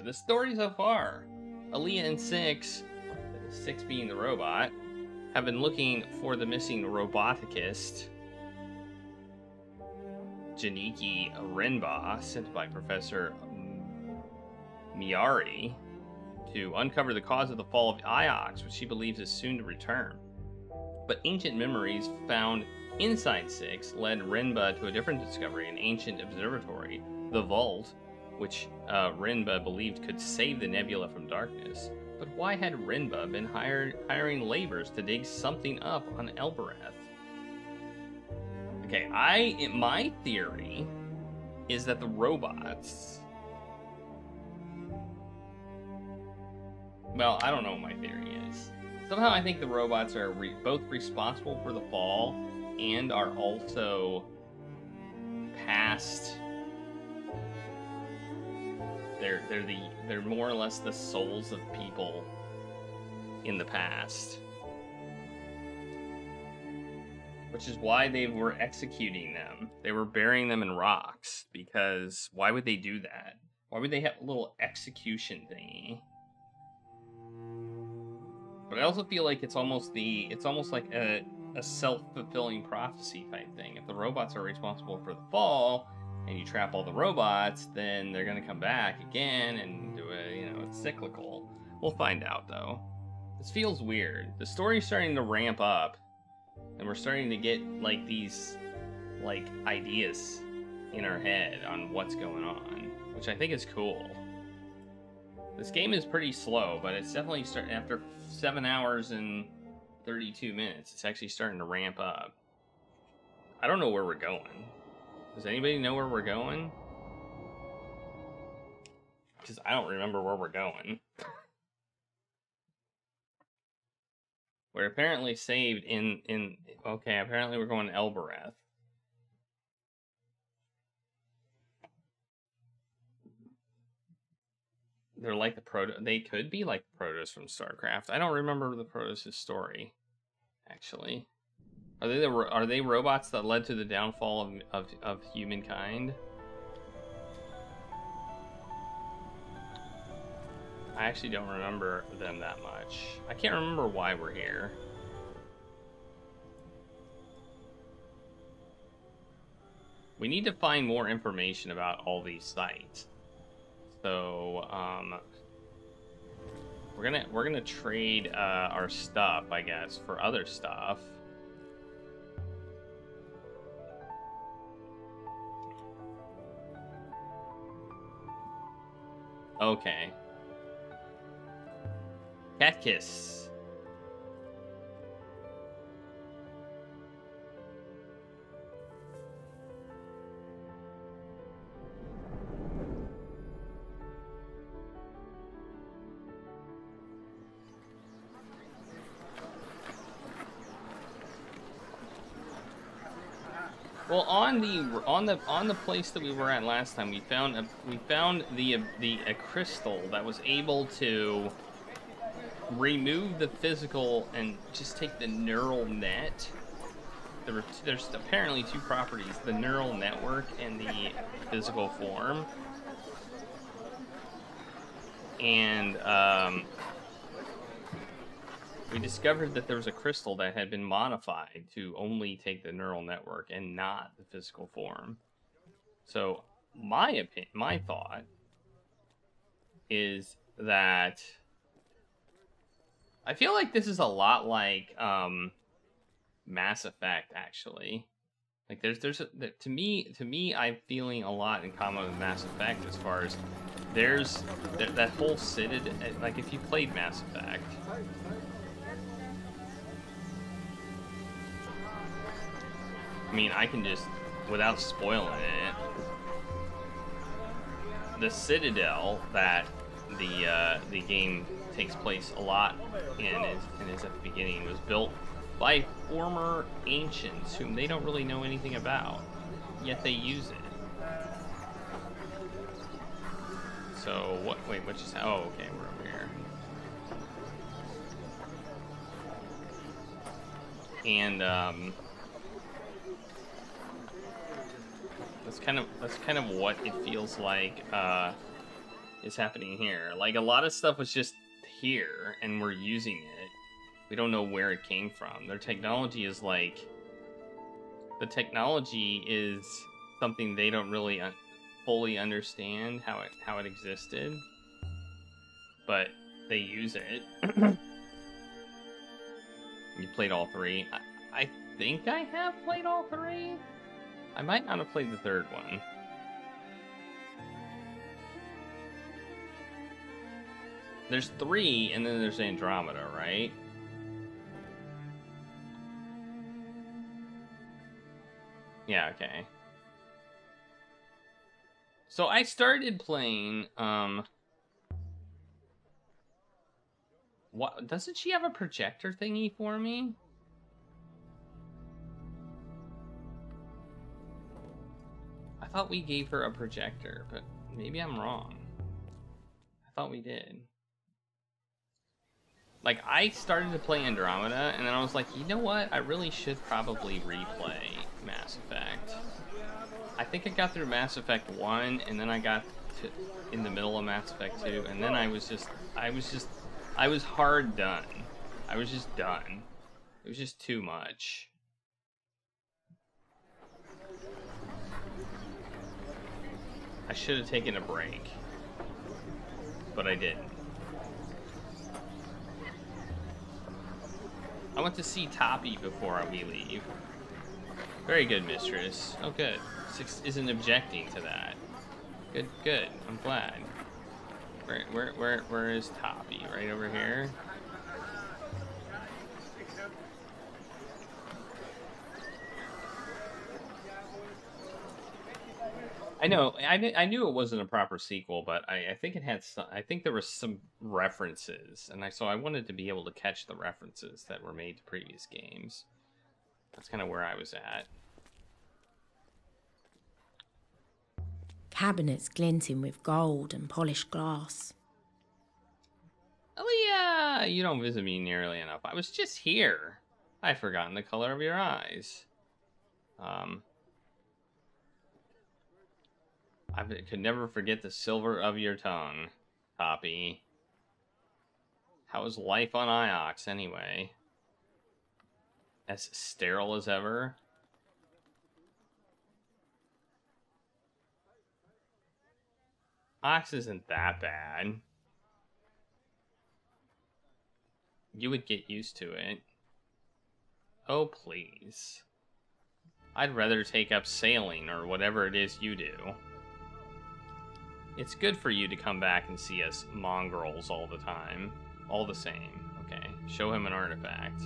The story so far. Aliya and Six being the robot, have been looking for the missing roboticist, Janiki Renba, sent by Professor Miari to uncover the cause of the fall of Iox, which she believes is soon to return. But ancient memories found inside Six led Renba to a different discovery, an ancient observatory, the Vault, which Renba believed could save the Nebula from darkness. But why had Renba been hiring laborers to dig something up on Elbereth? Okay, my theory is that the robots... Well, I don't know what my theory is. Somehow I think the robots are both responsible for the fall and are also past... They're more or less the souls of people in the past. Which is why they were executing them. They were burying them in rocks, because why would they do that? Why would they have a little execution thingy? But I also feel like it's almost like a self-fulfilling prophecy type thing. If the robots are responsible for the fall, and you trap all the robots, then they're gonna come back again and do it, it's cyclical. We'll find out though. This feels weird. The story's starting to ramp up, and we're starting to get like these ideas in our head on what's going on, which I think is cool. This game is pretty slow, but it's definitely starting after 7 hours and 32 minutes. It's actually starting to ramp up. I don't know where we're going. Does anybody know where we're going? Because I don't remember where we're going. We're apparently saved in okay, apparently we're going to Elbereth. They're like they could be like the Protoss from StarCraft. I don't remember the Protoss' story, actually. Are they robots that led to the downfall of humankind? I actually don't remember them that much. I can't remember why we're here. We need to find more information about all these sites. So, we're gonna trade our stuff, I guess, for other stuff. Okay. Cat kiss. Well, on the place that we were at last time, we found a crystal that was able to remove the physical and just take the neural net. There's apparently two properties: the neural network and the physical form. And we discovered that there was a crystal that had been modified to only take the neural network and not the physical form. So my thought is that I feel like this is a lot like Mass Effect, actually. Like to me, I'm feeling a lot in common with Mass Effect as far as there's that whole Citadel. Like if you played Mass Effect. I mean, I can just, without spoiling it, the Citadel that the game takes place a lot in is at the beginning was built by former ancients whom they don't really know anything about, yet they use it. So what? Wait, what just? Oh, okay, we're over here. And that's kind of what it feels like is happening here. Like, a lot of stuff was just here, and we're using it. We don't know where it came from. Their technology is like... The technology is something they don't really fully understand how it existed. But they use it. You played all three. I think I have played all three. I might not have played the third one. There's 3, and then there's Andromeda, right? Yeah, okay. So I started playing, what, doesn't she have a projector thingy for me? I thought we gave her a projector, but maybe I'm wrong. I thought we did. Like, I started to play Andromeda, and then I was like, you know what? I really should probably replay Mass Effect. I think I got through Mass Effect 1, and then I got to in the middle of Mass Effect 2, and then I was hard done. I was just done. It was just too much. I should have taken a break, but I didn't. I want to see Toppy before we leave. Very good, mistress. Oh, good. Six isn't objecting to that. Good, good. I'm glad. Where is Toppy? Right over here? I know. I knew it wasn't a proper sequel, but I think it had some. I think there were some references, and so I wanted to be able to catch the references that were made to previous games. That's kind of where I was at. Cabinets glinting with gold and polished glass. Aliya, you don't visit me nearly enough. I was just here. I'd forgotten the color of your eyes. I could never forget the silver of your tongue, Toppy. How is life on Iox, anyway? As sterile as ever? Iox isn't that bad. You would get used to it. Oh, please. I'd rather take up sailing or whatever it is you do. It's good for you to come back and see us mongrels all the time. All the same. Okay, show him an artifact.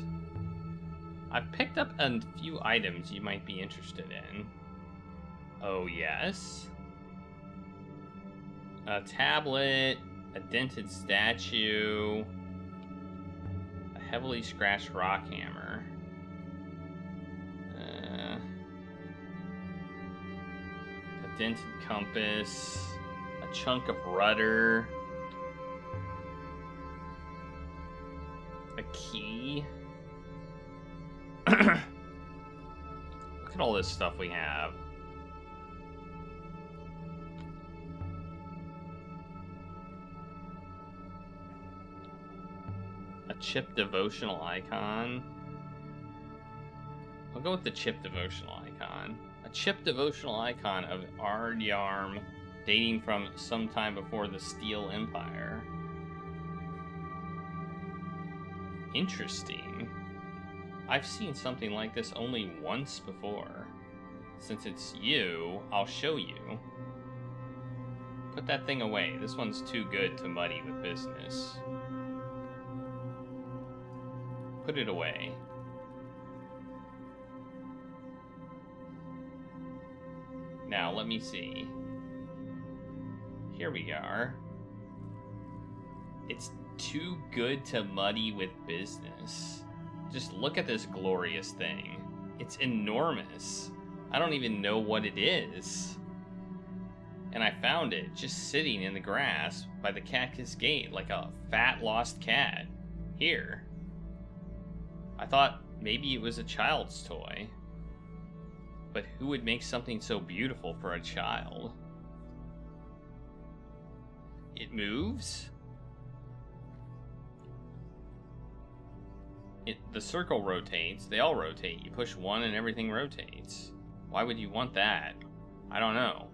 I've picked up a few items you might be interested in. Oh, yes? A tablet, a dented statue, a heavily scratched rock hammer. A dented compass. Chunk of rudder, a key. Look at all this stuff we have. A chip devotional icon. I'll go with the chip devotional icon. A chip devotional icon of Ardyarm, dating from some time before the Steel Empire. Interesting. I've seen something like this only once before. Since it's you, I'll show you. Put that thing away. This one's too good to muddy with business. Put it away. Now, let me see. Here we are. It's too good to muddy with business. Just look at this glorious thing. It's enormous. I don't even know what it is. And I found it just sitting in the grass by the Cactus Gate like a fat lost cat. Here. I thought maybe it was a child's toy. But who would make something so beautiful for a child? It moves? The circle rotates. They all rotate. You push one and everything rotates. Why would you want that? I don't know.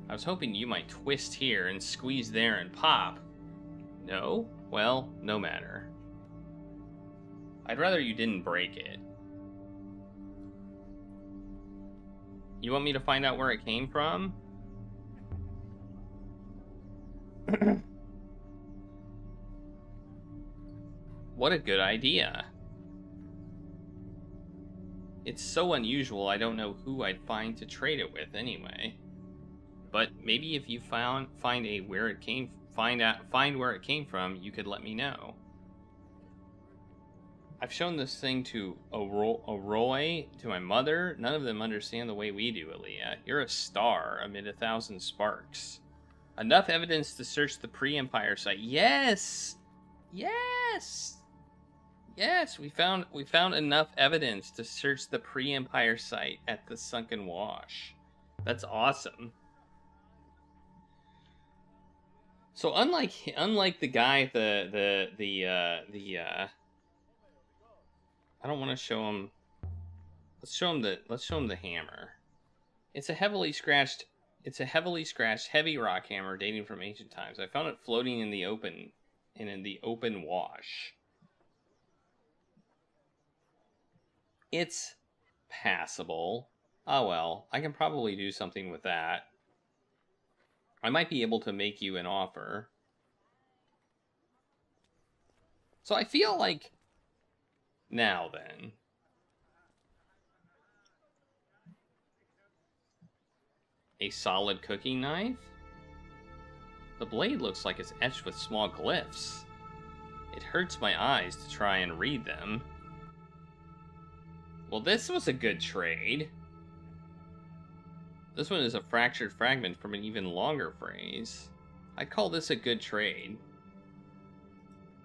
I was hoping you might twist here and squeeze there and pop. No? Well, no matter. I'd rather you didn't break it. You want me to find out where it came from? What a good idea. It's so unusual, I don't know who I'd find to trade it with anyway. But maybe if you find where it came from, you could let me know. I've shown this thing to Roy, to my mother. None of them understand the way we do, Aliya. You're a star amid 1,000 sparks. Enough evidence to search the pre-Empire site. Yes! Yes! Yes, we found enough evidence to search the pre-Empire site at the Sunken Wash. That's awesome. So unlike the guy at the I don't want to show him. Let's show him the hammer. It's a heavily scratched heavy rock hammer dating from ancient times. I found it floating in the open wash. It's passable. Oh well, I can probably do something with that. I might be able to make you an offer. So I feel like now then. A solid cooking knife? The blade looks like it's etched with small glyphs. It hurts my eyes to try and read them. Well, this was a good trade. This one is a fractured fragment from an even longer phrase. I'd call this a good trade.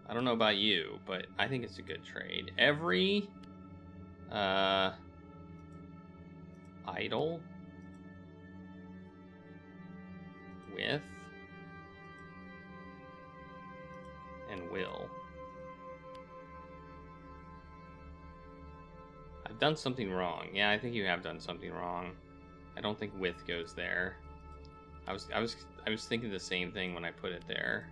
I don't know about you, but I think it's a good trade. Every idle with and will. I've done something wrong. Yeah, I think you have done something wrong. I don't think with goes there. I was thinking the same thing when I put it there.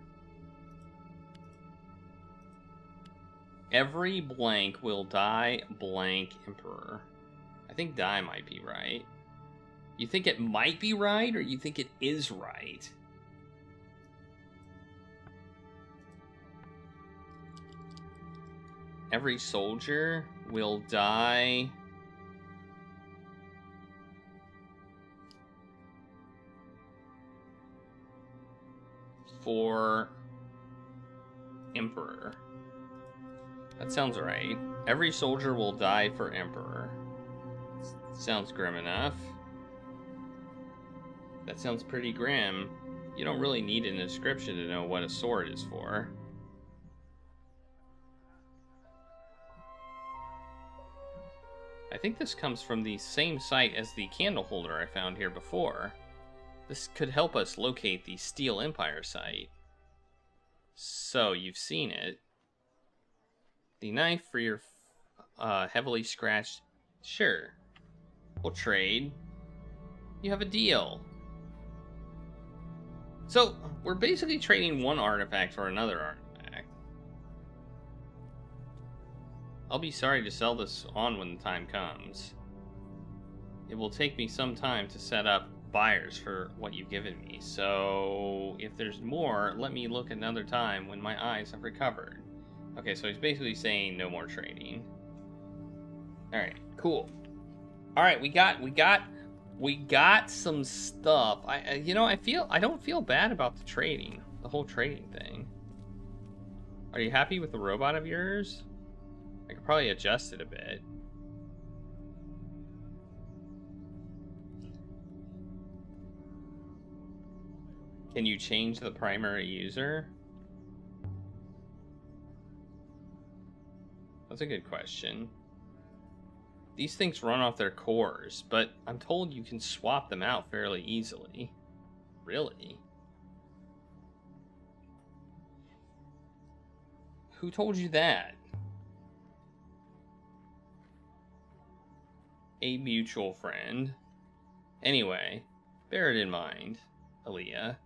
Every blank will die blank emperor. I think die might be right. You think it might be right, or you think it is right? Every soldier will die for emperor. That sounds right. Every soldier will die for emperor. Sounds grim enough. That sounds pretty grim. You don't really need an inscription to know what a sword is for. I think this comes from the same site as the candle holder I found here before. This could help us locate the Steel Empire site. So, you've seen it. The knife for your heavily scratched... Sure. We'll trade. You have a deal. So, we're basically trading one artifact for another artifact. I'll be sorry to sell this on when the time comes. It will take me some time to set up buyers for what you've given me, so if there's more, let me look another time when my eyes have recovered. Okay, so he's basically saying no more trading. Alright, cool. Alright, we got some stuff. I don't feel bad about the trading. The whole trading thing. Are you happy with the robot of yours? I could probably adjust it a bit. Can you change the primary user? That's a good question. These things run off their cores, but I'm told you can swap them out fairly easily. Really? Who told you that? A mutual friend. Anyway, bear it in mind, Aliya.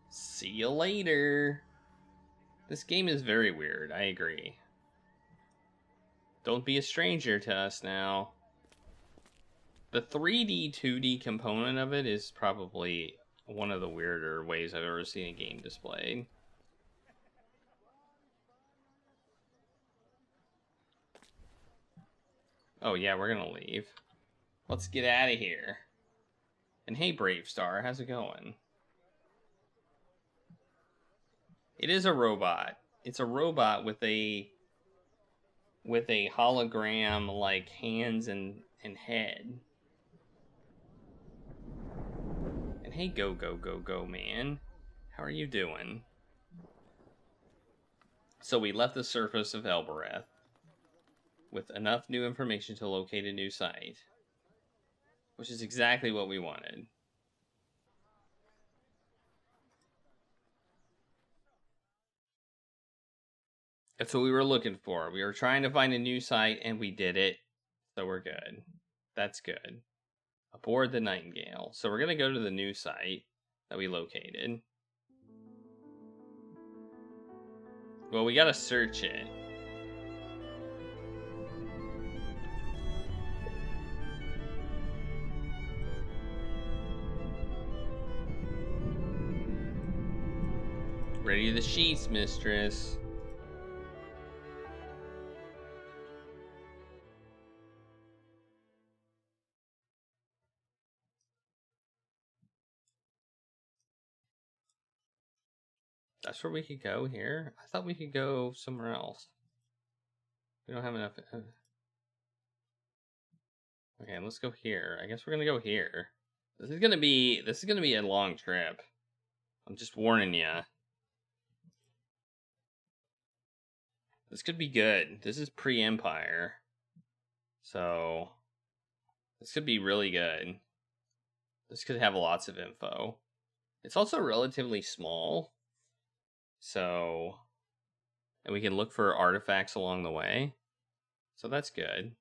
See you later. This game is very weird, I agree. Don't be a stranger to us now. The 3D, 2D component of it is probably one of the weirder ways I've ever seen a game displayed. Oh yeah, we're gonna leave. Let's get out of here. And hey, Brave Star, how's it going? It is a robot. It's a robot with a hologram like hands and head. And hey, go man, how are you doing? So we left the surface of Elbereth with enough new information to locate a new site, which is exactly what we wanted. That's what we were looking for. We were trying to find a new site, and we did it. So we're good. That's good. Aboard the Nightingale. So we're going to go to the new site that we located. Well, we got to search it. Ready the sheets, mistress. That's where we could go here? I thought we could go somewhere else. We don't have enough. Okay, let's go here. I guess we're gonna go here. This is gonna be a long trip. I'm just warning you. This could be good. This is pre-Empire. So this could be really good. This could have lots of info. It's also relatively small. So, and we can look for artifacts along the way. So that's good.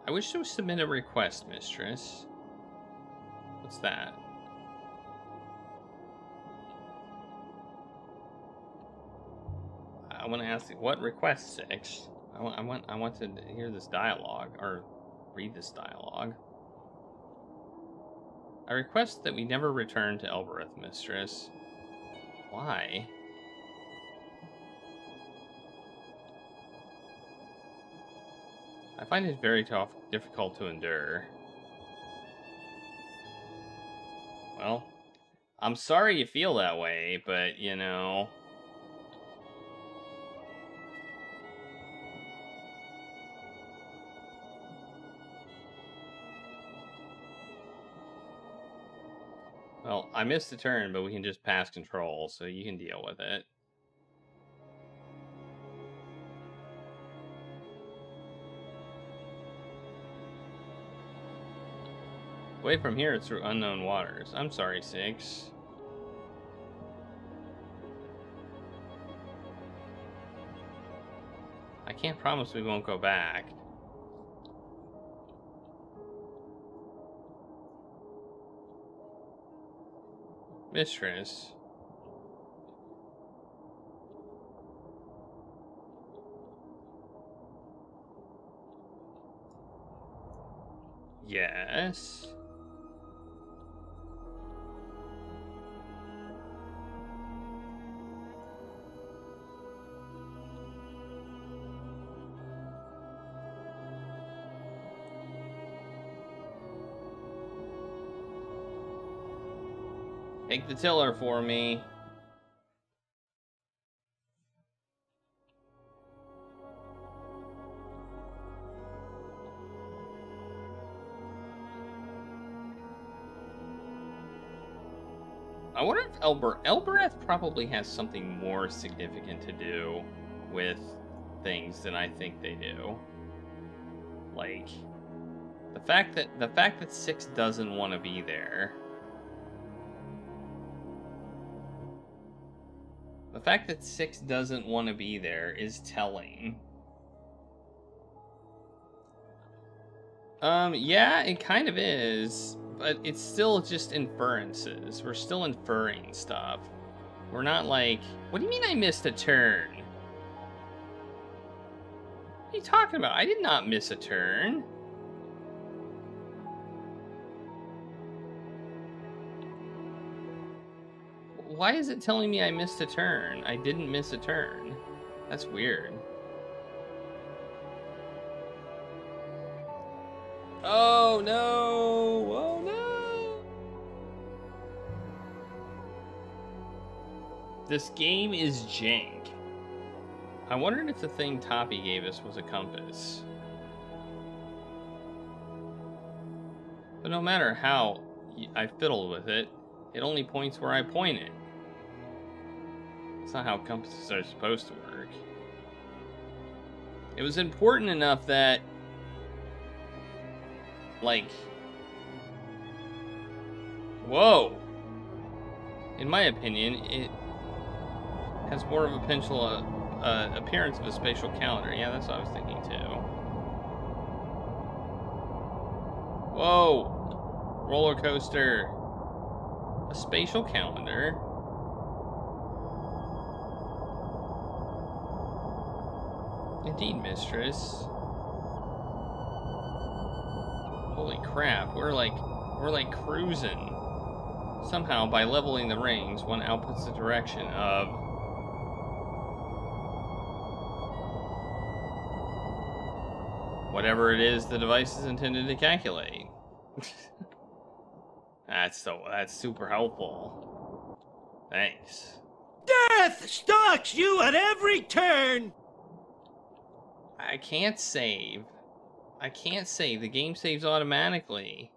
I wish to submit a request, mistress. What's that? I want to ask what request 6? I want to hear this dialogue or read this dialogue. I request that we never return to Elbereth, mistress. Why? I find it very difficult to endure. Well, I'm sorry you feel that way, but, you know... Well, I missed a turn, but we can just pass control, so you can deal with it. Away from here, it's through unknown waters. I'm sorry, 6. I can't promise we won't go back. Mistress. Yes. Take the tiller for me. I wonder if Elbereth probably has something more significant to do with things than I think they do. Like the fact that Six doesn't want to be there. The fact that Six doesn't want to be there is telling. Yeah, it kind of is, but it's still just inferences. We're still inferring stuff. We're not like, what do you mean I missed a turn? What are you talking about? I did not miss a turn. Why is it telling me I missed a turn? I didn't miss a turn. That's weird. Oh no! Oh no! This game is jank. I wondered if the thing Toppy gave us was a compass. But no matter how I fiddled with it, it only points where I point it. That's not how compasses are supposed to work. It was important enough that, like, whoa! In my opinion, it has more of a potential appearance of a spatial calendar. Yeah, that's what I was thinking too. Whoa! Roller coaster. A spatial calendar. Indeed, mistress. Holy crap, we're like cruising. Somehow, by leveling the rings, one outputs the direction of whatever it is the device is intended to calculate. That's super helpful. Thanks. Death stalks you at every turn! I can't save. I can't save. The game saves automatically.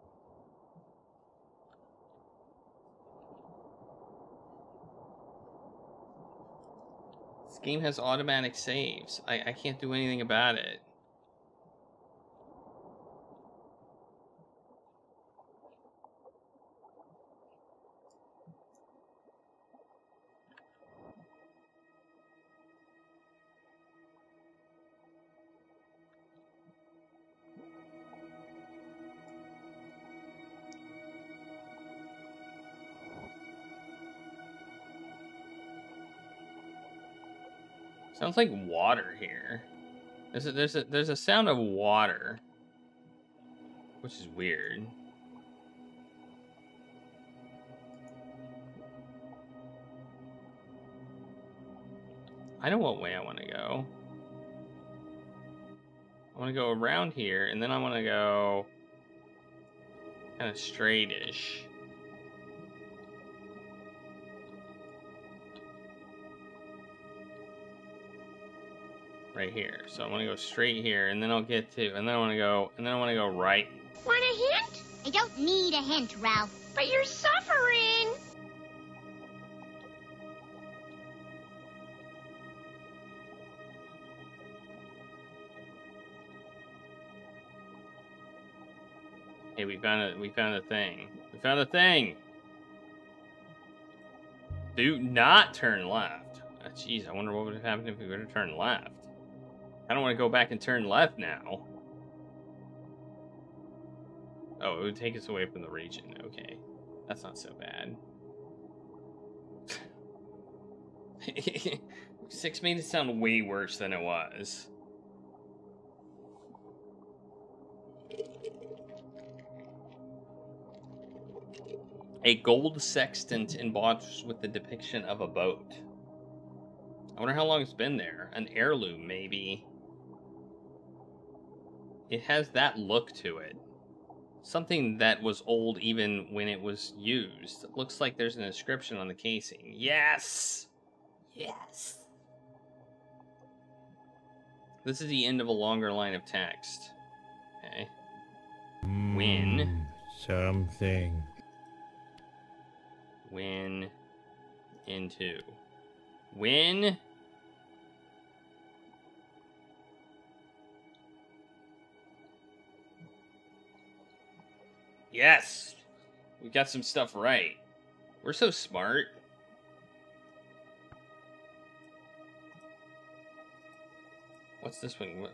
This game has automatic saves. I can't do anything about it. Sounds like water here. There's a sound of water, which is weird. I know what way I want to go. I want to go around here, and then I want to go kind of straight-ish. Right here. So I want to go straight here, and then I'll get to, and then I want to go right. Want a hint? I don't need a hint, Ralph. But you're suffering. Hey, we found a thing. We found a thing. Do not turn left. Jeez, I wonder what would have happened if we would have turned left. I don't want to go back and turn left now. Oh, it would take us away from the region. Okay. That's not so bad. 6 made it sound way worse than it was. A gold sextant embossed with the depiction of a boat. I wonder how long it's been there. An heirloom, maybe. It has that look to it. Something that was old even when it was used. It looks like there's an inscription on the casing. Yes! Yes! This is the end of a longer line of text. Okay. When? Something. Win into. Win. Yes! We got some stuff right. We're so smart. What's this one?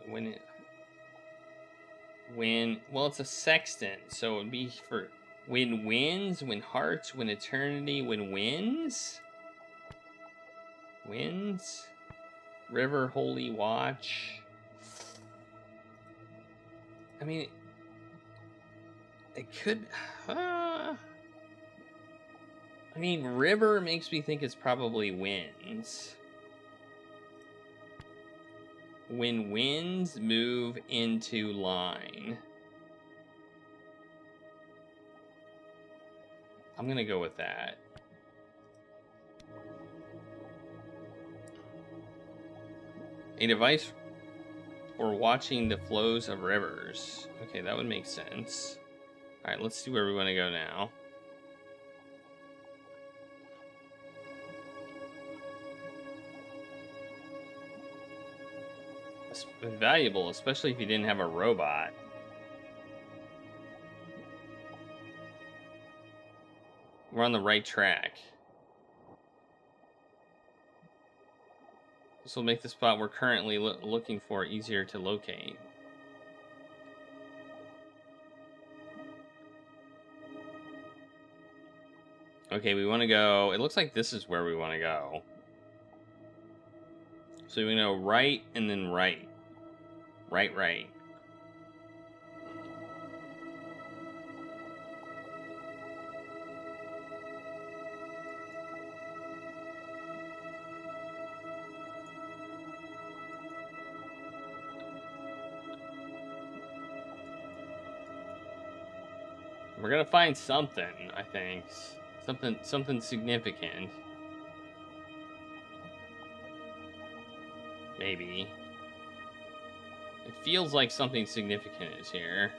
When, well, it's a sextant, so it would be for when wins, when hearts, when eternity, when wins? Wins? River, holy watch. I mean, it could... I mean, river makes me think it's probably wins. When winds move into line. I'm gonna go with that. A device for watching the flows of rivers. Okay, that would make sense. Alright, let's see where we want to go now. It's valuable, especially if you didn't have a robot. We're on the right track. This will make the spot we're currently looking for easier to locate. Okay, we want to go... It looks like this is where we want to go. So we go right and then right. Right, right. We're gonna find something, I think. Something significant. Maybe. It feels like something significant is here.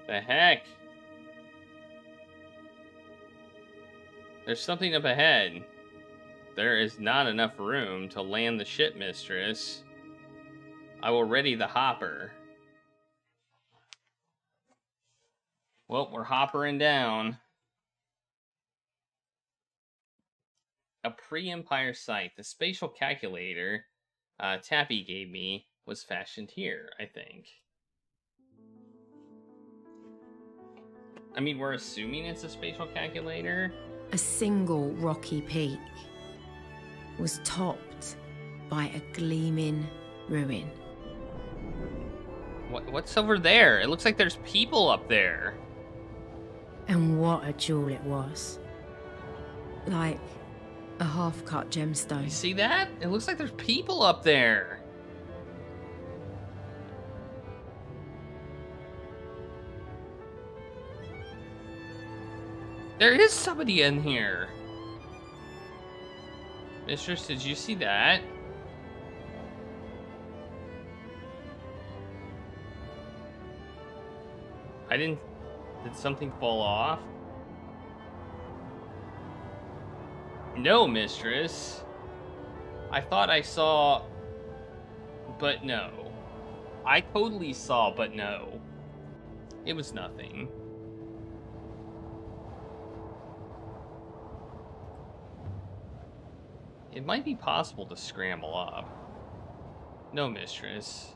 The heck? There's something up ahead. There is not enough room to land the ship, mistress. I will ready the hopper. Well, we're hoppering down. A pre-Empire site. The spatial calculator Tappy gave me was fashioned here, I think. I mean, we're assuming it's a spatial calculator. A single rocky peak was topped by a gleaming ruin. What's over there? It looks like there's people up there. And what a jewel it was. Like a half-cut gemstone. You see that? It looks like there's people up there. There is somebody in here. Mistress, did you see that? I didn't... Did something fall off? No, mistress. I thought I saw... But no. I totally saw, but no. It was nothing. It might be possible to scramble up. No, mistress.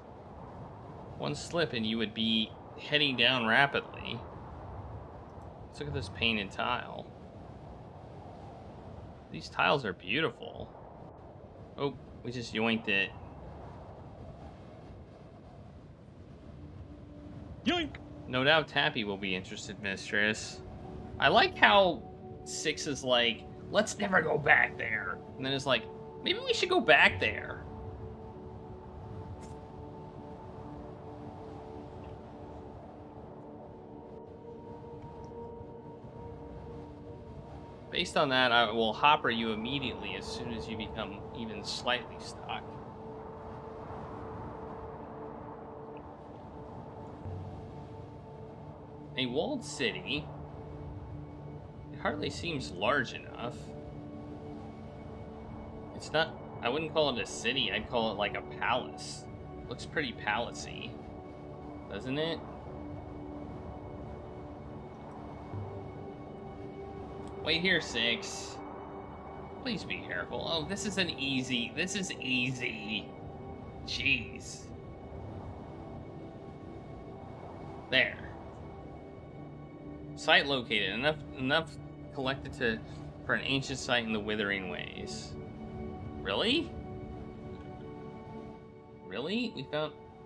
One slip and you would be heading down rapidly. Let's look at this painted tile. These tiles are beautiful. Oh, we just yoinked it. Yoink! No doubt Tappy will be interested, mistress. I like how Six is like, let's never go back there. And then it's like, maybe we should go back there. Based on that, I will hopper you immediately as soon as you become even slightly stuck. A walled city. It hardly seems large enough. It's not... I wouldn't call it a city, I'd call it like a palace. Looks pretty palacey, doesn't it? Wait here, 6. Please be careful. Oh, this is easy. This is easy. Jeez. There. Site located. Enough collected for an ancient site in the Withering Ways. Really? Really?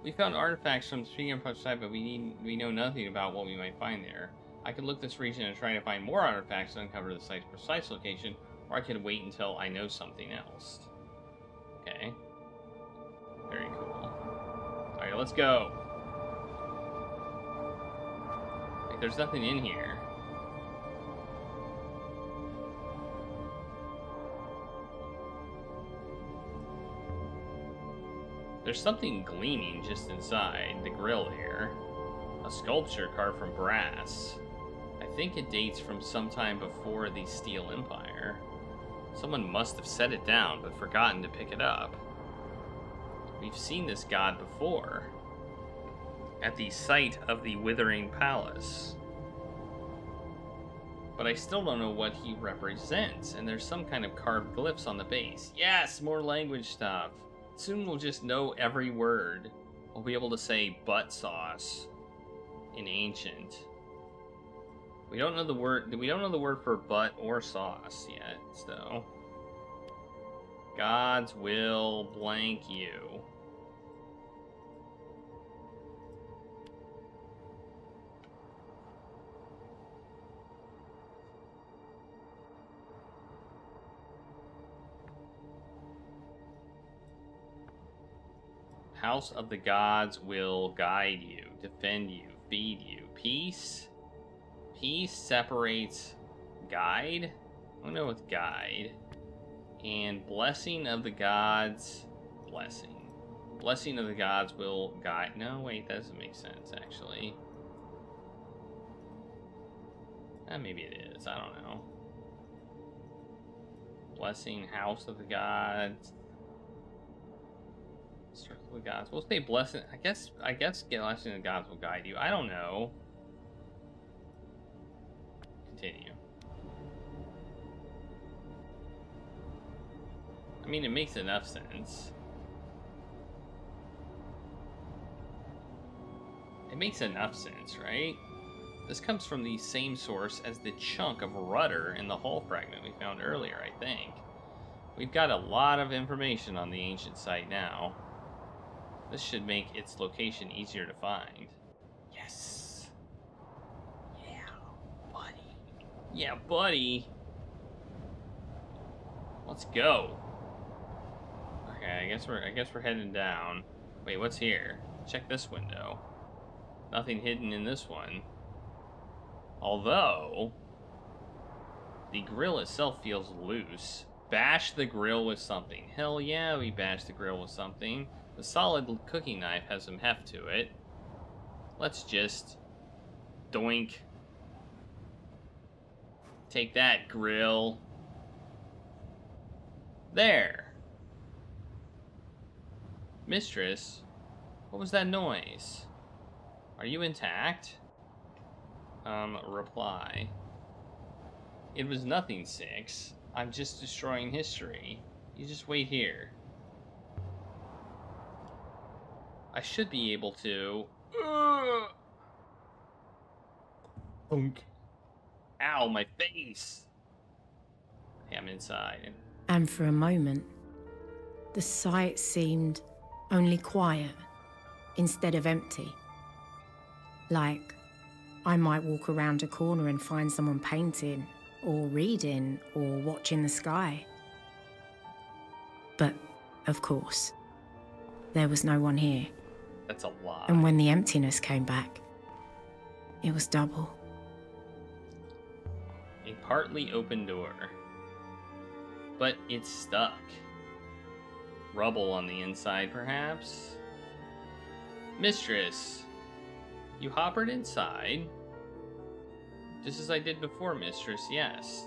We found artifacts from the Speaking of site, but we know nothing about what we might find there. I could look this region and try to find more artifacts to uncover the site's precise location, or I could wait until I know something else. Okay. Very cool. Alright, let's go. Like, there's nothing in here. There's something gleaming just inside the grill here. A sculpture carved from brass. I think it dates from sometime before the Steel Empire. Someone must have set it down, but forgotten to pick it up. We've seen this god before. At the site of the Withering Palace. But I still don't know what he represents, and there's some kind of carved glyphs on the base. Yes, more language stuff. Soon we'll just know every word. We'll be able to say butt sauce in ancient. We don't know the word for butt or sauce yet, so. Gods will blank you. House of the gods will guide you, defend you, feed you. Peace? Peace separates guide? I don't know with guide. And blessing of the gods. Blessing. Blessing of the gods will guide. No, wait, that doesn't make sense, actually. Maybe it is. I don't know. Blessing, house of the gods. Circle of the gods. We'll say blessing. I guess blessing of the gods will guide you. I don't know. Continue. I mean, it makes enough sense. It makes enough sense, right? This comes from the same source as the chunk of rudder in the hull fragment we found earlier, I think. We've got a lot of information on the ancient site now. This should make its location easier to find. Yes. Yeah, buddy. Yeah, buddy. Let's go. Okay, I guess we're heading down. Wait, what's here? Check this window. Nothing hidden in this one. Although the grill itself feels loose. Bash the grill with something. Hell yeah, we bash the grill with something. The solid cooking knife has some heft to it. Let's just doink. Take that, grill. There. Mistress, what was that noise? Are you intact? Reply. It was nothing, 6. I'm just destroying history. You just wait here. I should be able to... Boink. Ow, my face! Okay, I'm inside. And for a moment, the site seemed only quiet instead of empty. Like, I might walk around a corner and find someone painting, or reading, or watching the sky. But, of course, there was no one here. That's a lie. And when the emptiness came back, it was double. A partly open door. But it's stuck. Rubble on the inside, perhaps? Mistress, you hoppered inside? Just as I did before, Mistress, yes.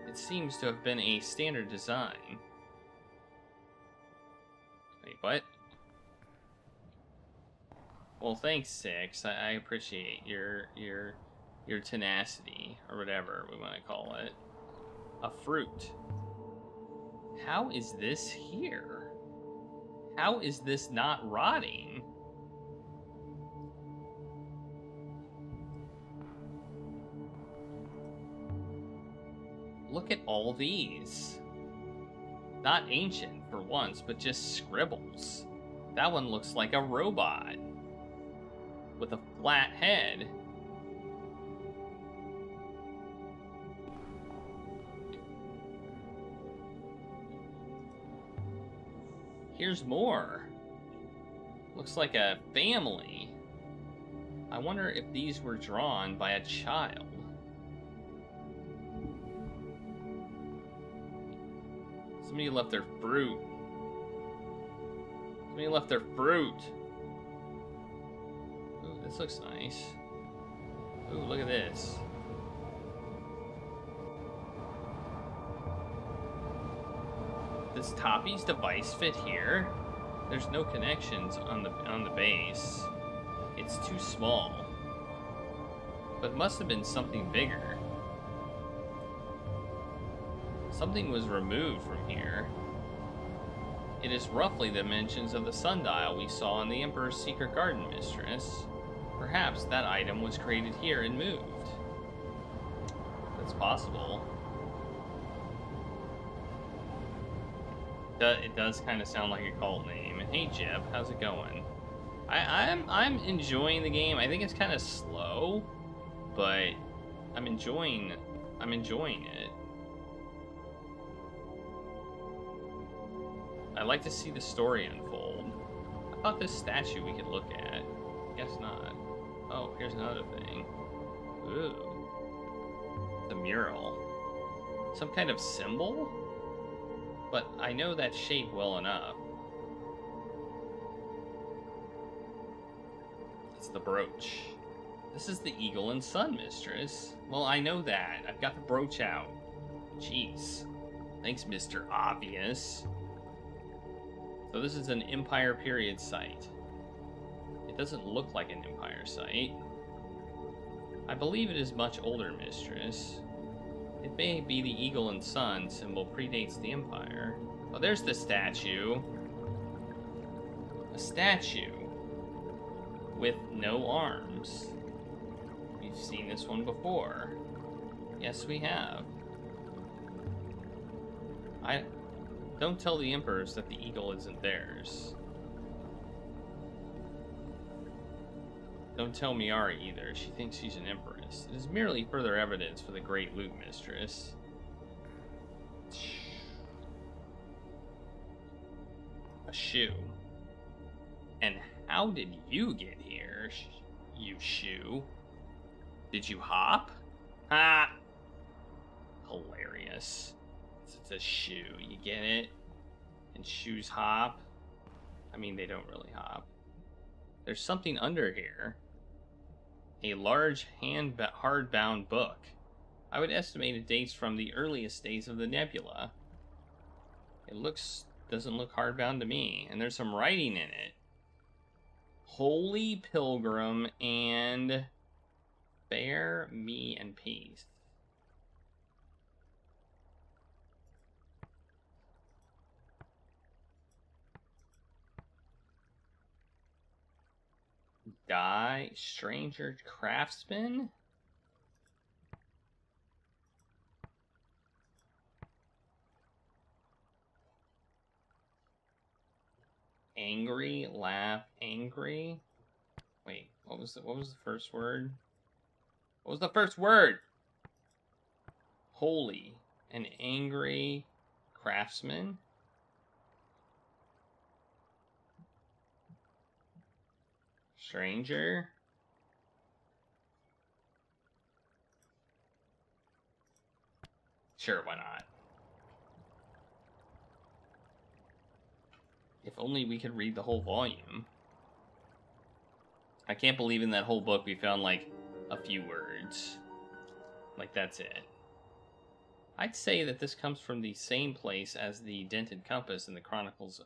It seems to have been a standard design. Wait, what? Well, thanks, Six. I appreciate your tenacity, or whatever we want to call it. A fruit. How is this here? How is this not rotting? Look at all these. Not ancient for once, but just scribbles. That one looks like a robot with a flat head. Here's more. Looks like a family. I wonder if these were drawn by a child. Somebody left their fruit. Somebody left their fruit. Ooh, this looks nice. Ooh, look at this. Does Toppy's device fit here? There's no connections on the base. It's too small. But it must have been something bigger. Something was removed from here. It is roughly the dimensions of the sundial we saw in the Emperor's secret garden, Mistress. Perhaps that item was created here and moved. That's possible. It does kind of sound like a cult name. And hey, Jeb, how's it going? I'm enjoying the game. I think it's kind of slow, but I'm enjoying it. I like to see the story unfold. I thought this statue we could look at. Guess not. Oh, here's another thing. Ooh. The mural. Some kind of symbol? But I know that shape well enough. It's the brooch. This is the Eagle and Sun, Mistress. Well, I know that. I've got the brooch out. Jeez. Thanks, Mr. Obvious. So this is an Empire period site. It doesn't look like an Empire site. I believe it is much older, Mistress. It may be the Eagle and Sun symbol predates the Empire. Oh, there's the statue. A statue with no arms. We've seen this one before. Yes, we have. Don't tell the Emperors that the eagle isn't theirs. Don't tell Miara either. She thinks she's an empress. It is merely further evidence for the great loot, Mistress. A shoe. And how did you get here, you shoe? Did you hop? Ha! Hilarious. It's a shoe, you get it? And shoes hop. I mean, they don't really hop. There's something under here. A large hardbound book. I would estimate it dates from the earliest days of the Nebula. It doesn't look hardbound to me. And there's some writing in it. Holy Pilgrim and Bear Me and Peace. Die, Stranger Craftsman? Angry, laugh, angry? Wait, what was the first word? What was the first word? Holy, an angry craftsman? Stranger? Sure, why not? If only we could read the whole volume. I can't believe in that whole book we found, like, a few words. Like, that's it. I'd say that this comes from the same place as the dented compass in the Chronicles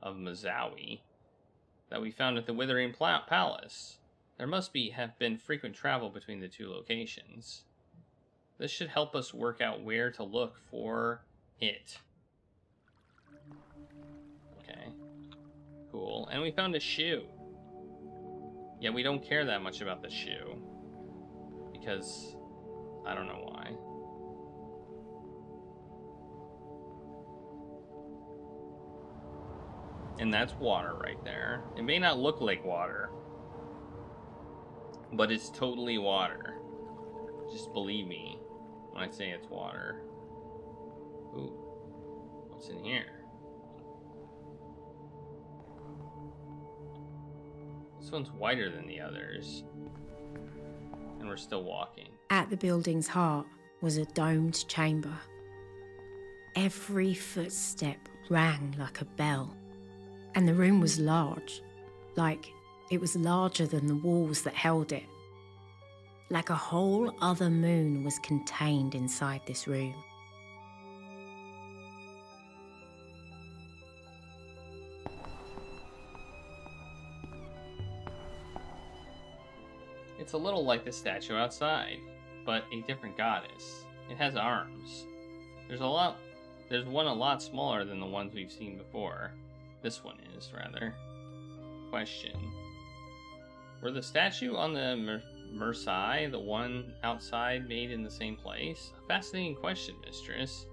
of Mazawi that we found at the Withering Palace. There must have been frequent travel between the two locations. This should help us work out where to look for it. Okay. Cool. And we found a shoe. Yeah, we don't care that much about the shoe. Because I don't know why. And that's water right there. It may not look like water, but it's totally water. Just believe me when I say it's water. Ooh, what's in here? This one's whiter than the others. And we're still walking. At the building's heart was a domed chamber. Every footstep rang like a bell. And the room was large, like it was larger than the walls that held it. Like a whole other moon was contained inside this room. It's a little like the statue outside, but a different goddess. It has arms. There's one a lot smaller than the ones we've seen before. This one is, rather. Question. Were the statue on the Mersai the one outside made in the same place? A fascinating question, mistress.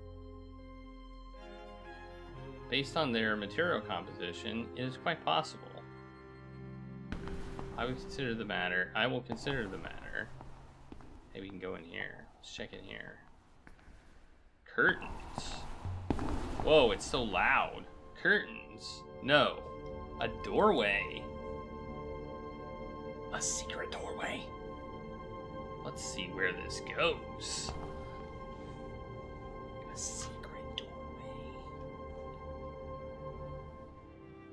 Based on their material composition, it is quite possible. I will consider the matter. Hey, we can go in here. Let's check in here. Curtains. Whoa, it's so loud. Curtains. No. A doorway. A secret doorway. Let's see where this goes. A secret doorway.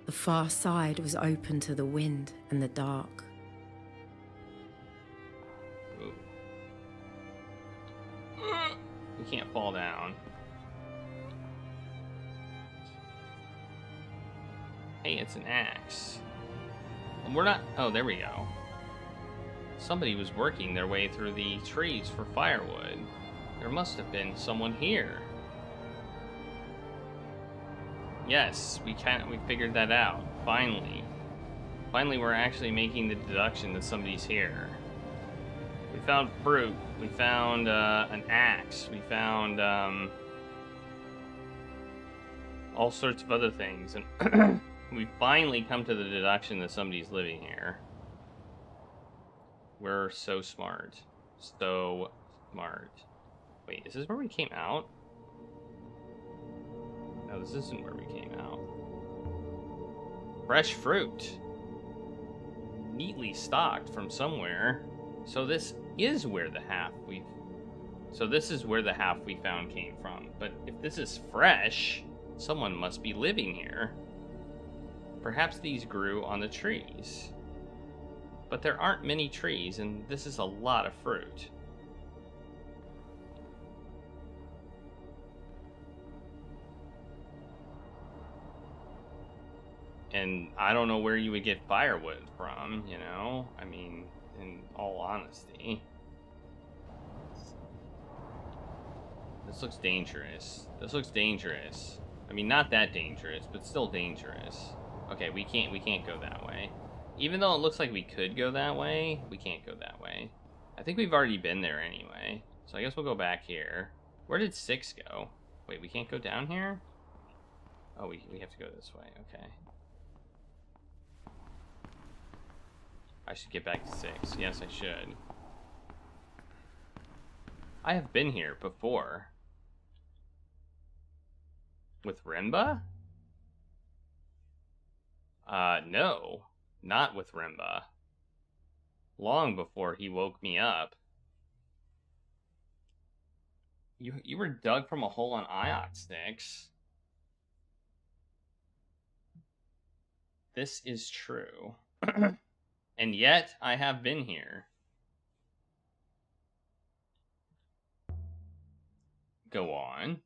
The far side was open to the wind and the dark. Ooh. We can't fall down. Hey, it's an axe. And we're not... Oh, there we go. Somebody was working their way through the trees for firewood. There must have been someone here. Yes, we figured that out. Finally. Finally, we're actually making the deduction that somebody's here. We found fruit. We found an axe. We found all sorts of other things. And we finally come to the deduction that somebody's living here. We're so smart. So smart. Wait, is this where we came out? No, this isn't where we came out. Fresh fruit. Neatly stocked from somewhere. So this is where the half we found came from. But if this is fresh, someone must be living here. Perhaps these grew on the trees. But there aren't many trees, and this is a lot of fruit. And I don't know where you would get firewood from, you know? I mean, in all honesty. This looks dangerous. This looks dangerous. I mean, not that dangerous, but still dangerous. Okay, we can't go that way. Even though it looks like we could go that way, we can't go that way. I think we've already been there anyway. So I guess we'll go back here. Where did 6 go? Wait, we can't go down here? Oh, we have to go this way. Okay. I should get back to 6. Yes, I should. I have been here before. With Rimba? No. Not with Rimba. Long before he woke me up. You were dug from a hole on Iox, Nyx. This is true. And yet, I have been here. Go on.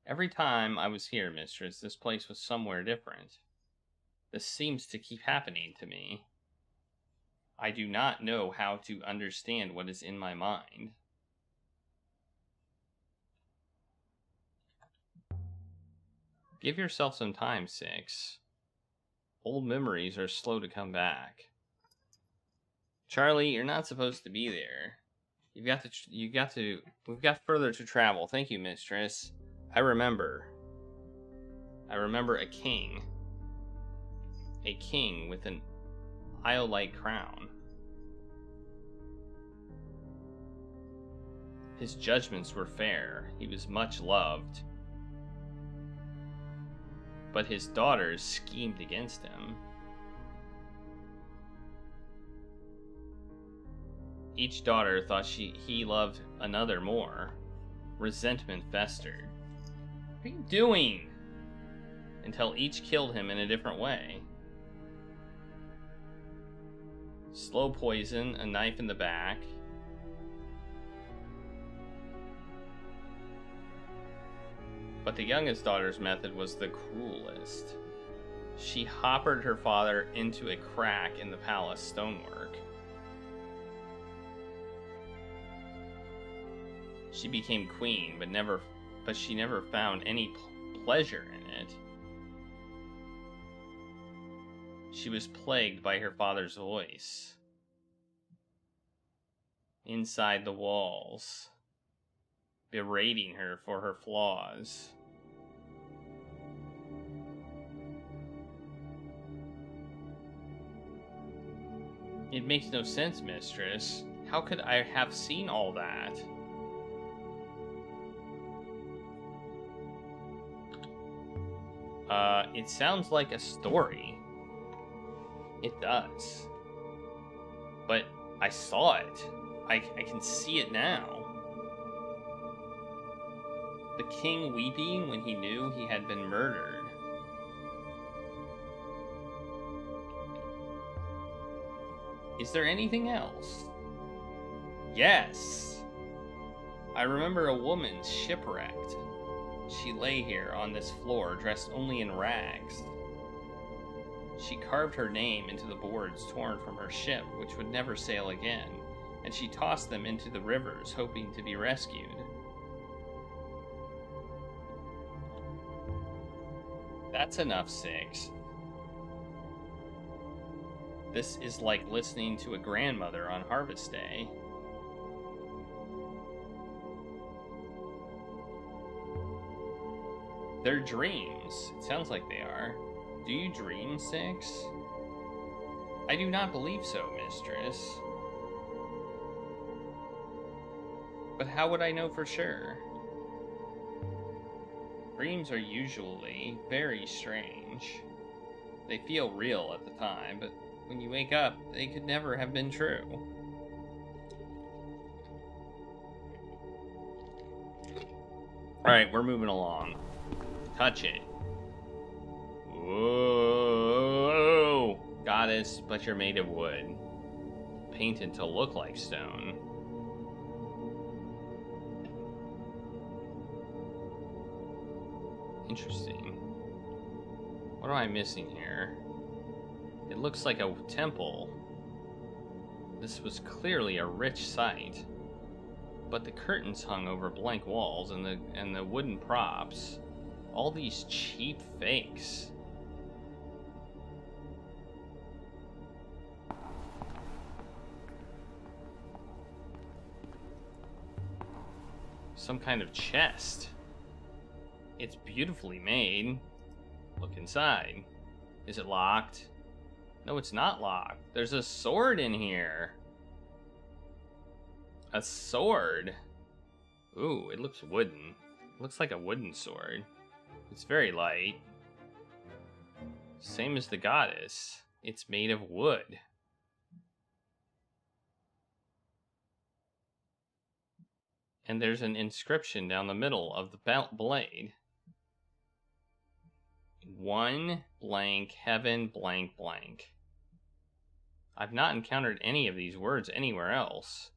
Every time I was here, mistress, this place was somewhere different. This seems to keep happening to me. I do not know how to understand what is in my mind. Give yourself some time, Six. Old memories are slow to come back. Charlie, you're not supposed to be there. We've got further to travel. Thank you, mistress. I remember a king. A king with an iolite crown. His judgments were fair. He was much loved. But his daughters schemed against him. Each daughter thought he loved another more. Resentment festered. What are you doing? Until each killed him in a different way. Slow poison, a knife in the back. But the youngest daughter's method was the cruelest. She hoppered her father into a crack in the palace stonework. She became queen, but she never found any pleasure in it. She was plagued by her father's voice. Inside the walls, berating her for her flaws. It makes no sense, mistress. How could I have seen all that? It sounds like a story. It does. But I saw it. I can see it now. The king weeping when he knew he had been murdered. Is there anything else? Yes. I remember a woman shipwrecked. She lay here on this floor, dressed only in rags. She carved her name into the boards torn from her ship, which would never sail again, and she tossed them into the rivers, hoping to be rescued. That's enough, Six. This is like listening to a grandmother on Harvest Day. They're dreams. It sounds like they are. Do you dream, Six? I do not believe so, mistress. But how would I know for sure? Dreams are usually very strange. They feel real at the time, but when you wake up, they could never have been true. Alright, we're moving along. Touch it. Whoa! Goddess, but you're made of wood. Painted to look like stone. Interesting. What am I missing here? It looks like a temple. This was clearly a rich site. But the curtains hung over blank walls and the wooden props. All these cheap fakes. Some kind of chest. It's beautifully made. Look inside. Is it locked? No, it's not locked. There's a sword in here. A sword. Ooh, it looks wooden. It looks like a wooden sword. It's very light. Same as the goddess. It's made of wood. And there's an inscription down the middle of the blade. 1 blank heaven blank blank. I've not encountered any of these words anywhere else,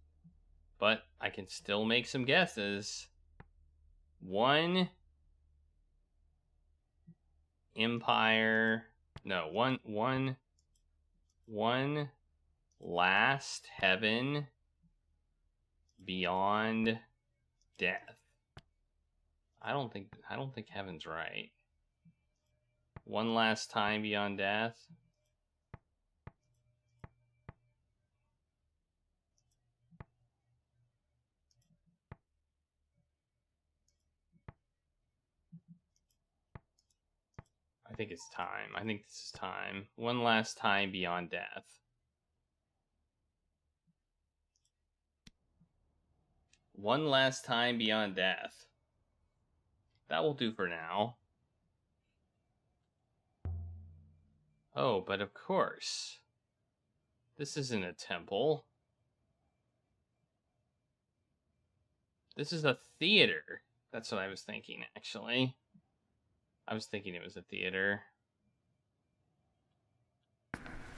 but I can still make some guesses. 1 empire, no, one last heaven beyond death. I don't think heaven's right. One last time beyond death. I think it's time. I think this is time. One last time beyond death. One last time beyond death. That will do for now. Oh, but of course. This isn't a temple. This is a theater. That's what I was thinking, actually. I was thinking it was a theater.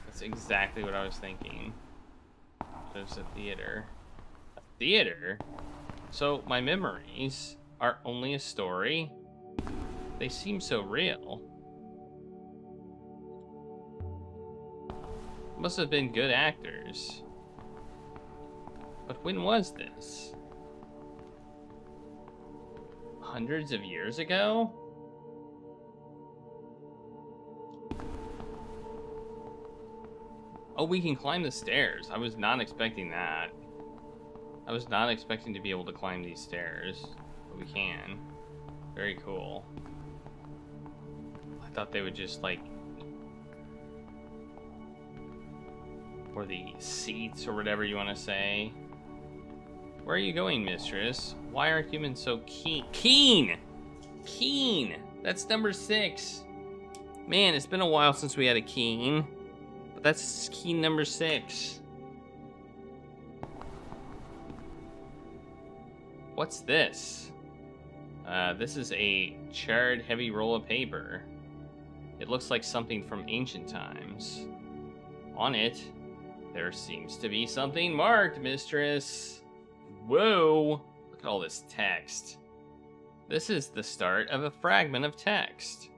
That's exactly what I was thinking. There's a theater. A theater? So my memories are only a story? They seem so real. Must have been good actors. But when was this? Hundreds of years ago? Oh, we can climb the stairs. I was not expecting that. I was not expecting to be able to climb these stairs, but we can. Very cool. I thought they would just, like... or the seats, or whatever you want to say. Where are you going, mistress? Why are humans so keen? Keen! That's number 6. Man, it's been a while since we had a keen. But that's keen number 6. What's this? This is a charred heavy roll of paper. It looks like something from ancient times. On it, there seems to be something marked, mistress. Whoa! Look at all this text. This is the start of a fragment of text.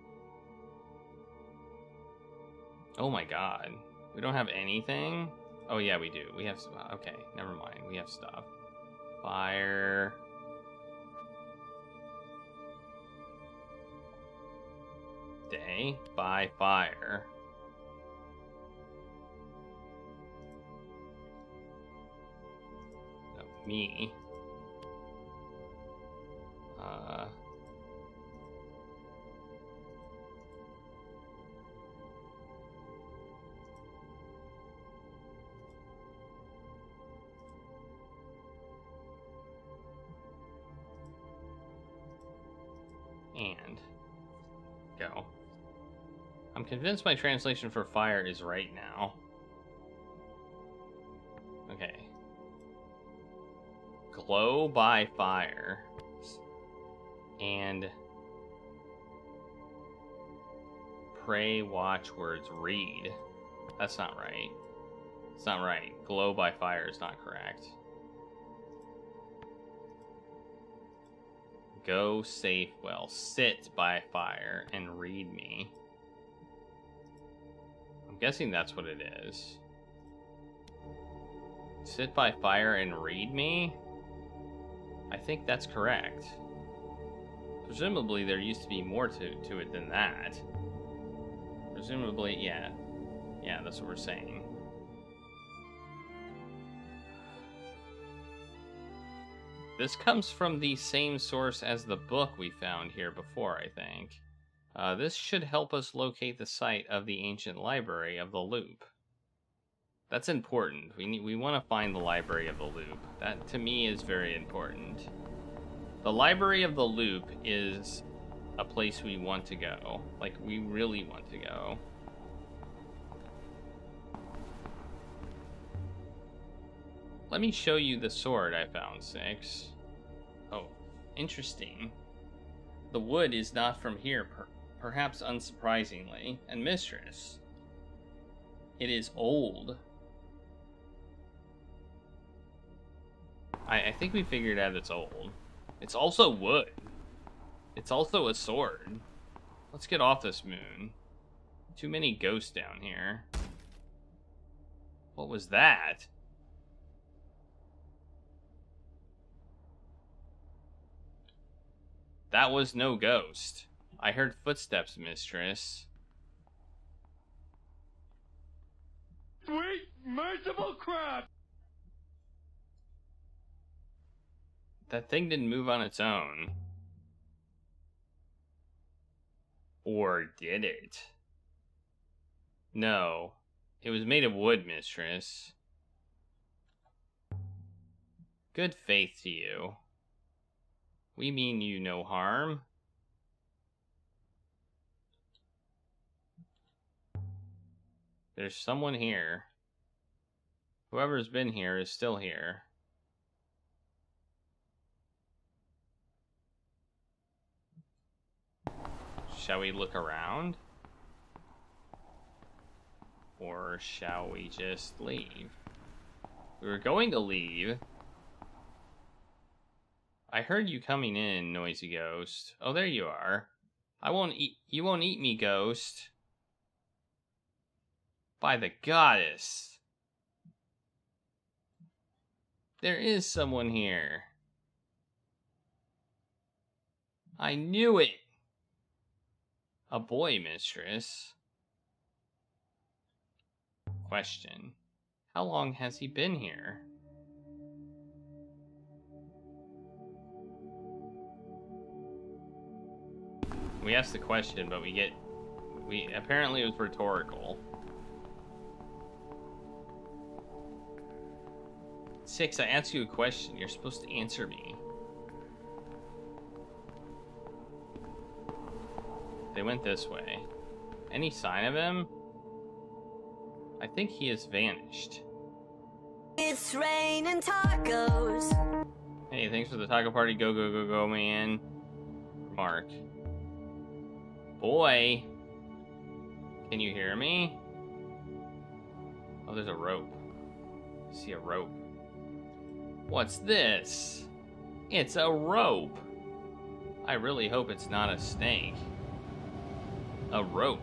Oh my god. We don't have anything? Oh yeah, we do. We have... okay, never mind. We have stuff. Fire... day by fire. No, me. And go. I'm convinced my translation for fire is right now. Okay. Glow by fire. And pray, watchwords, read. That's not right. It's not right. Glow by fire is not correct. Go safe well. Sit by fire and read me. I'm guessing that's what it is. Sit by fire and read me? I think that's correct. Presumably there used to be more to it than that. Presumably, yeah. Yeah, that's what we're saying. This comes from the same source as the book we found here before, I think. This should help us locate the site of the ancient library of the loop. That's important. We want to find the library of the loop. That, to me, is very important. The library of the loop is a place we want to go. Like, we really want to go. Let me show you the sword I found, 6. Interesting. The wood is not from here, perhaps unsurprisingly. And mistress, it is old. I think we figured out it's old. It's also wood. It's also a sword. Let's get off this moon. Too many ghosts down here. What was that? That was no ghost. I heard footsteps, mistress. Sweet, merciful crap! That thing didn't move on its own. Or did it? No. It was made of wood, mistress. Good faith to you. We mean you no harm. There's someone here. Whoever's been here is still here. Shall we look around? Or shall we just leave? We were going to leave. I heard you coming in, noisy ghost. Oh, there you are. You won't eat me, ghost. By the goddess. There is someone here. I knew it. A boy, mistress. Question. How long has he been here? We asked the question, but apparently it was rhetorical. 6, I asked you a question. You're supposed to answer me. They went this way. Any sign of him? I think he has vanished. It's raining tacos. Hey, thanks for the taco party. Go, go, go, go, man. Mark. Boy. Can you hear me? Oh, there's a rope. I see a rope. What's this? It's a rope. I really hope it's not a snake. A rope.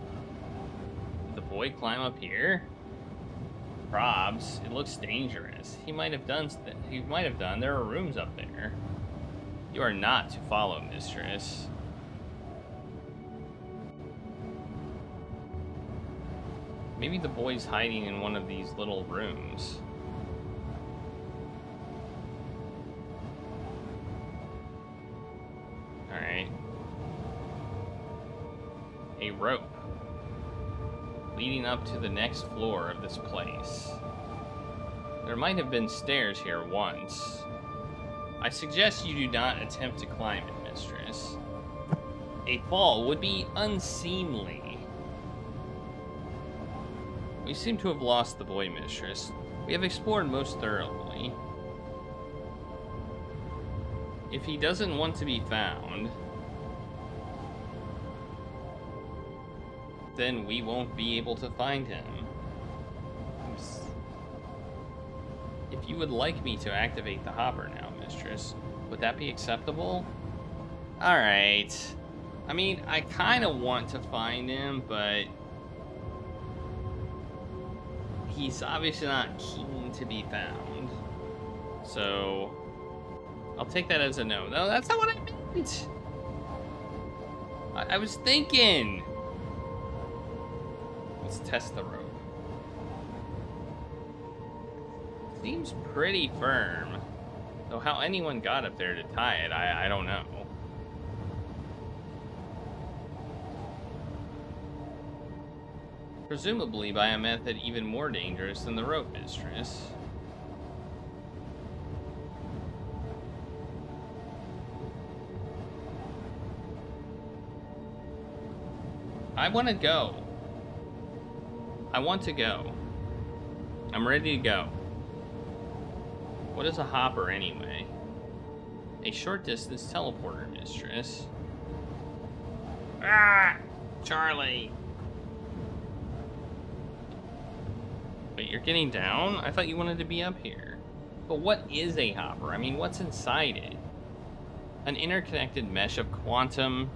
Did the boy climb up here? Probs. It looks dangerous. He might have done. There are rooms up there. You are not to follow, mistress. Maybe the boy's hiding in one of these little rooms. Alright. A rope leading up to the next floor of this place. There might have been stairs here once. I suggest you do not attempt to climb it, mistress. A fall would be unseemly. We seem to have lost the boy, mistress. We have explored most thoroughly. If he doesn't want to be found, then we won't be able to find him. If you would like me to activate the hopper now, mistress, would that be acceptable? Alright. I mean, I kind of want to find him, but he's obviously not keen to be found. So I'll take that as a no. No, that's not what I meant. I was thinking. Let's test the rope. Seems pretty firm. Though how anyone got up there to tie it, I don't know. Presumably by a method even more dangerous than the rope, mistress. I want to go. I want to go. I'm ready to go. What is a hopper anyway? A short distance teleporter, mistress. Ah! Charlie! Wait, you're getting down? I thought you wanted to be up here. But what is a hopper? I mean, what's inside it? An interconnected mesh of quantanium.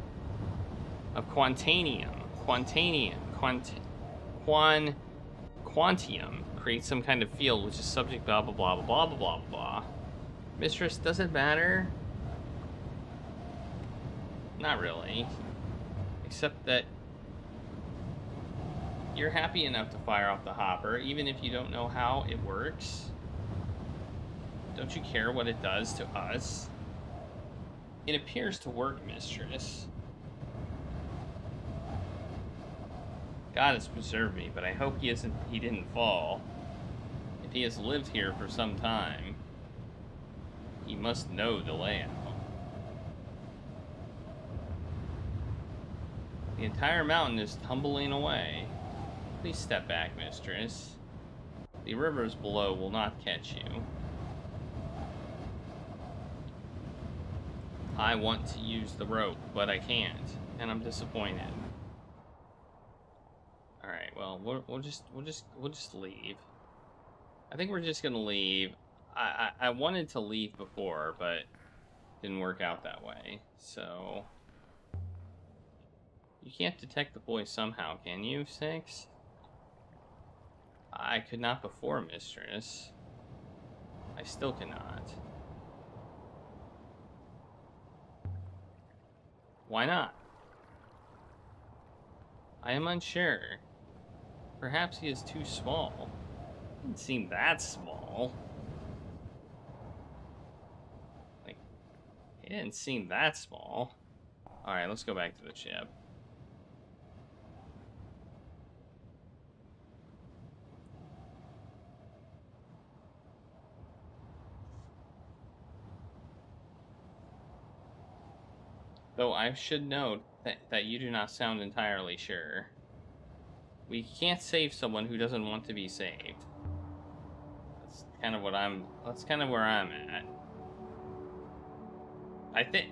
Quantium creates some kind of field which is subject blah blah blah blah blah blah blah. Mistress, does it matter? Not really. Except that you're happy enough to fire off the hopper, even if you don't know how it works. Don't you care what it does to us? It appears to work, mistress. God has preserved me, but I hope he didn't fall. If he has lived here for some time, he must know the layout. The entire mountain is tumbling away. Please step back, mistress. The rivers below will not catch you. I want to use the rope, but I can't, and I'm disappointed. All right, well, we'll just leave. I think we're just gonna leave. I wanted to leave before, but didn't work out that way. So you can't detect the boy somehow, can you, Six? I could not before, mistress. I still cannot. Why not? I am unsure. Perhaps he is too small. It didn't seem that small. Like, it didn't seem that small. Alright, let's go back to the ship. Though I should note that you do not sound entirely sure. We can't save someone who doesn't want to be saved. That's kind of where I'm at.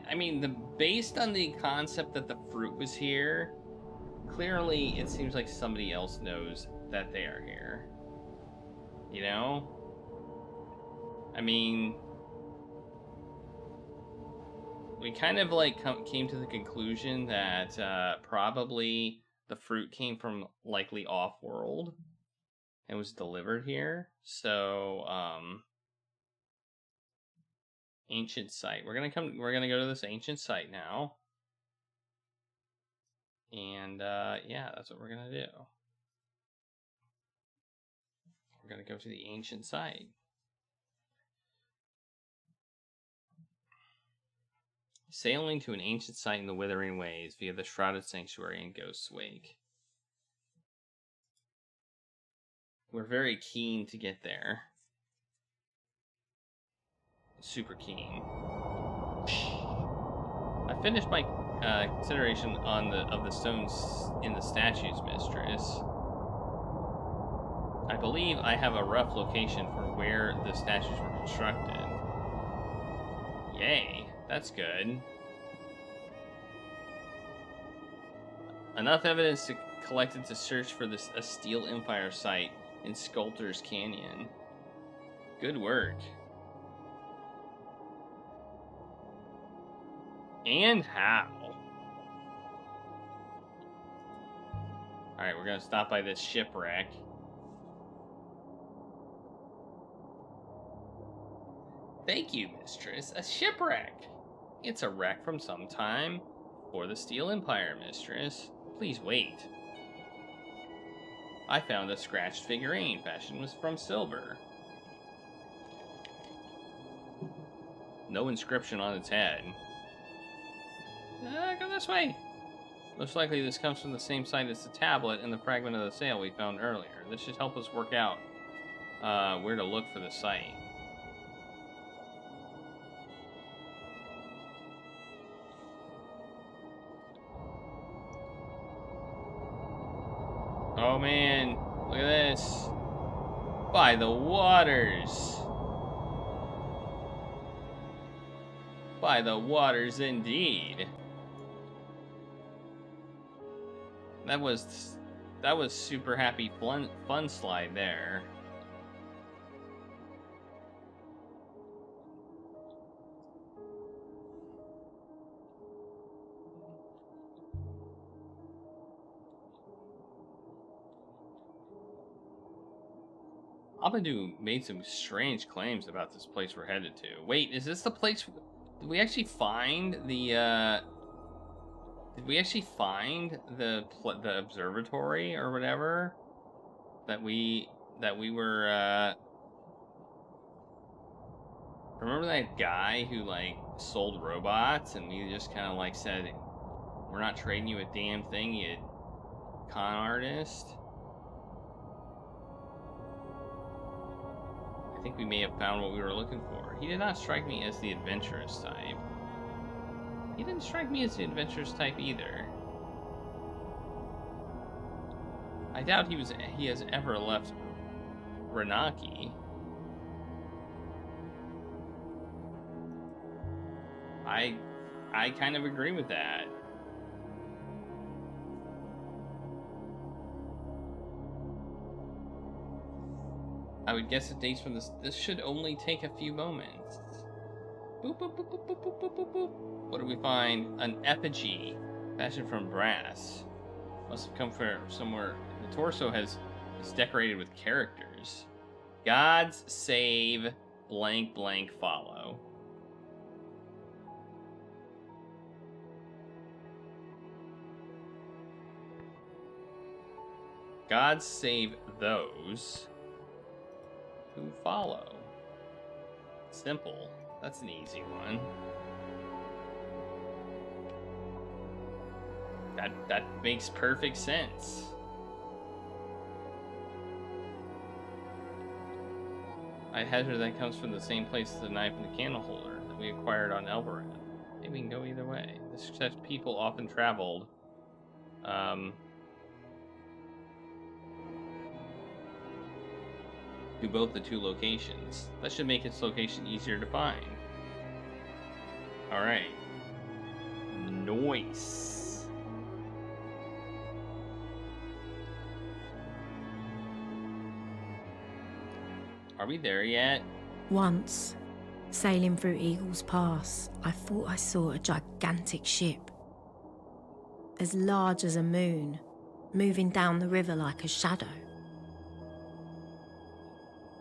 I mean, based on the concept that the fruit was here, clearly it seems like somebody else knows that they are here. You know? I mean, we kind of like came to the conclusion that probably the fruit came from likely off-world and was delivered here. So, ancient site. We're gonna go to this ancient site now. And yeah, that's what we're gonna do. We're gonna go to the ancient site. Sailing to an ancient site in the Withering Ways via the Shrouded Sanctuary and Ghost's Wake. We're very keen to get there. Super keen. I finished my consideration of the stones in the statues, mistress. I believe I have a rough location for where the statues were constructed. Yay. That's good. Enough evidence collected to search for a Steel Empire site in Sculptor's Canyon. Good work. And how? Alright, we're gonna stop by this shipwreck. Thank you, mistress. A shipwreck! It's a wreck from some time for the Steel Empire, mistress. Please wait. I found a scratched figurine fashioned from silver. No inscription on its head. Go this way. Most likely this comes from the same site as the tablet and the fragment of the sail we found earlier. This should help us work out where to look for the site. Oh man, look at this. By the waters. By the waters indeed. That was super happy fun slide there. Amadou made some strange claims about this place we're headed to. Wait, is this the place? Did we actually find the? Did we actually find the observatory or whatever that we were? Remember that guy who like sold robots and we just kind of like said, "We're not trading you a damn thing, you con artist." I think we may have found what we were looking for. He did not strike me as the adventurous type. He didn't strike me as the adventurous type either. I doubt he has ever left Renaki. I kind of agree with that. I would guess the dates from this should only take a few moments. Boop, boop, boop, boop, boop, boop, boop, boop, boop. What do we find? An effigy fashioned from brass. Must have come from somewhere. The torso is decorated with characters. Gods save blank blank follow. Gods save those who follow. Simple. That's an easy one. That makes perfect sense. I hazard that comes from the same place as the knife and the candle holder that we acquired on Elbereth. Maybe we can go either way. The such people often traveled to both the two locations. That should make its location easier to find. Alright. Nice. Are we there yet? Once, sailing through Eagle's Pass, I thought I saw a gigantic ship. As large as a moon, moving down the river like a shadow.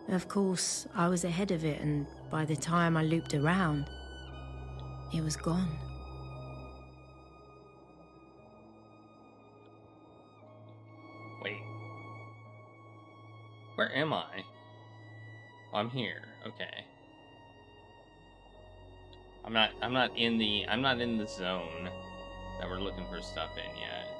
Of course, I was ahead of it, and by the time I looped around, it was gone. Wait. Where am I? Oh, I'm here. Okay. I'm not in the zone that we're looking for stuff in yet.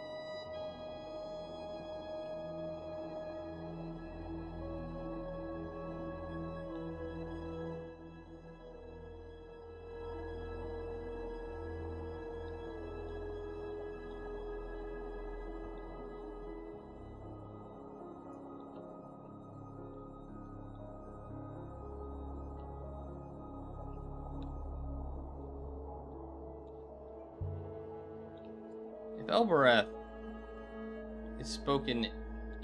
If Elbereth is spoken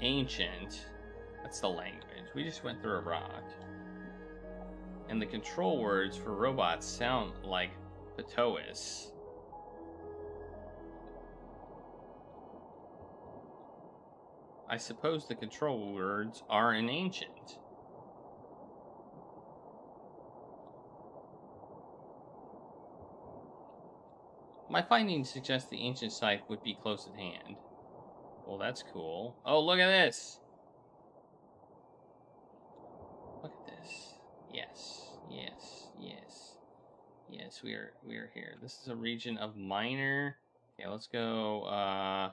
ancient, that's the language. We just went through a rock. And the control words for robots sound like Patois. I suppose the control words are in ancient. My findings suggest the ancient site would be close at hand. Well, that's cool. Oh, look at this! Look at this. Yes, yes, yes. Yes, we are here. This is a region of minor... Okay, let's go,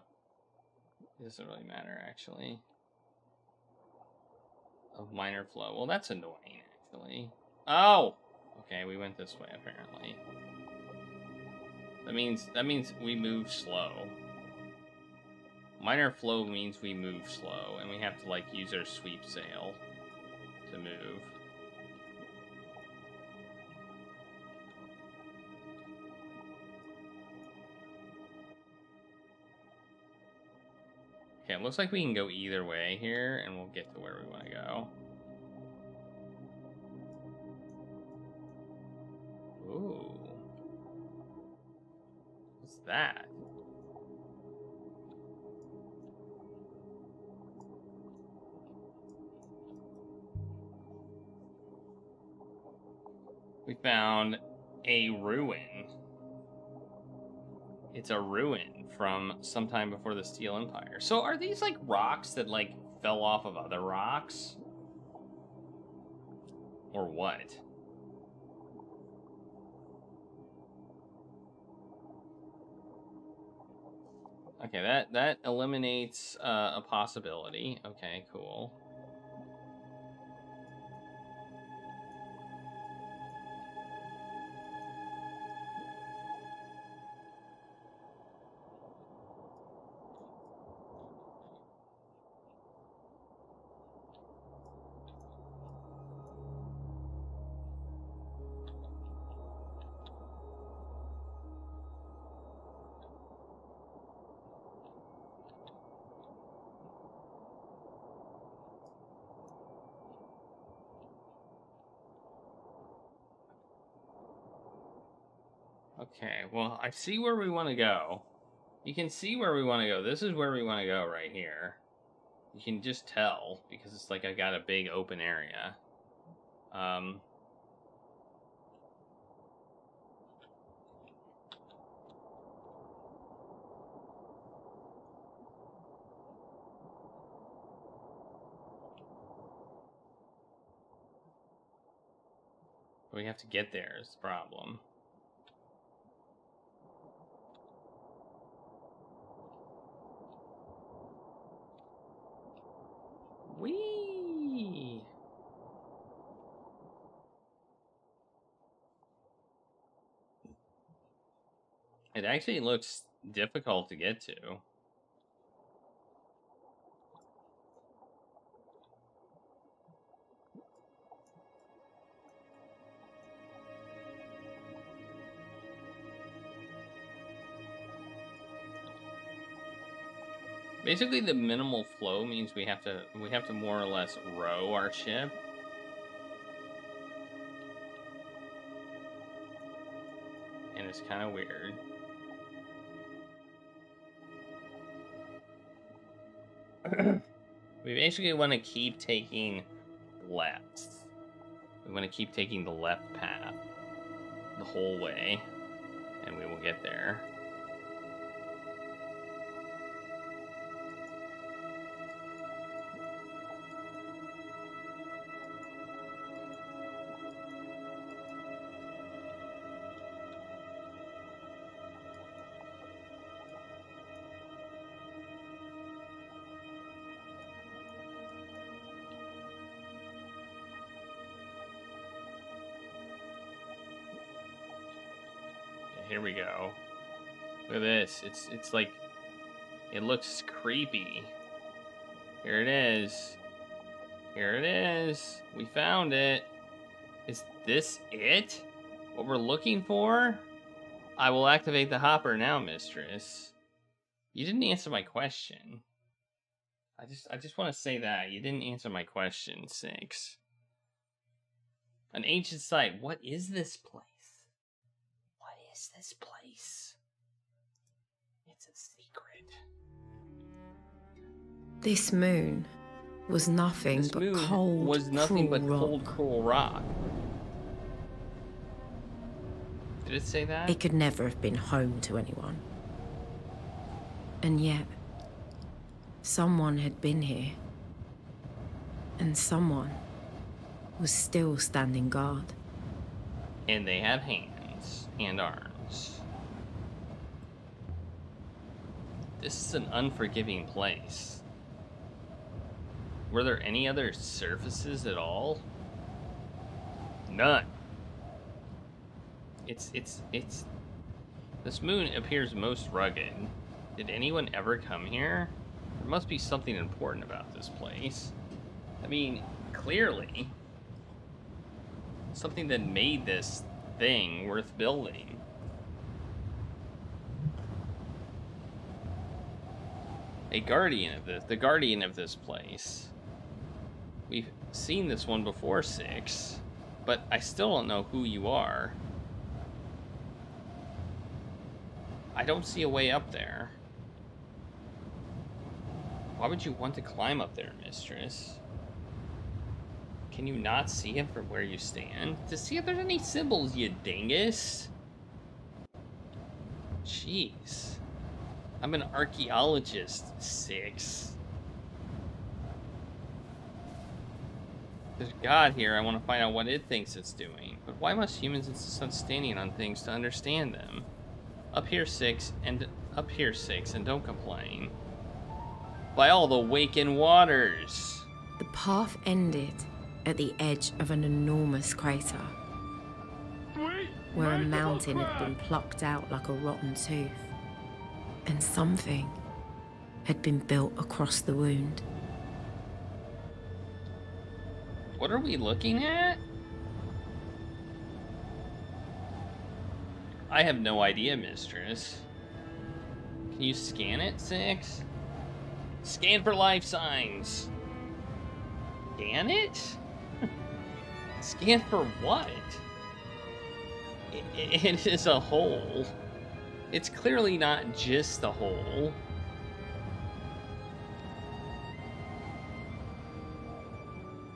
it doesn't really matter, actually. Of minor flow. Well, that's annoying, actually. Oh! Okay, we went this way, apparently. That means we move slow. Minor flow means we move slow, and we have to, like, use our sweep sail to move. it looks like we can go either way here, and we'll get to where we want to go. Ooh. What's that? We found a ruin. It's a ruin from sometime before the Steel Empire. So are these like rocks that like fell off of other rocks? Or what? Okay, that eliminates a possibility. Okay, cool. Okay, well, I see where we want to go. You can see where we want to go. This is where we want to go right here. You can just tell, because it's like I got a big open area. We have to get there is the problem. Whee! It actually looks difficult to get to. Basically, the minimal flow means we have to more or less row our ship. And it's kind of weird. We basically want to keep taking lefts. We want to keep taking the left path the whole way, and we will get there. Here we go. Look at this. It's like, it looks creepy. Here it is. Here it is. We found it. Is this it? What we're looking for? I will activate the hopper now, mistress. You didn't answer my question. I just want to say that. You didn't answer my question, 6. An ancient site. What is this place? This place. It's a secret. This moon was nothing this but moon cold, was nothing but rock. cold, cruel rock. Did it say that? It could never have been home to anyone. And yet, someone had been here. And someone was still standing guard. And they have hands and arms. This is an unforgiving place. Were there any other surfaces at all? None. It's this moon appears most rugged. Did anyone ever come here? There must be something important about this place. I mean, clearly something that made this thing worth building. A guardian of this. The guardian of this place. We've seen this one before, 6. But I still don't know who you are. I don't see a way up there. Why would you want to climb up there, mistress? Can you not see it from where you stand? To see if there's any symbols, you dingus. Jeez. I'm an archaeologist, 6. There's God here. I want to find out what it thinks it's doing. But why must humans insist on standing on things to understand them? Up here, 6, and up here, 6, and don't complain. By all the waking waters. The path ended at the edge of an enormous crater, where a mountain had been plucked out like a rotten tooth, and something had been built across the wound. What are we looking at? I have no idea, mistress. Can you scan it, 6? Scan for life signs. Scan it? Scan for what? It is a hole. It's clearly not just a hole.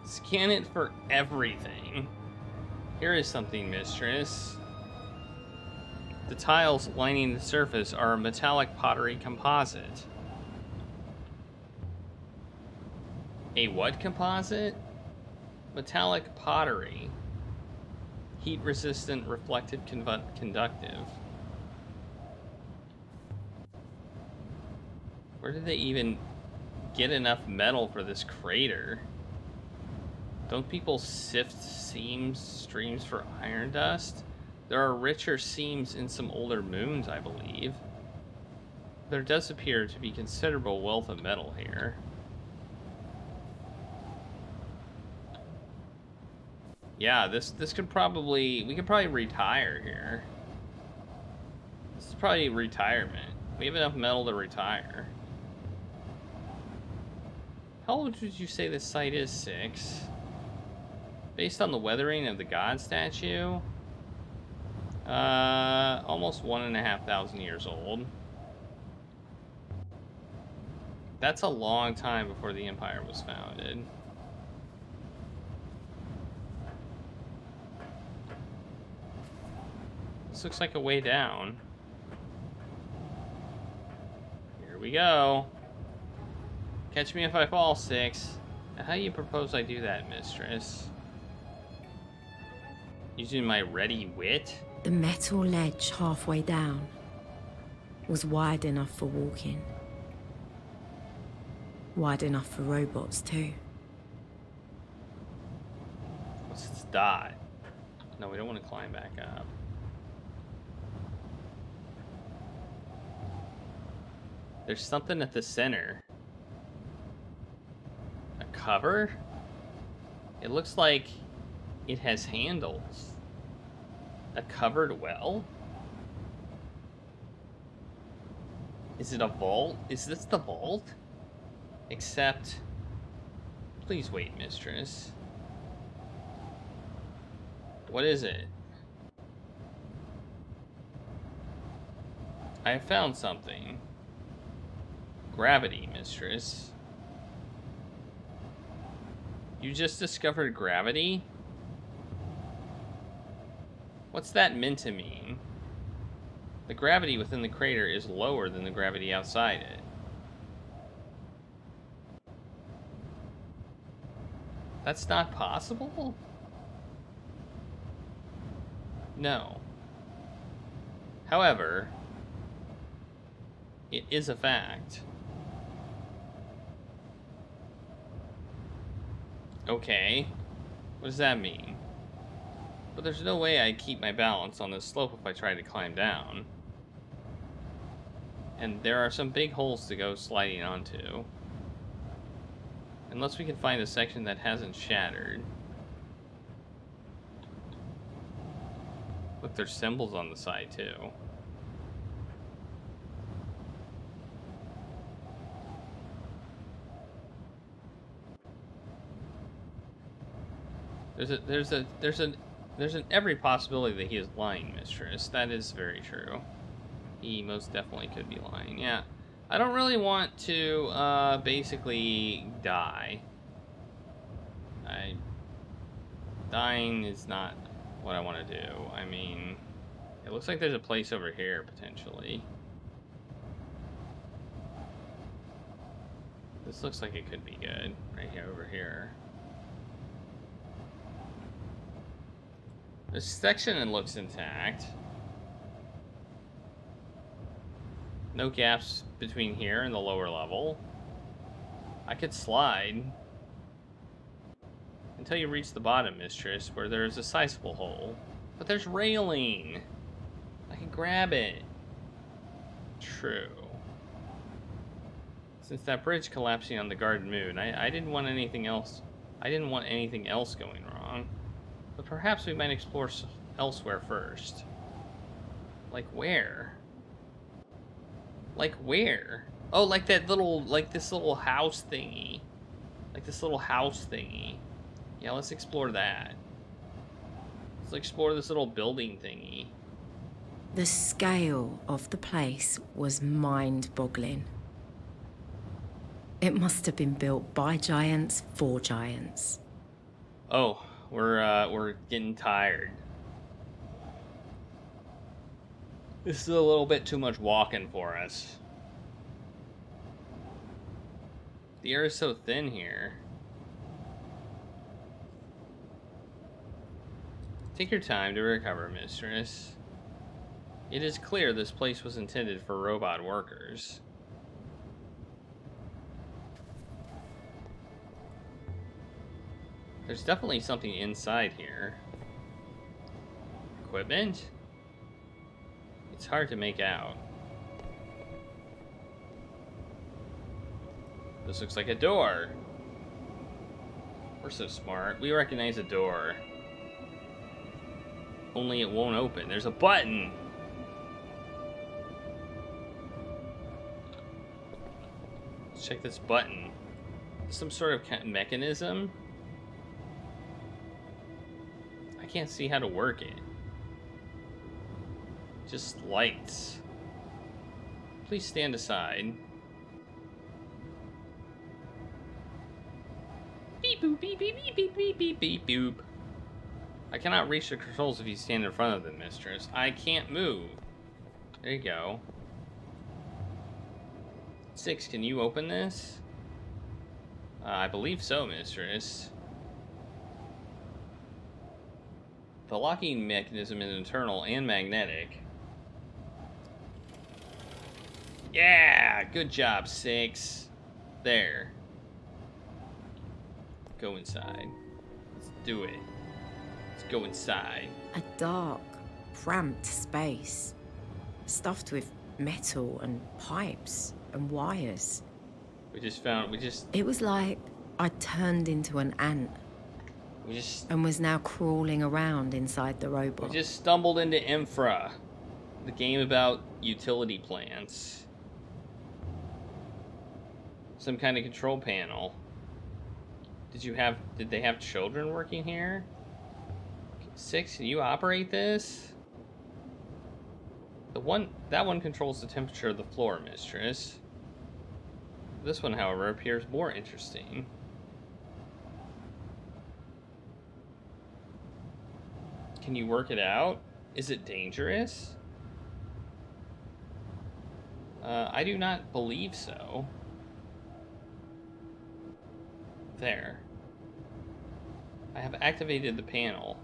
Scan it for everything. Here is something, mistress. The tiles lining the surface are a metallic pottery composite. A what composite? Metallic pottery. Heat-resistant, reflective, conductive. Where did they even get enough metal for this crater? Don't people sift streams for iron dust? There are richer seams in some older moons, I believe. There does appear to be considerable wealth of metal here. Yeah, this could probably... we could probably retire here. This is probably retirement. We have enough metal to retire. How old would you say this site is, 6? Based on the weathering of the god statue? Almost 1,500 years old. That's a long time before the Empire was founded. This looks like a way down. Here we go. Catch me if I fall, 6. How do you propose I do that, mistress? Using my ready wit? The metal ledge halfway down was wide enough for walking. Wide enough for robots, too. What's this dot? No, we don't want to climb back up. There's something at the center. A cover? It looks like it has handles. A covered well? Is it a vault? Is this the vault? Except... please wait, mistress. What is it? I have found something. Gravity, mistress. You just discovered gravity? What's that meant to mean? The gravity within the crater is lower than the gravity outside it. That's not possible? No. However, it is a fact. Okay. What does that mean? But there's no way I'd keep my balance on this slope if I tried to climb down. And there are some big holes to go sliding onto. Unless we can find a section that hasn't shattered. Look, there's symbols on the side too. There's an every possibility that he is lying, mistress. That is very true. He most definitely could be lying. Yeah. I don't really want to basically die. Dying is not what I want to do. I mean, it looks like there's a place over here potentially. This looks like it could be good right here over here. This section looks intact. No gaps between here and the lower level. I could slide until you reach the bottom, mistress, where there's a sizable hole. But there's railing. I can grab it. True. Since that bridge collapsing on the Garden Moon, I didn't want anything else. I didn't want anything else going wrong. But perhaps we might explore elsewhere first. Like where? Like where? Oh, like that little, like this little house thingy. Like this little house thingy. Yeah, let's explore that. Let's explore this little building thingy. The scale of the place was mind-boggling. It must have been built by giants for giants. Oh, we're getting tired. This is a little bit too much walking for us. The air is so thin here. Take your time to recover, mistress. It is clear this place was intended for robot workers. There's definitely something inside here. Equipment? It's hard to make out. This looks like a door. We're so smart. We recognize a door. Only it won't open. There's a button! Let's check this button. Some sort of mechanism? I can't see how to work it. Just lights. Please stand aside. Beep boop beep beep beep beep beep beep beep boop. I cannot reach the controls if you stand in front of them, mistress. I can't move. There you go. 6, can you open this? I believe so, mistress. The locking mechanism is internal and magnetic. Yeah! Good job, 6. There. Go inside. Let's do it. Let's go inside. A dark, cramped space, stuffed with metal and pipes and wires. It was like I turned into an ant and was now crawling around inside the robot. We just stumbled into Infra, the game about utility plants. Some kind of control panel. Did they have children working here? 6, can you operate this? That one controls the temperature of the floor, mistress. This one, however, appears more interesting. Can you work it out? Is it dangerous? I do not believe so. There. I have activated the panel.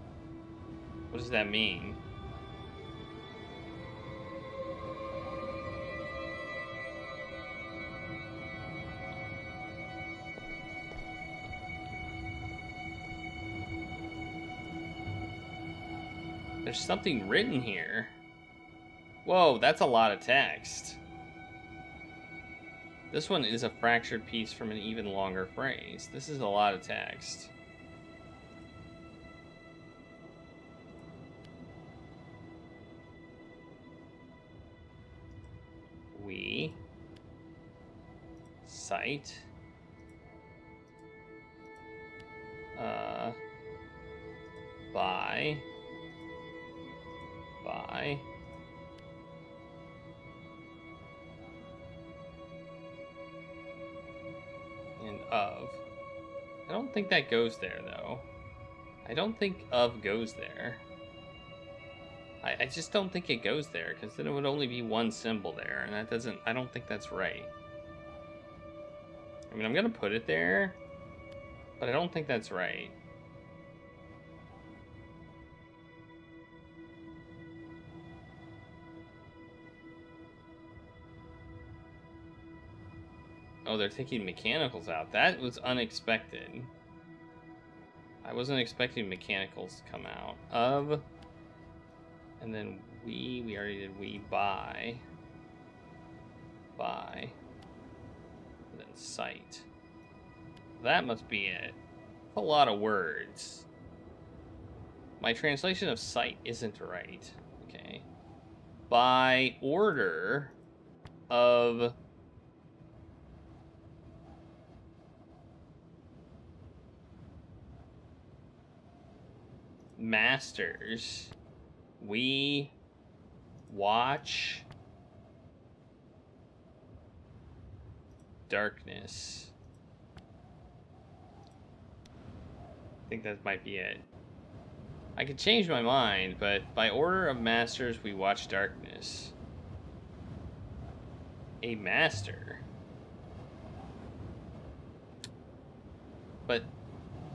What does that mean? There's something written here. Whoa, that's a lot of text. This one is a fractured piece from an even longer phrase. This is a lot of text. We cite by, and of. I don't think that goes there, though. I don't think of goes there. I just don't think it goes there, because then it would only be one symbol there, and that doesn't, I don't think that's right. I mean, I'm gonna put it there, but I don't think that's right. Oh, they're taking mechanicals out. That was unexpected. I wasn't expecting mechanicals to come out. Of, and then we already did we, by, and then sight. That must be it. A lot of words. My translation of sight isn't right. Okay. By order of masters, we watch darkness. I think that might be it. I could change my mind, but by order of masters, we watch darkness. A master. But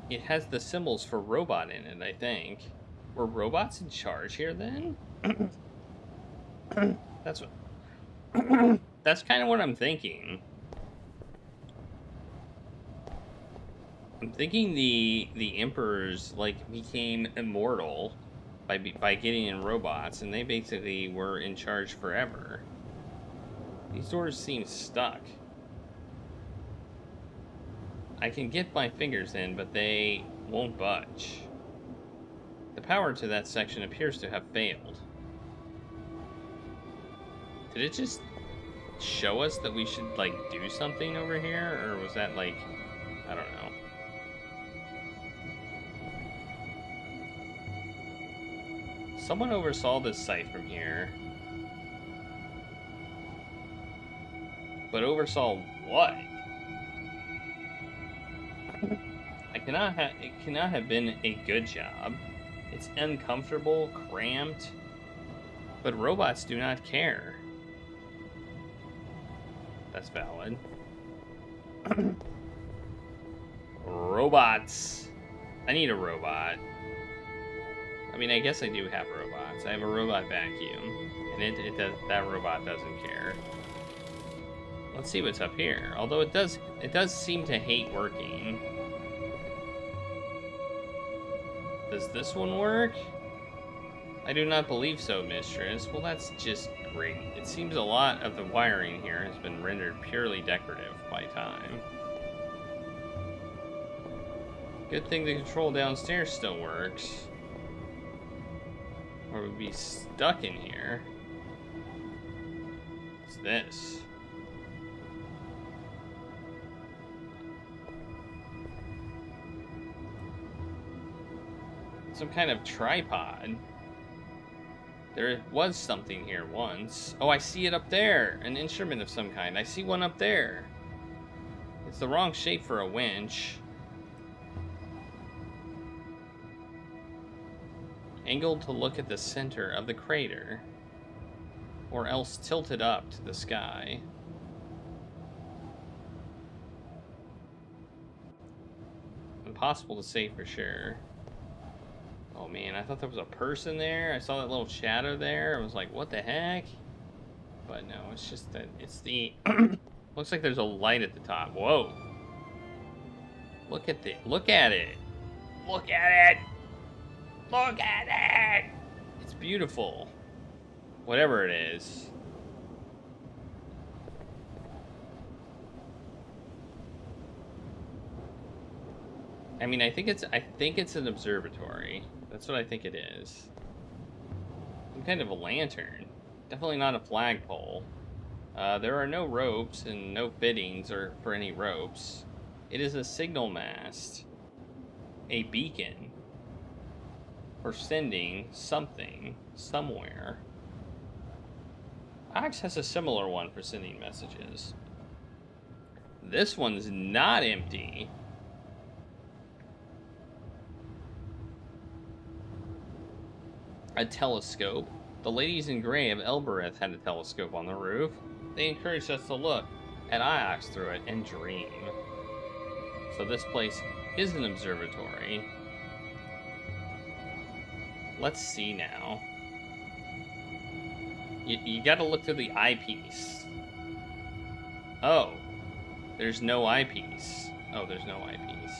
it has the symbols for robot in it, I think. Were robots in charge here then? That's what... That's kind of what I'm thinking. I'm thinking the emperors, like, became immortal by getting in robots, and they basically were in charge forever. These doors seem stuck. I can get my fingers in, but they won't budge. The power to that section appears to have failed. Did it just show us that we should, like, do something over here? Or was that, like, I don't know. Someone oversaw this site from here. But oversaw what? It cannot have been a good job. It's uncomfortable, cramped. But robots do not care. That's valid. Robots. I need a robot. I mean, I guess I do have robots. I have a robot vacuum, and that robot doesn't care. Let's see what's up here. Although it does seem to hate working. Does this one work? I do not believe so, mistress. Well, that's just great. It seems a lot of the wiring here has been rendered purely decorative by time. Good thing the control downstairs still works. Or we'd be stuck in here. What's this? Some kind of tripod. There was something here once. Oh, I see it up there. An instrument of some kind. I see one up there. It's the wrong shape for a winch. Angled to look at the center of the crater. Or else tilted up to the sky. Impossible to say for sure. Oh man, I thought there was a person there. I saw that little shadow there. I was like, what the heck? But no, it's just that it's the... Looks like there's a light at the top. Whoa. Look at it. Look at it. Look at it. Look at it. It's beautiful. Whatever it is. I mean, I think it's an observatory. That's what I think it is. Some kind of a lantern. Definitely not a flagpole. There are no ropes and no fittings for any ropes. It is a signal mast. A beacon. or sending something somewhere. Iox has a similar one for sending messages. This one's not empty. A telescope. The ladies in gray of Elbereth had a telescope on the roof. They encouraged us to look at Iox through it and dream. So this place is an observatory. Let's see now. You gotta look through the eyepiece. Oh. There's no eyepiece. Oh, there's no eyepiece.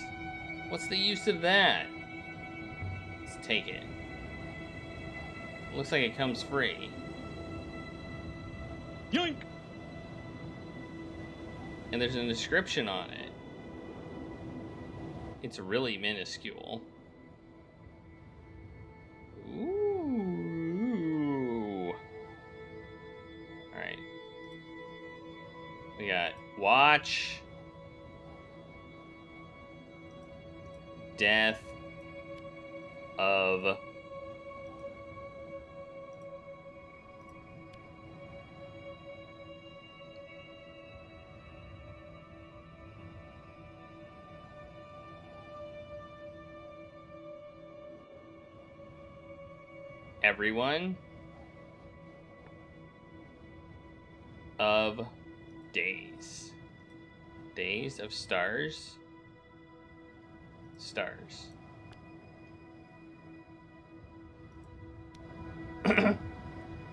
What's the use of that? Let's take it. Looks like it comes free. Yoink! And there's an inscription on it. It's really minuscule. Ooh. Alright. We got watch. Death of everyone of days. Days of stars. Stars.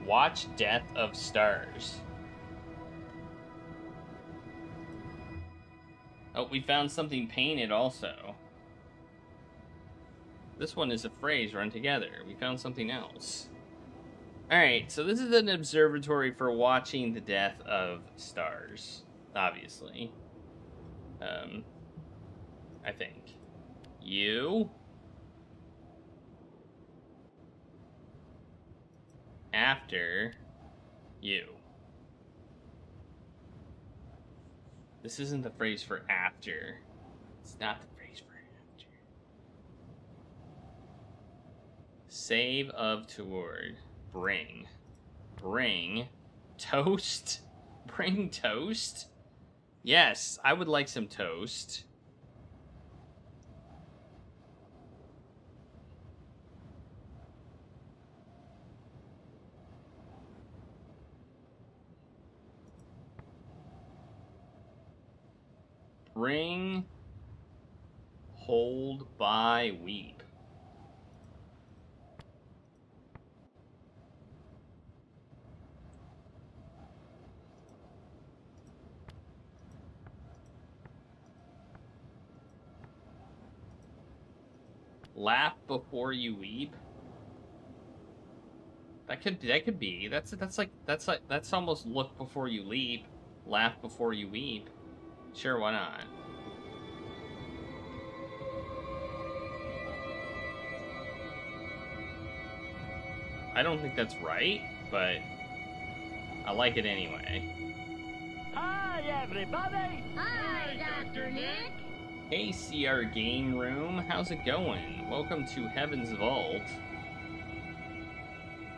Watch Death of Stars. Oh, we found something painted also. This one is a phrase run together. We found something else. Alright, so this is an observatory for watching the death of stars. Obviously. I think. You. After. You. This isn't the phrase for after. It's not the phrase for after. Save of toward. Bring. Bring. Toast? Bring toast? Yes, I would like some toast. Bring, hold, buy, weep. Laugh before you weep. That could be. That's almost look before you leap. Laugh before you weep. Sure, why not? I don't think that's right, but I like it anyway. Hi, everybody! Hi, Dr. Nick. Hey, CR Game Room, how's it going? Welcome to Heaven's Vault.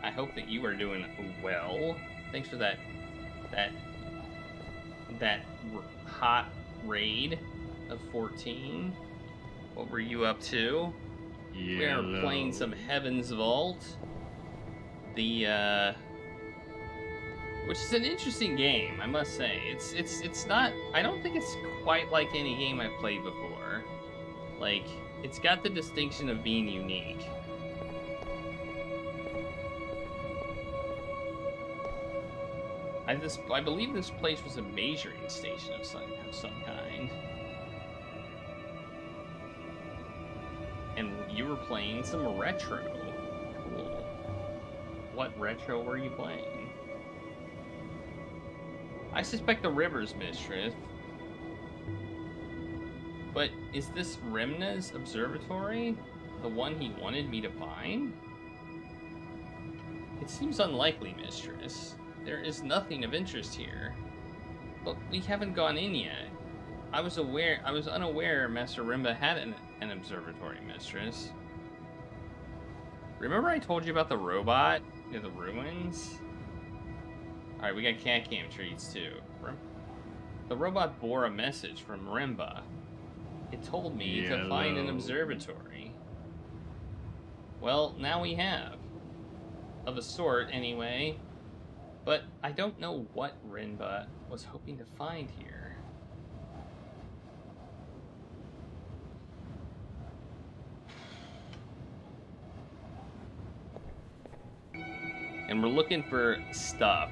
I hope that you are doing well. Thanks for that hot raid of 14. What were you up to? Yeah. We are playing some Heaven's Vault. Which is an interesting game, I must say. It's not. I don't think it's quite like any game I've played before. Like, it's got the distinction of being unique. I believe this place was a measuring station of some kind. And you were playing some retro. Cool. What retro were you playing? I suspect the River's Mistress. But is this Remna's observatory the one he wanted me to find? It seems unlikely, Mistress. There is nothing of interest here. But we haven't gone in yet. I was unaware Master Rimba had an observatory, Mistress. Remember I told you about the robot near the ruins? Alright, we got cat cam trees too. The robot bore a message from Rimba. It told me to find an observatory. Well, now we have. Of a sort, anyway. But I don't know what Rimba was hoping to find here. And we're looking for stuff.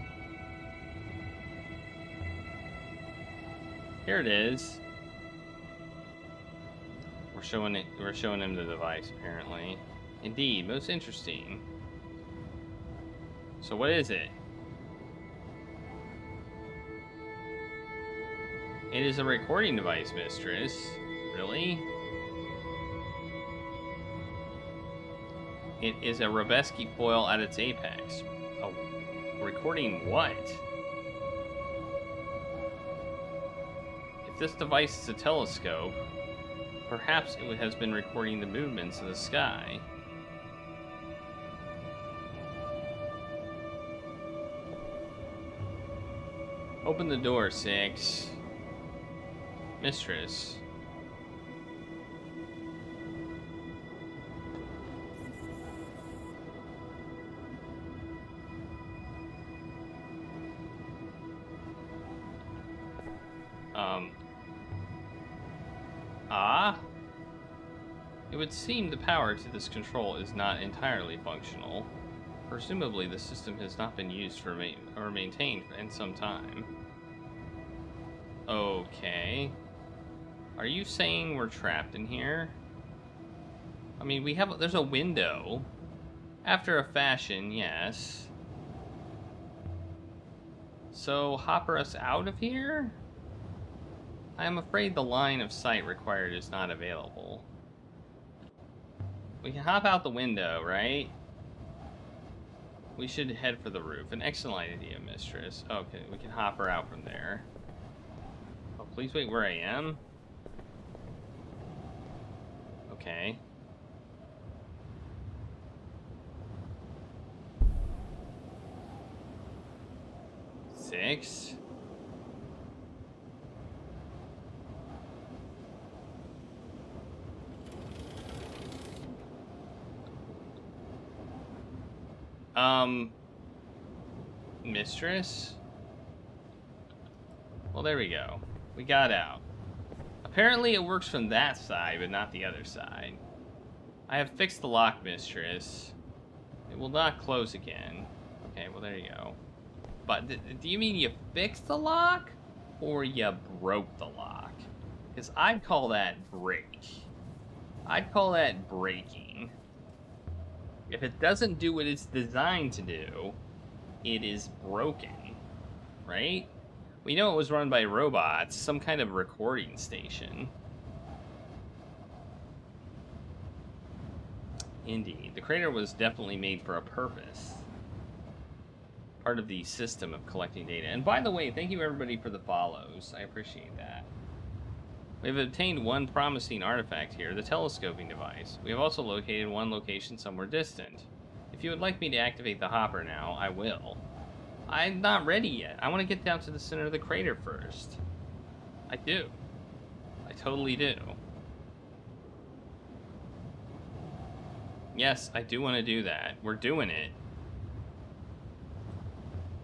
Here it is. We're showing him the device, apparently. Indeed, most interesting. So what is it? It is a recording device, mistress. Really? It is a Robeski foil at its apex. A recording what? If this device is a telescope, perhaps it has been recording the movements of the sky. Open the door, Six. Mistress. It would seem the power to this control is not entirely functional. Presumably, the system has not been used for or maintained in some time. Okay. Are you saying we're trapped in here? I mean, there's a window. After a fashion, yes. So, hopper us out of here? I am afraid the line of sight required is not available. We can hop out the window, right? We should head for the roof. An excellent idea, mistress. Okay, we can hop her out from there. Oh, please wait where I am. Okay. Six. Mistress? Well, there we go. We got out. Apparently it works from that side, but not the other side. I have fixed the lock, mistress. It will not close again. Okay, well, there you go. But do you mean you fixed the lock? Or you broke the lock? Because I'd call that break. I'd call that breaking. If it doesn't do what it's designed to do, it is broken. Right? We know it was run by robots, some kind of recording station. Indeed. The crater was definitely made for a purpose. Part of the system of collecting data. And by the way, thank you everybody for the follows. I appreciate that. We have obtained one promising artifact here, the telescoping device. We have also located one location somewhere distant. If you would like me to activate the hopper now, I will. I'm not ready yet. I want to get down to the center of the crater first. I do. I totally do. Yes, I do want to do that. We're doing it.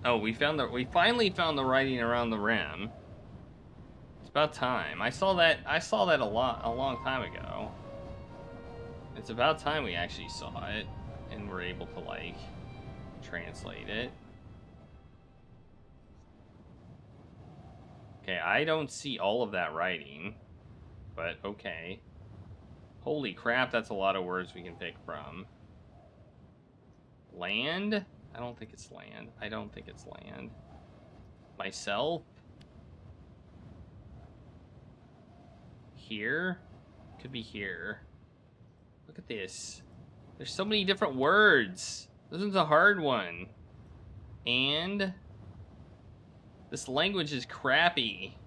Oh, we finally found the writing around the rim. It's about time. I saw that a long time ago. It's about time we actually saw it and were able to like translate it. Okay, I don't see all of that writing, but okay. Holy crap, that's a lot of words we can pick from. Land? I don't think it's land. I don't think it's land. Myself? Here? Could be here. Look at this. There's so many different words. This one's a hard one. And this language is crappy.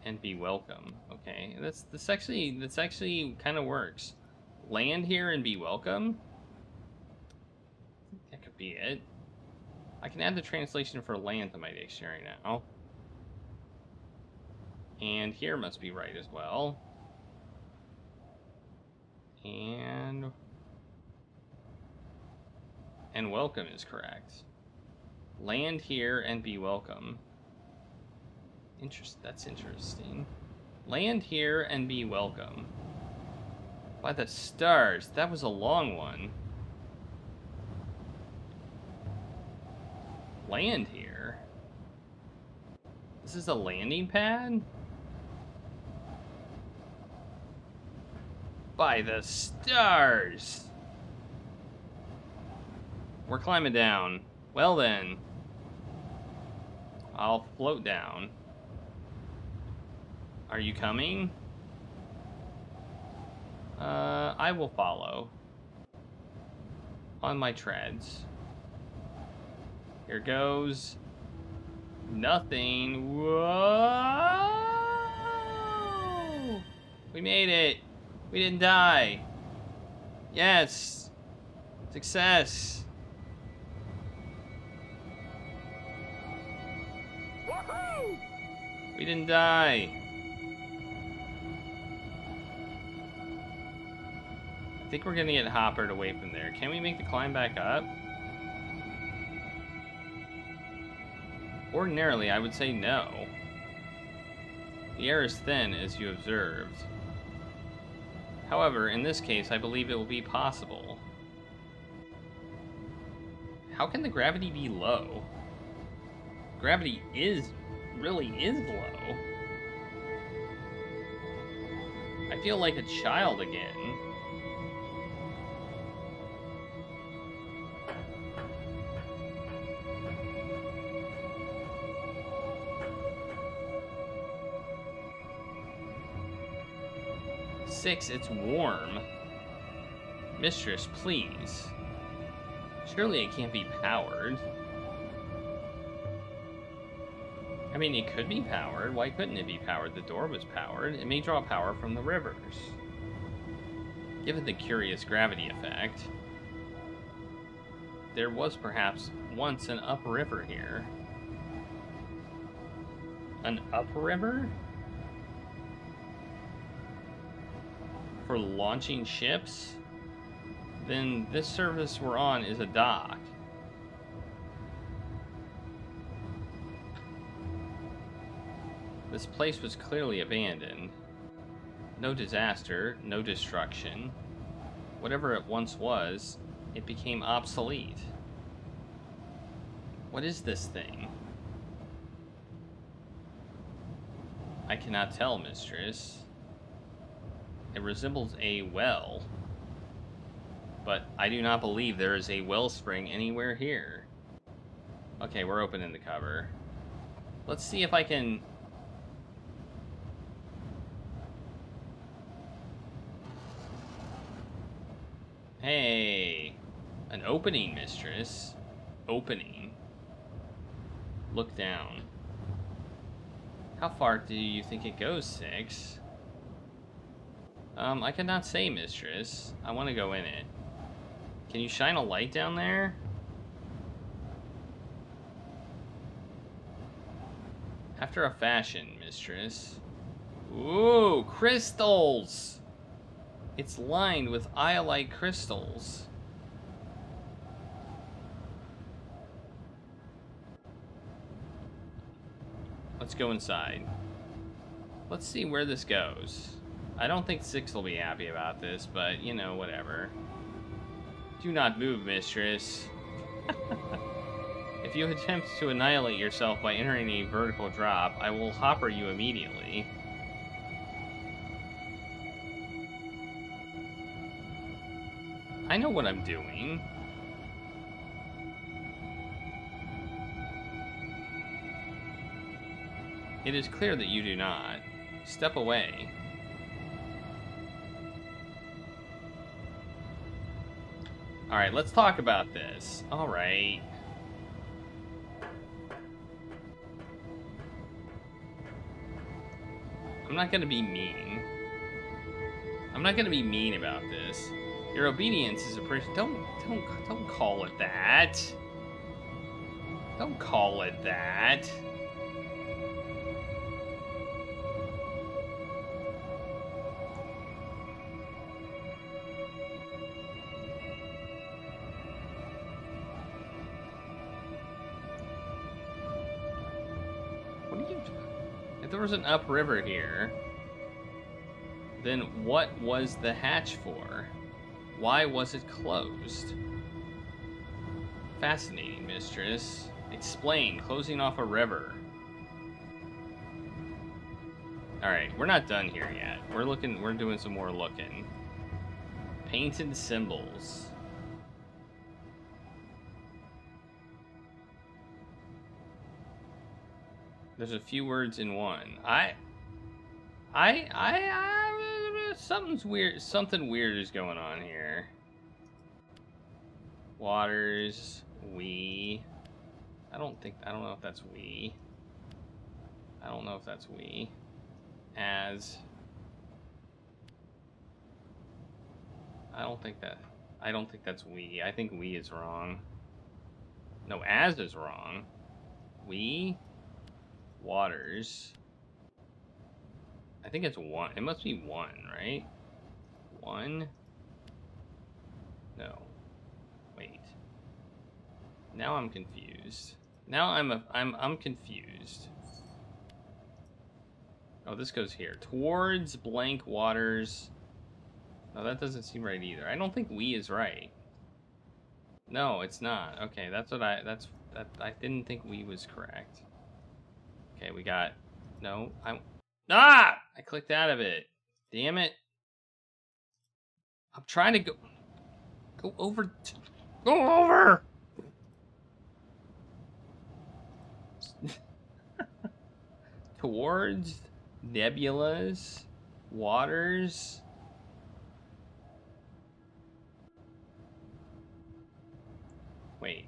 and be welcome. Okay, that's actually kind of works. Land here and be welcome. That could be it. I can add the translation for land to my dictionary now. And here must be right as well. And welcome is correct. Land here and be welcome. That's interesting. Land here and be welcome. By the stars, that was a long one. Land here. This is a landing pad? By the stars! We're climbing down. Well then. I'll float down. Are you coming? I will follow. On my treads. Here goes. Nothing. Whoa! We made it. We didn't die. Yes. Success. Woohoo! We didn't die. I think we're gonna get hoppered away from there. Can we make the climb back up? Ordinarily, I would say no. The air is thin, as you observed. However, in this case, I believe it will be possible. How can the gravity be low? Gravity really is low. I feel like a child again. Six, it's warm. Mistress, please. Surely it can't be powered. I mean, it could be powered. Why couldn't it be powered? The door was powered. It may draw power from the rivers. Given the curious gravity effect, there was perhaps once an upriver here. An upriver? For launching ships? Then this surface we're on is a dock. This place was clearly abandoned. No disaster, no destruction. Whatever it once was, it became obsolete. What is this thing? I cannot tell, mistress. It resembles a well. But I do not believe there is a wellspring anywhere here. Okay, we're opening the cover. Let's see if I can... Hey! An opening, mistress. Opening. Look down. How far do you think it goes, Six? I cannot say, mistress. I want to go in it. Can you shine a light down there? After a fashion, mistress. Ooh, crystals! It's lined with iolite crystals. Let's go inside. Let's see where this goes. I don't think Six will be happy about this, but, you know, whatever. Do not move, mistress. If you attempt to annihilate yourself by entering a vertical drop, I will hopper you immediately. I know what I'm doing. It is clear that you do not. Step away. Alright, let's talk about this. Alright. I'm not gonna be mean. I'm not gonna be mean about this. Your obedience is appreciated. Don't call it that. Don't call it that. What do you... If there was an upriver here, then what was the hatch for? Why was it closed? Fascinating, mistress. Explain. Closing off a river. Alright, we're not done here yet. We're doing some more looking. Painted symbols. There's a few words in one. Something's weird. Something weird is going on here. Waters, we. I don't know if that's we. I don't know if that's we. As. I don't think that's we. I think we is wrong. No, as is wrong. We. Waters. I think it's one. It must be one, right? One. No. Wait. Now I'm confused. Now I'm confused. Oh, this goes here. Towards blank waters. No, that doesn't seem right either. I don't think we is right. No, it's not. Okay, I didn't think we was correct. Okay, we got I clicked out of it. Damn it. I'm trying to go over. Go over. Towards nebulas, waters. Wait.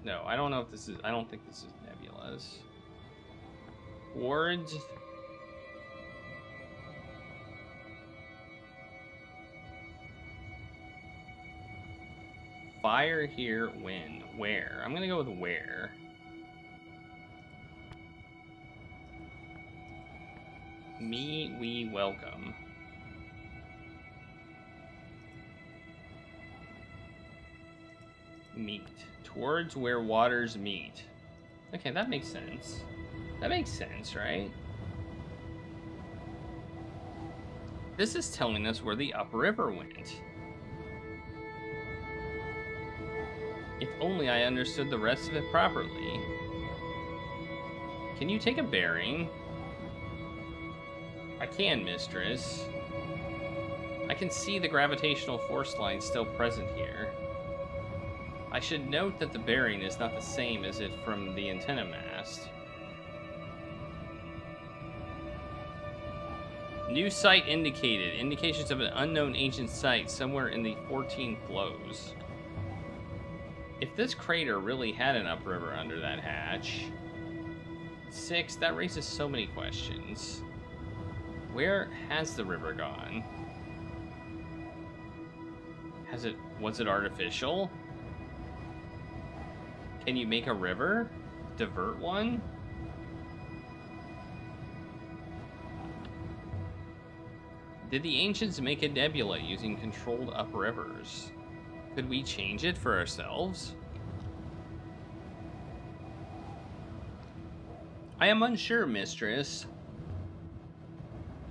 No, I don't know if this is. I don't think this is nebulas. Towards. Fire here, when? Where? I'm gonna go with where. Me, we welcome. Meet. Towards where waters meet. Okay, that makes sense. That makes sense, right? This is telling us where the upriver went. If only I understood the rest of it properly. Can you take a bearing? I can, mistress. I can see the gravitational force line still present here. I should note that the bearing is not the same as it from the antenna mast. New site indicated. Indications of an unknown ancient site somewhere in the 14 flows. If this crater really had an upriver under that hatch... 6, that raises so many questions. Where has the river gone? Was it artificial? Can you make a river? Divert one? Did the ancients make a nebula using controlled uprivers? Could we change it for ourselves? I am unsure, mistress.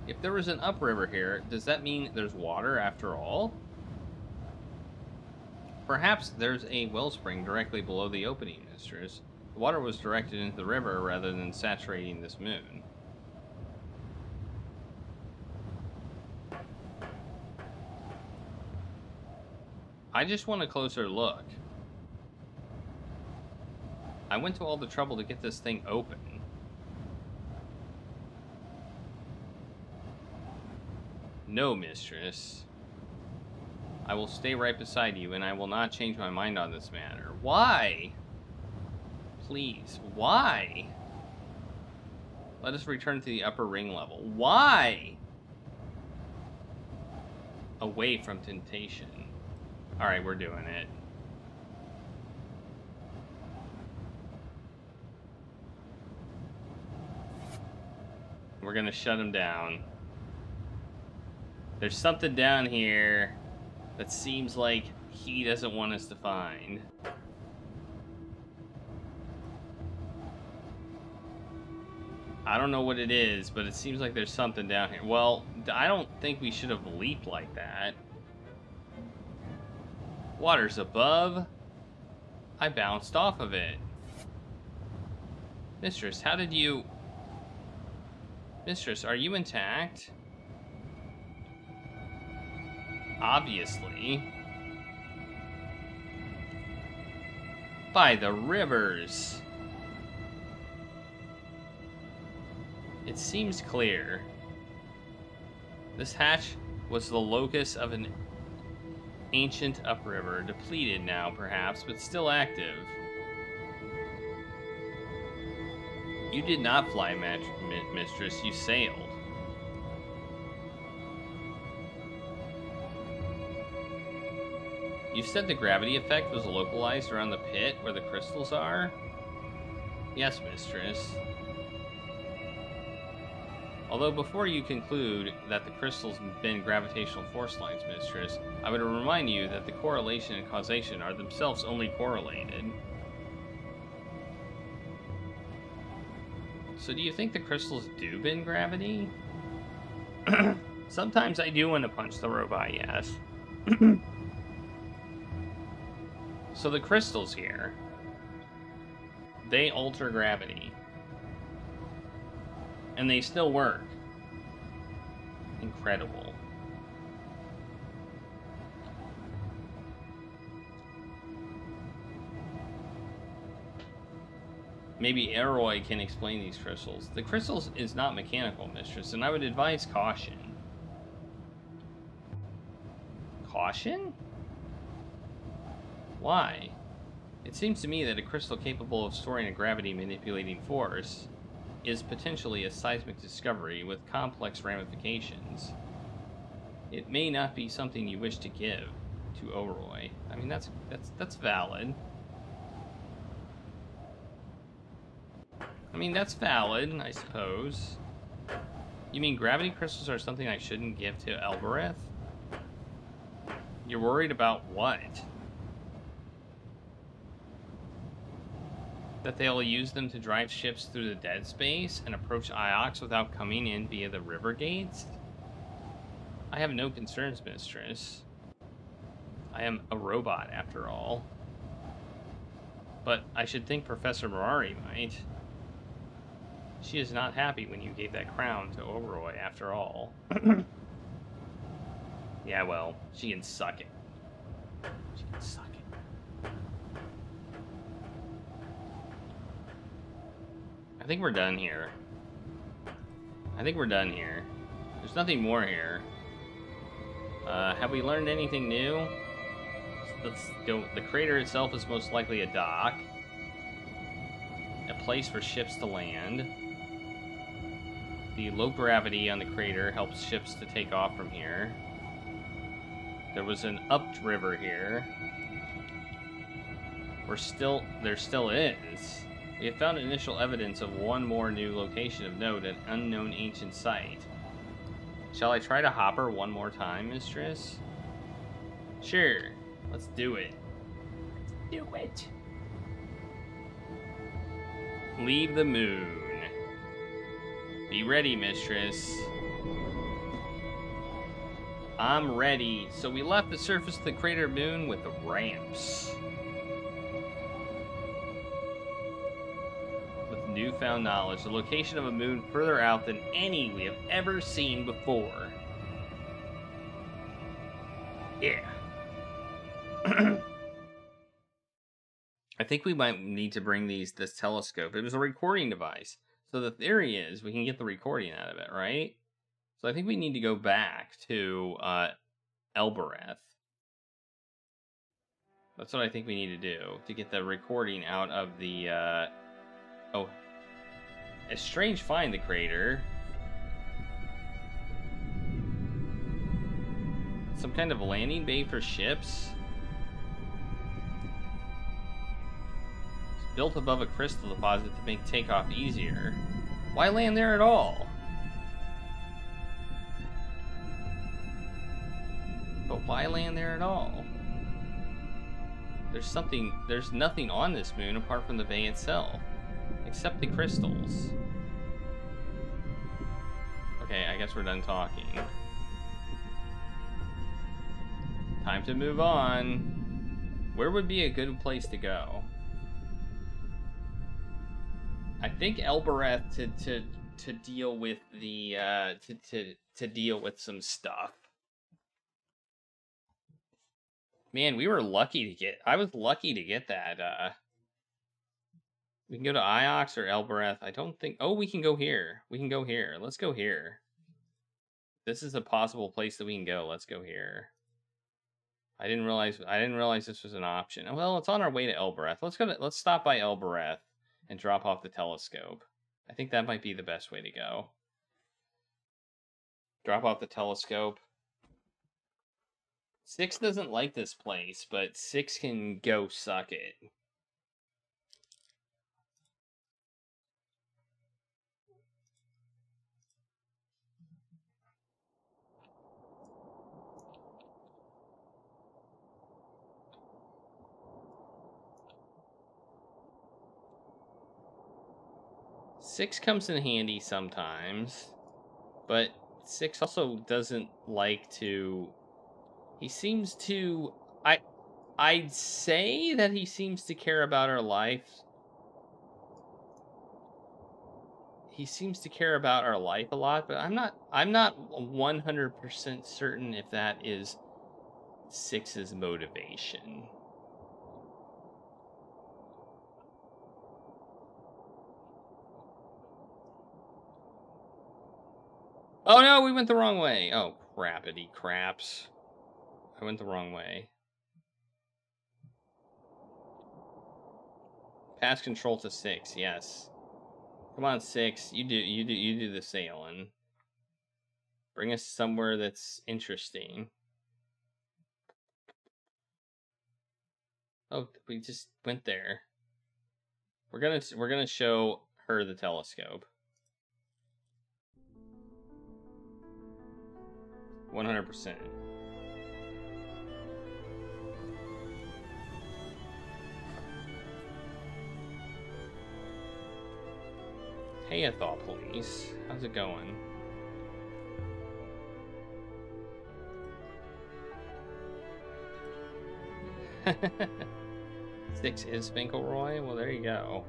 If there was an upriver here, does that mean there's water after all? Perhaps there's a wellspring directly below the opening, mistress. The water was directed into the river rather than saturating this moon. I just want a closer look. I went to all the trouble to get this thing open. No, mistress. I will stay right beside you, and I will not change my mind on this matter. Why? Please, why? Let us return to the upper ring level. Why? Away from temptation. Alright, we're doing it. We're gonna shut him down. There's something down here that seems like he doesn't want us to find. I don't know what it is, but it seems like there's something down here. Well, I don't think we should have leaped like that. Water's above. I bounced off of it. Mistress, how did you... Mistress, are you intact? Obviously. By the rivers. It seems clear. This hatch was the locus of an ancient upriver, depleted now perhaps, but still active. You did not fly, mistress, you sailed. You said the gravity effect was localized around the pit where the crystals are? Yes, mistress. Although before you conclude that the crystals bend gravitational force lines, mistress, I would remind you that the correlation and causation are themselves only correlated. So do you think the crystals do bend gravity? Sometimes I do want to punch the robot, yes. So the crystals here, they alter gravity. And they still work. Incredible. Maybe Elroy can explain these crystals. The crystals is not mechanical, mistress, and I would advise caution. Caution? Why? It seems to me that a crystal capable of storing a gravity-manipulating force is potentially a seismic discovery with complex ramifications. It may not be something you wish to give to Elroy. I mean, that's valid. I mean, that's valid, I suppose. You mean gravity crystals are something I shouldn't give to Elbereth? You're worried about what? That they'll use them to drive ships through the dead space and approach Iox without coming in via the river gates? I have no concerns, mistress. I am a robot, after all. But I should think Professor Mirari might. She is not happy when you gave that crown to Elroy, after all. Yeah, well, she can suck it. She can suck it. I think we're done here. I think we're done here. There's nothing more here. Have we learned anything new? Let's go. The crater itself is most likely a dock. A place for ships to land. The low gravity on the crater helps ships to take off from here. There was an upriver here. There still is. We have found initial evidence of one more new location of note, an unknown ancient site. Shall I try to hopper one more time, mistress? Sure. Let's do it. Let's do it. Leave the moon. Be ready, mistress. I'm ready. So we left the surface of the crater moon with the ramps. With newfound knowledge, the location of a moon further out than any we have ever seen before. Yeah. I think we might need to bring this telescope. It was a recording device. So the theory is we can get the recording out of it, right? So I think we need to go back to Elbereth. That's what I think we need to do to get the recording out of the... Oh. A strange find, the crater. Some kind of landing bay for ships? It's built above a crystal deposit to make takeoff easier. Why land there at all? But why land there at all? There's nothing on this moon apart from the bay itself. Except the crystals. Okay, I guess we're done talking. Time to move on. Where would be a good place to go? I think Elbereth to deal with the to deal with some stuff. Man, we were lucky to get. I was lucky to get that. We can go to Iox or Elbereth. I don't think. Oh, we can go here. We can go here. Let's go here. This is a possible place that we can go. Let's go here. I didn't realize this was an option. Well, it's on our way to Elbereth. Let's stop by Elbereth and drop off the telescope. I think that might be the best way to go. Drop off the telescope. Six doesn't like this place, but Six can go suck it. Six comes in handy sometimes, but Six also doesn't like to. He seems to. I'd say that he seems to care about our life. He seems to care about our life a lot, but I'm not 100% certain if that is Six's motivation. Oh no, we went the wrong way. Oh, crappity craps. I went the wrong way. Pass control to Six, yes. Come on, Six. You do the sailing. Bring us somewhere that's interesting. Oh, we just went there. We're gonna show her the telescope. 100%. Hey, I thought police. How's it going? Six is Finkelroy? Well, there you go.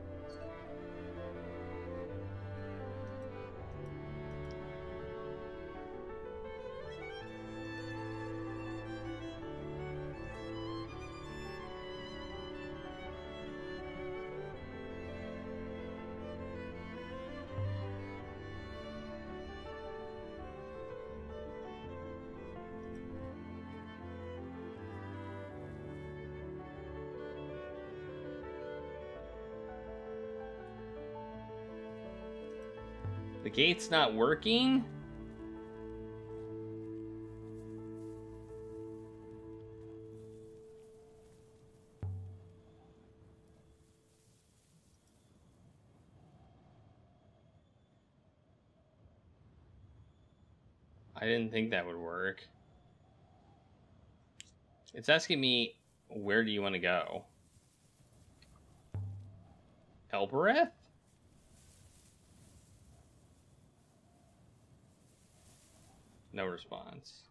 The gate's not working? I didn't think that would work. It's asking me, where do you want to go? Elbereth? No response.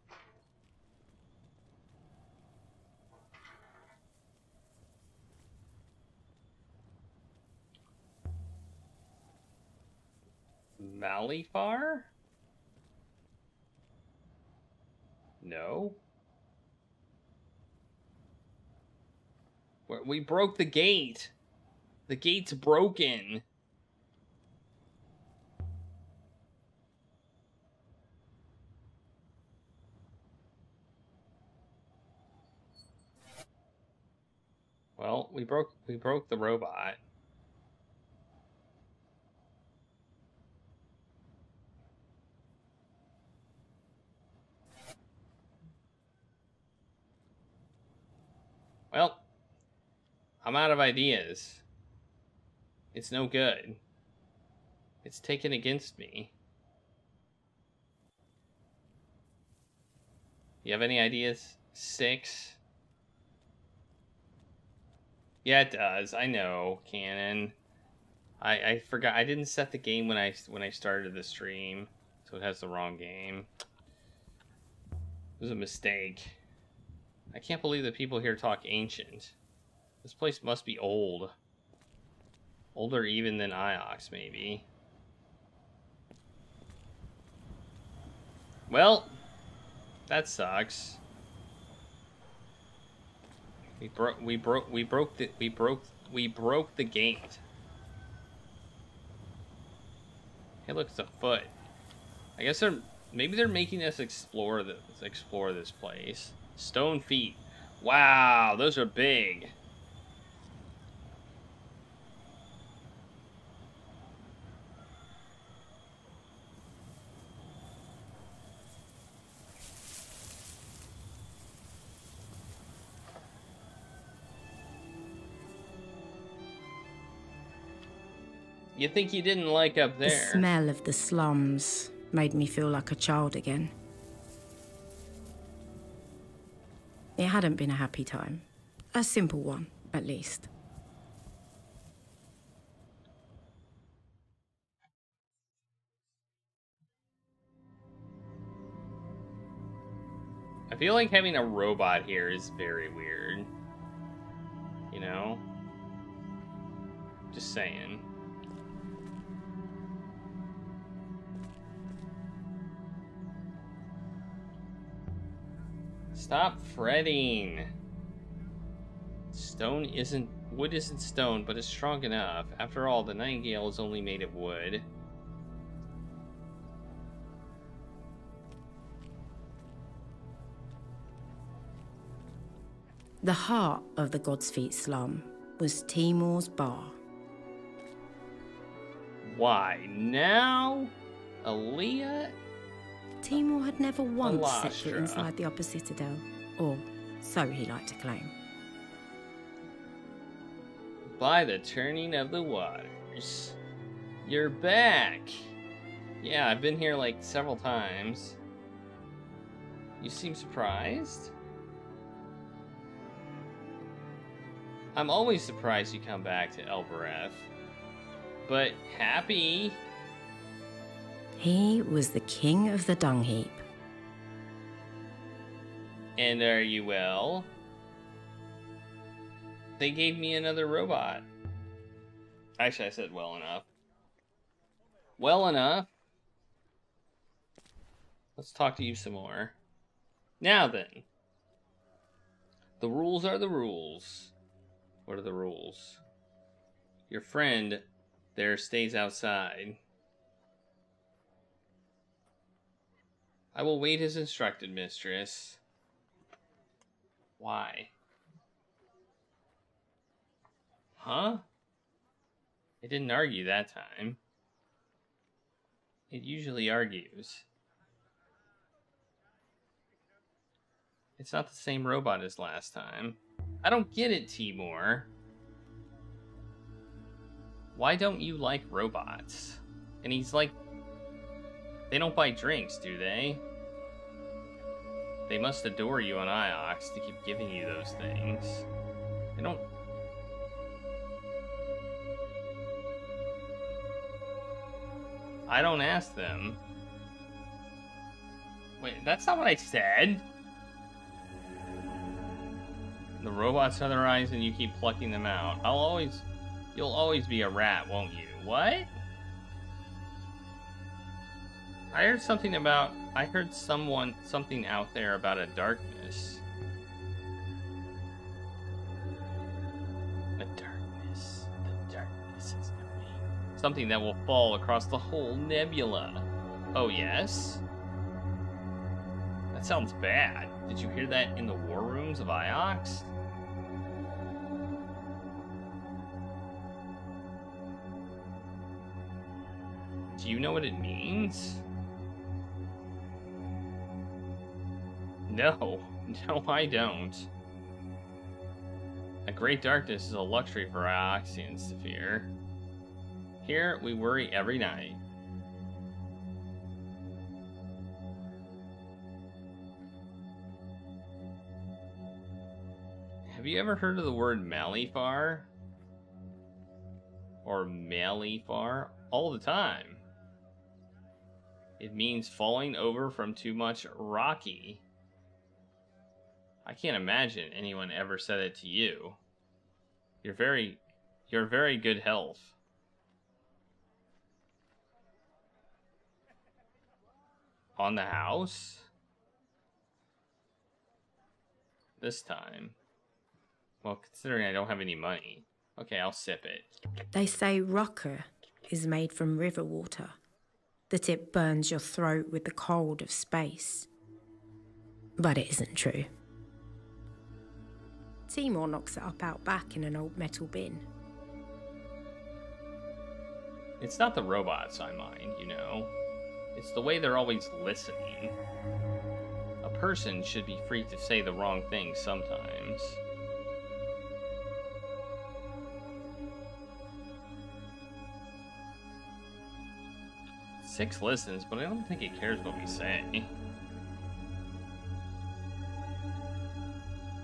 Malifar? No. We broke the gate. The gate's broken. Well, we broke the robot. I'm out of ideas. It's no good. It's taken against me. You have any ideas? 6? Yeah, it does. I know, Canon. I forgot. I didn't set the game when I started the stream, so it has the wrong game. It was a mistake. I can't believe that people here talk ancient. This place must be old. Older even than Iox, maybe. Well, that sucks. We broke the gate. Hey, look, it's a foot. I guess maybe they're making us explore this place. Stone feet. Wow, those are big. You think you didn't like up there? The smell of the slums made me feel like a child again. It hadn't been a happy time. A simple one, at least. I feel like having a robot here is very weird. You know? Just saying. Stop fretting. Wood isn't stone, but it's strong enough. After all, the nightingale is only made of wood. The heart of the God's Feet slum was Timor's bar. Why now? Aliya Timor had never once set foot Elasra. inside the upper citadel, or so he liked to claim. By the turning of the waters. You're back. Yeah, I've been here like several times. You seem surprised? I'm always surprised you come back to Elbereth. But happy. He was the king of the dung heap. And are you well? They gave me another robot. Actually, I said well enough. Well enough. Let's talk to you some more. Now then. The rules are the rules. What are the rules? Your friend there stays outside. I will wait as instructed, mistress. Why? Huh? It didn't argue that time. It usually argues. It's not the same robot as last time. I don't get it, Timor. Why don't you like robots? And he's like... They don't buy drinks, do they? They must adore you on Iox to keep giving you those things. They don't... I don't ask them. Wait, that's not what I said. The robots are their eyes and you keep plucking them out. You'll always be a rat, won't you? What? I heard something out there about a darkness. The darkness is coming. Something that will fall across the whole nebula. Oh, yes? That sounds bad. Did you hear that in the war rooms of Iox? Do you know what it means? No, I don't. A great darkness is a luxury for Ioxians to fear. Here, we worry every night. Have you ever heard of the word Malifar? Or Malifar? All the time. It means falling over from too much rocky. I can't imagine anyone ever said it to you. You're very good health. On the house? This time. Well, considering I don't have any money. Okay, I'll sip it. They say rocker is made from river water, that it burns your throat with the cold of space. But it isn't true. Timor knocks it up out back in an old metal bin. It's not the robots I mind, you know. It's the way they're always listening. A person should be free to say the wrong thing sometimes. Six listens, but I don't think it cares what we say.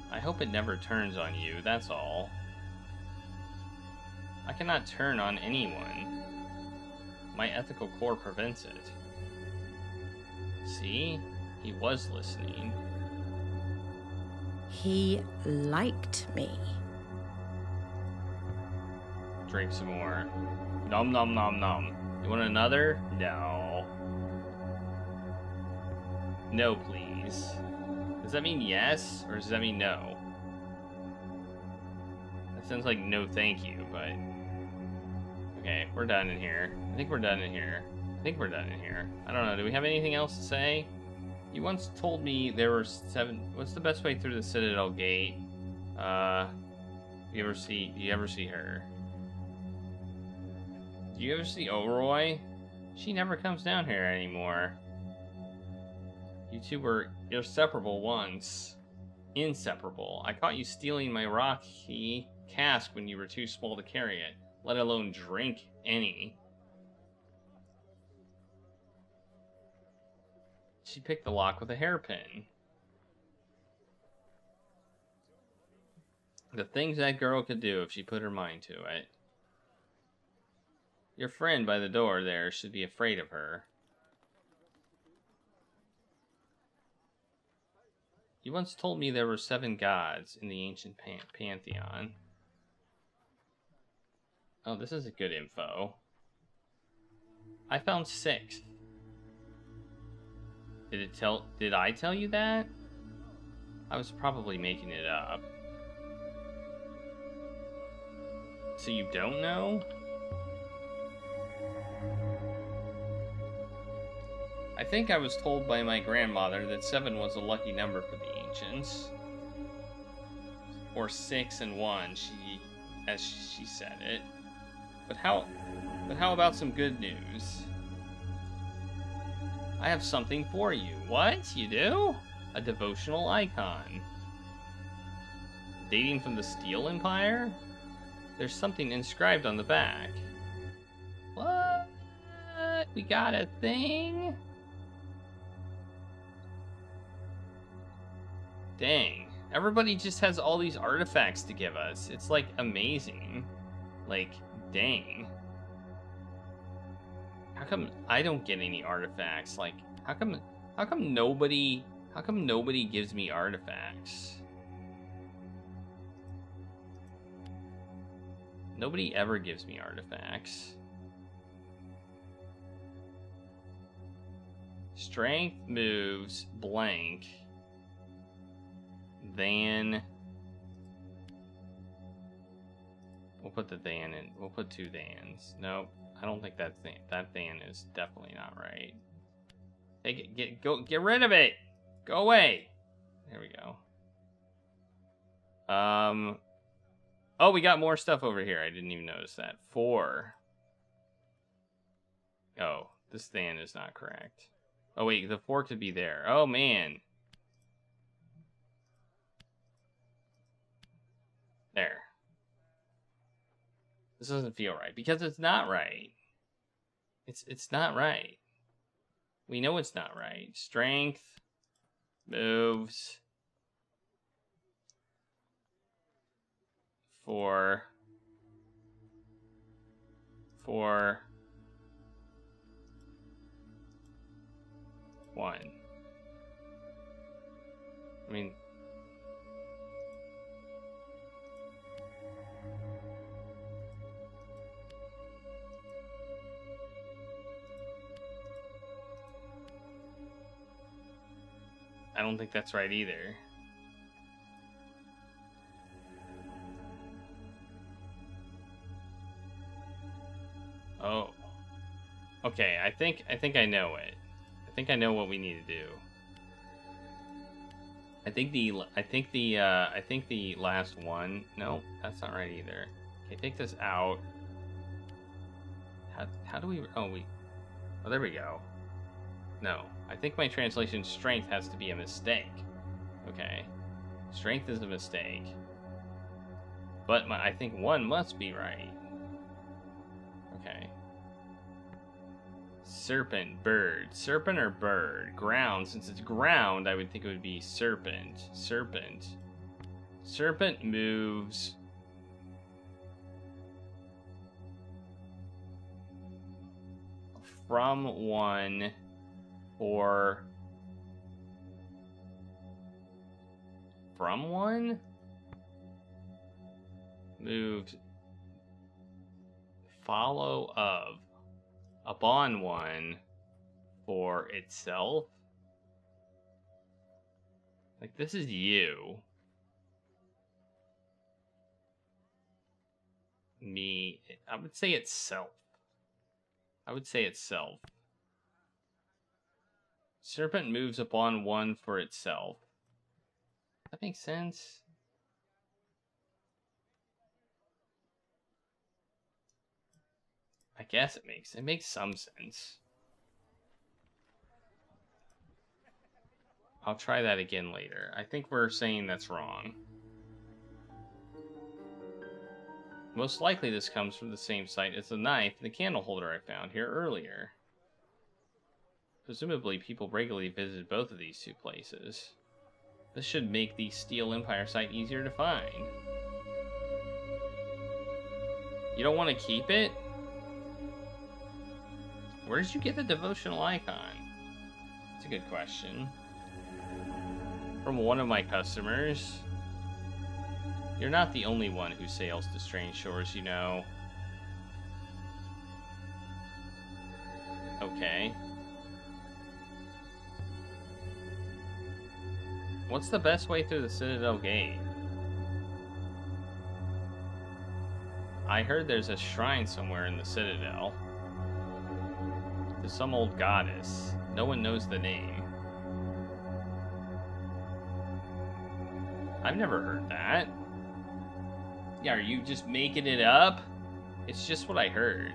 I hope it never turns on you, that's all. I cannot turn on anyone. My ethical core prevents it. See? He was listening. He liked me. Drink some more. Nom nom nom nom. You want another? No. No, please. Does that mean yes, or does that mean no? That sounds like no thank you, but... Okay, we're done in here. I think we're done in here. I think we're done in here. I don't know, do we have anything else to say? You once told me there were 7... What's the best way through the Citadel Gate? Do you ever see her? Do you ever see O'Roy? She never comes down here anymore. You two were inseparable once. Inseparable. I caught you stealing my rocky cask when you were too small to carry it, let alone drink any. She picked the lock with a hairpin. The things that girl could do if she put her mind to it. Your friend by the door there should be afraid of her. You once told me there were 7 gods in the ancient Pantheon. Oh, this is a good info. I found 6. Did I tell you that? I was probably making it up. So you don't know? I think I was told by my grandmother that 7 was a lucky number for the ancients. Or 6 and 1, as she said it. But how about some good news? I have something for you. What? You do? A devotional icon. Dating from the Steel Empire? There's something inscribed on the back. What? We got a thing? Dang. Everybody just has all these artifacts to give us. It's like amazing. Like, dang. How come I don't get any artifacts? Like, how come nobody gives me artifacts? Nobody ever gives me artifacts. Strength moves blank. Then we'll put the than in. We'll put 2 thans. Nope. I don't think that than is definitely not right. Take it. Get rid of it. Go away. There we go. Oh, we got more stuff over here. I didn't even notice that. 4. Oh, this than is not correct. Oh wait, the 4 could be there. Oh man. There. This doesn't feel right because it's not right. It's not right. We know it's not right. Strength, moves, for 1. I mean, I don't think that's right either. Oh. Okay, I think I know it. I think I know what we need to do. I think the last one. No, that's not right either. Okay, take this out. How do we? Oh, there we go. No, I think my translation strength has to be a mistake. Okay, strength is a mistake. But I think 1 must be right. Okay. Serpent, bird. Serpent or bird? Ground. Since it's ground, I would think it would be serpent. Serpent. Serpent moves. From 1 or... From 1? Moves. Follow of. Upon 1 for itself. Like, this is you. Me. I would say itself. I would say itself. Serpent moves upon 1 for itself. That makes sense. I guess it makes some sense. I'll try that again later. I think we're saying that's wrong. Most likely this comes from the same site as the knife and the candle holder I found here earlier. Presumably people regularly visit both of these 2 places. This should make the Steel Empire site easier to find. You don't want to keep it? Where did you get the devotional icon? That's a good question. From one of my customers. You're not the only one who sails to strange shores, you know. Okay. What's the best way through the Citadel Gate? I heard there's a shrine somewhere in the Citadel. To some old goddess. No one knows the name. I've never heard that. Yeah, are you just making it up? It's just what I heard.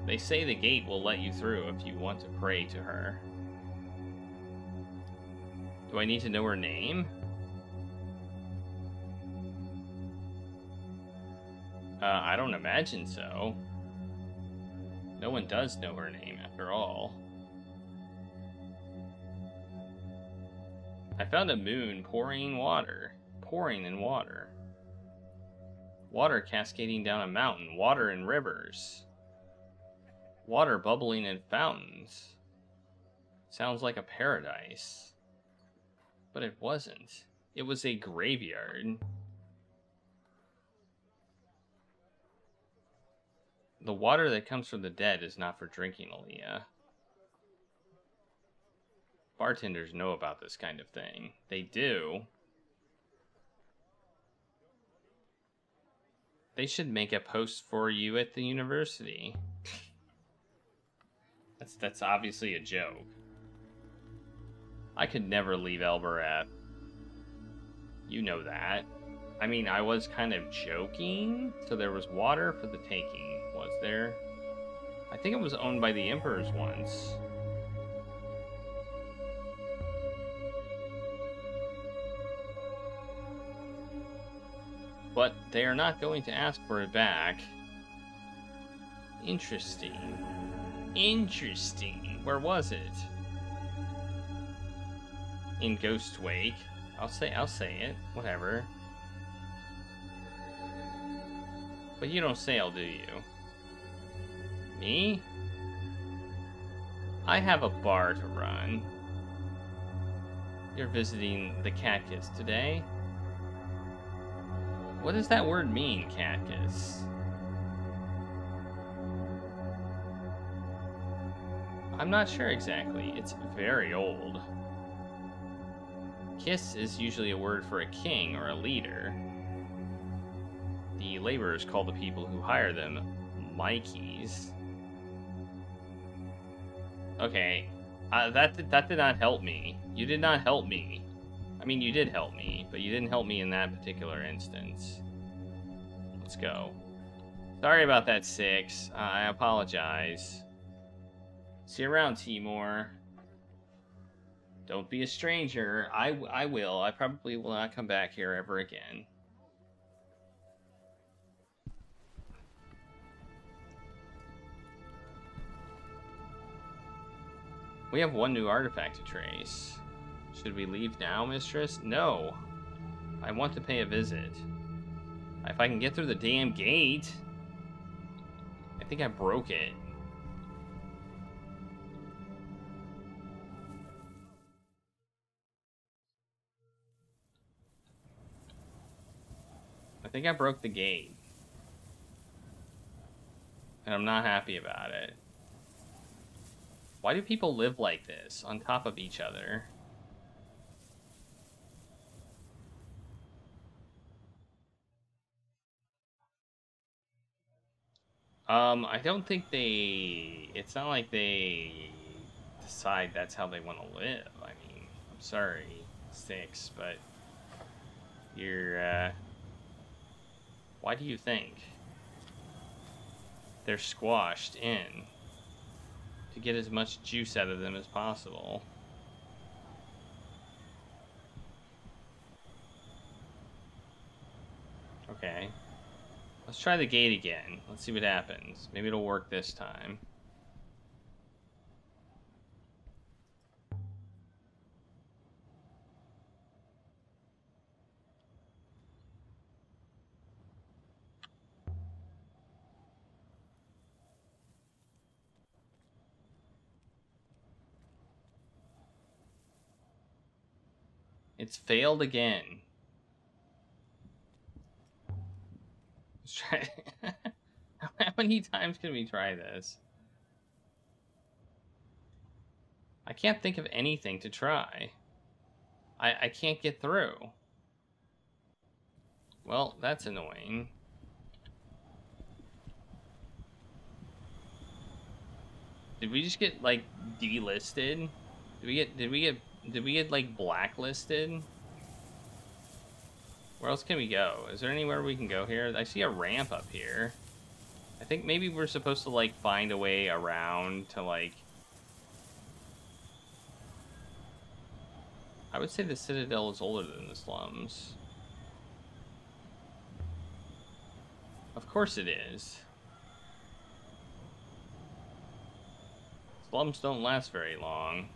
They say the gate will let you through if you want to pray to her. Do I need to know her name? I don't imagine so. No one does know her name, after all. I found a moon pouring in water. Water cascading down a mountain. Water in rivers. Water bubbling in fountains. Sounds like a paradise. But it wasn't. It was a graveyard. The water that comes from the dead is not for drinking, Aliya. Bartenders know about this kind of thing. They do. They should make a post for you at the university. That's obviously a joke. I could never leave Elbereth. You know that. I mean, I was kind of joking. So there was water for the taking, was there? I think it was owned by the emperors once. but they are not going to ask for it back. Interesting. Interesting. Where was it? In Ghost Wake. I'll say it. Whatever. But you don't sail, do you? Me? I have a bar to run. You're visiting the Catkiss today? What does that word mean, Catkiss? I'm not sure exactly. It's very old. Kiss is usually a word for a king or a leader. The laborers call the people who hire them Mikeys. Okay, that did not help me. You did not help me. I mean, you did help me, but you didn't help me in that particular instance. Let's go. Sorry about that, 6. I apologize. See you around, Timor. Don't be a stranger. I will. I probably will not come back here ever again. We have one new artifact to trace. Should we leave now, mistress? No. I want to pay a visit. If I can get through the damn gate. I think I broke it. I think I broke the gate. And I'm not happy about it. Why do people live like this, on top of each other? I don't think they... It's not like they decide that's how they want to live. I mean, I'm sorry, 6, but... You're, Why do you think? They're squashed in to get as much juice out of them as possible. Okay. Let's try the gate again. Let's see what happens. Maybe it'll work this time. It's failed again. Let's try. How many times can we try this? I can't think of anything to try. I can't get through. Well, that's annoying. Did we just get like delisted? Did we get like blacklisted? Where else can we go? Is there anywhere we can go here? I see a ramp up here. I think maybe we're supposed to like find a way around to like... I would say the Citadel is older than the slums. Of course it is. Slums don't last very long.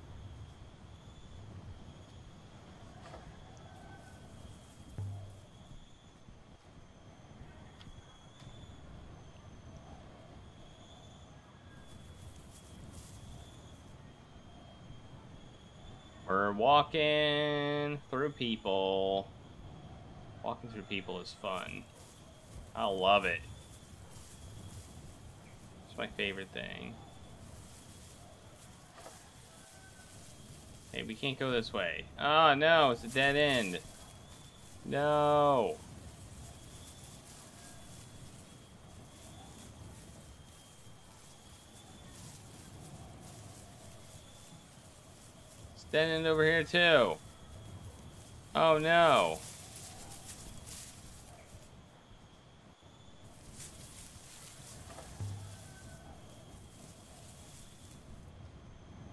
We're walking through people. Walking through people is fun. I love it. It's my favorite thing. Hey, we can't go this way. Oh no, it's a dead end. No. It's dead end over here too. Oh no.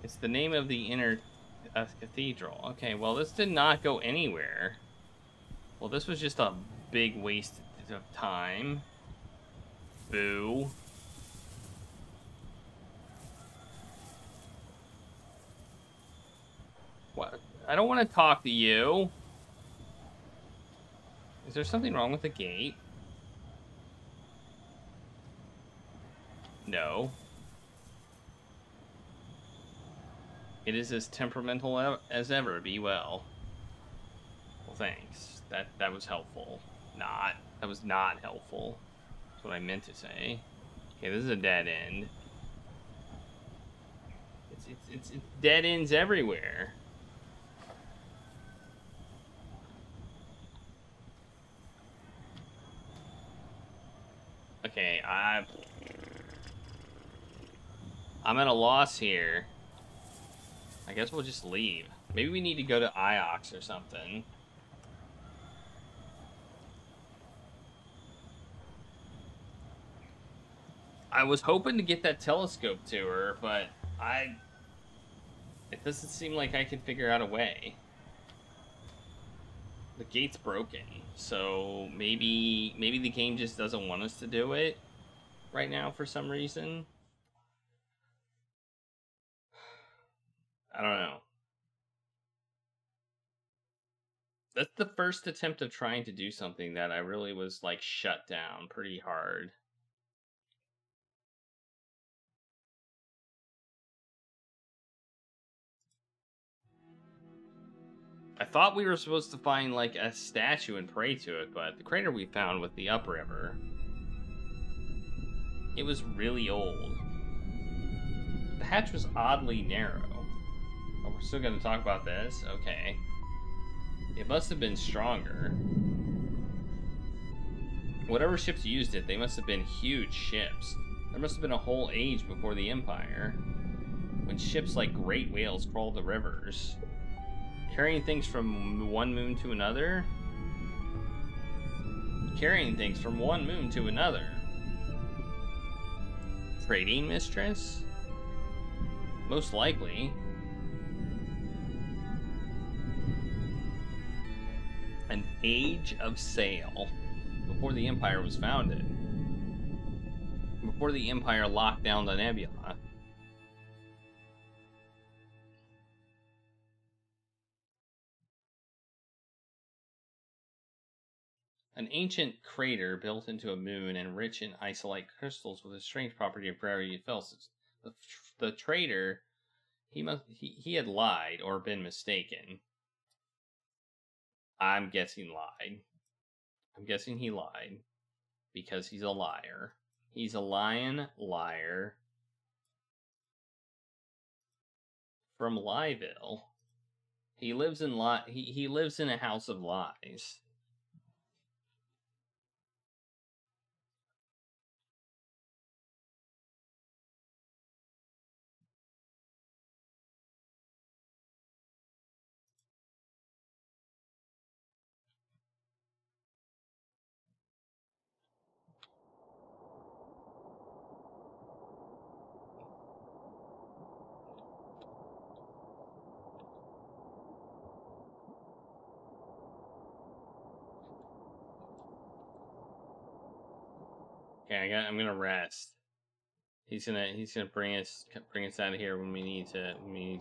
It's the name of the inner cathedral. Okay, well this did not go anywhere. Well, this was just a big wasted of time. Boo. What? I don't want to talk to you. Is there something wrong with the gate? No. It is as temperamental as ever. Be well. Well, thanks. That was helpful. That was not helpful. That's what I meant to say. Okay, this is a dead end. It's dead ends everywhere. Okay, I'm at a loss here. I guess we'll just leave. Maybe we need to go to Iox or something. I was hoping to get that telescope to her, but it doesn't seem like I can figure out a way. The gate's broken, so maybe the game just doesn't want us to do it right now for some reason. I don't know. That's the first attempt of trying to do something that I really was like shut down pretty hard. I thought we were supposed to find like a statue and pray to it, but the crater we found with the upriver, it was really old. The hatch was oddly narrow. Oh, we're still going to talk about this? Okay. It must have been stronger. Whatever ships used it, they must have been huge ships. There must have been a whole age before the Empire, when ships like great whales crawled the rivers. Carrying things from one moon to another? Carrying things from one moon to another. Trading mistress? Most likely. An age of sail. Before the Empire was founded. Before the Empire locked down the Nebula. An ancient crater built into a moon and rich in isolite crystals with a strange property of gravity and felses. The traitor, he had lied or been mistaken. I'm guessing lied. I'm guessing he lied because he's a liar. He's a lion liar from Lieville. He lives in he lives in a house of lies. Okay, I'm gonna rest. He's gonna bring us out of here when we need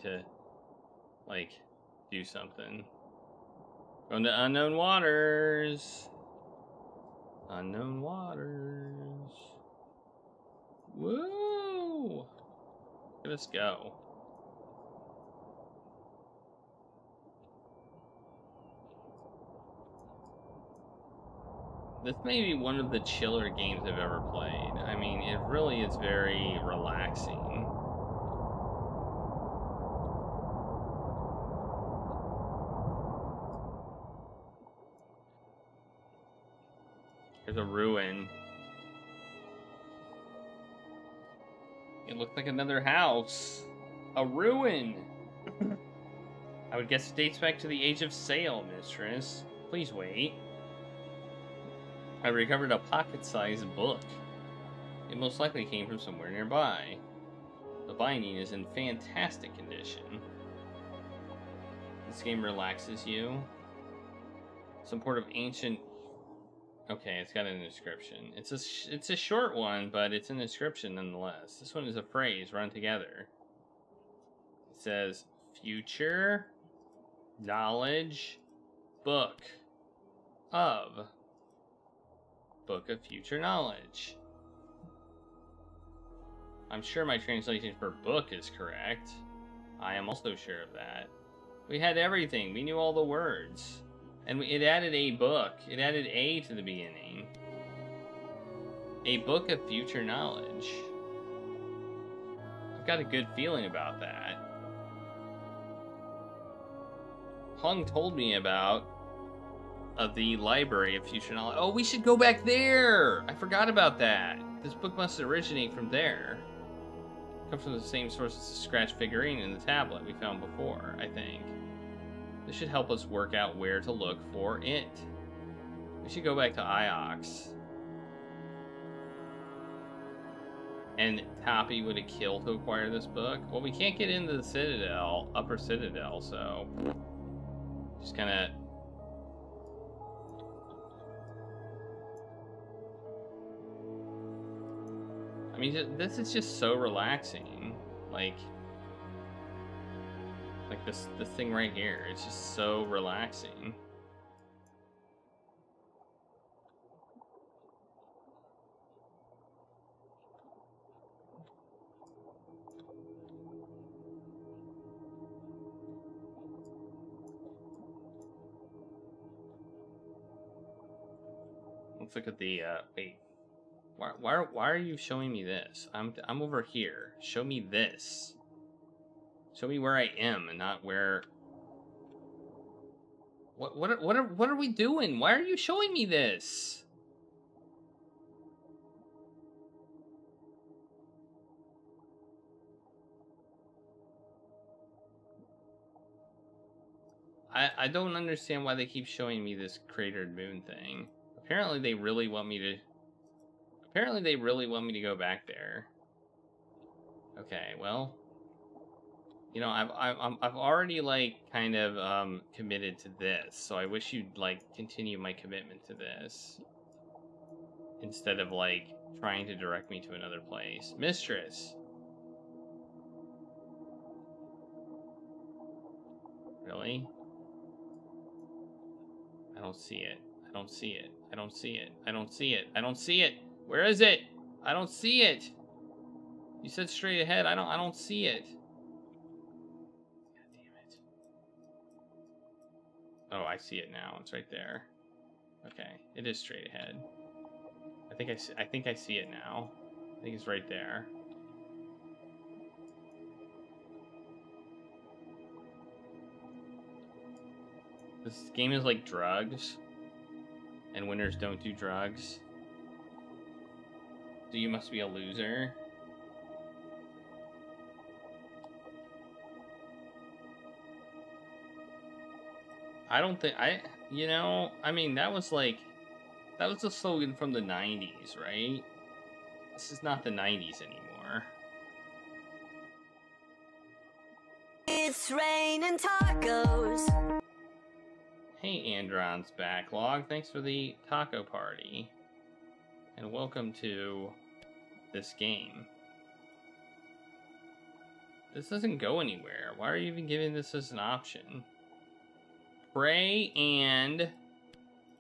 to like do something. Going to unknown waters. Unknown waters. Woo! Let's go. This may be one of the chiller games I've ever played. I mean, it really is very relaxing. There's a ruin. It looks like another house. A ruin! I would guess it dates back to the Age of Sail, mistress. Please wait. I recovered a pocket-sized book. It most likely came from somewhere nearby. The binding is in fantastic condition. This game relaxes you. Some sort of ancient Okay, it's got an inscription. It's a short one, but it's an inscription nonetheless. This one is a phrase run together. It says, future knowledge book of. Book of future knowledge. I'm sure my translation for book is correct. I am also sure of that. We had everything. We knew all the words. And it added a book. It added a to the beginning. A book of future knowledge. I've got a good feeling about that. Hung told me about the Library of Future Knowledge. Oh, we should go back there! I forgot about that. This book must originate from there. Come from the same source as the scratch figurine in the tablet we found before, I think. This should help us work out where to look for it. We should go back to Iox. And Toppy would have killed to acquire this book. Well, we can't get into the Citadel, Upper Citadel, so... just kind of... I mean, this is just so relaxing. Like this thing right here. It's just so relaxing. Let's look at the wait. Why are you showing me this? I'm over here. Show me this. Show me where I am and not where. What are we doing? Why are you showing me this? I don't understand why they keep showing me this cratered moon thing. Apparently they really want me to go back there. Okay, well, you know, I've already like kind of committed to this, so I wish you'd like continue my commitment to this instead of like trying to direct me to another place. Mistress. Really? I don't see it. I don't see it. I don't see it. I don't see it. I don't see it. Where is it? I don't see it. You said straight ahead. I don't see it. God damn it. Oh, I see it now. It's right there. Okay, it is straight ahead. I think I see it now. I think it's right there. This game is like drugs, and winners don't do drugs. So you must be a loser. I don't think you know, I mean, that was a slogan from the 90s, right? This is not the 90s anymore. It's raining tacos. Hey, Andron's Backlog. Thanks for the taco party. And welcome to this game. This doesn't go anywhere. Why are you even giving this as an option? Pray and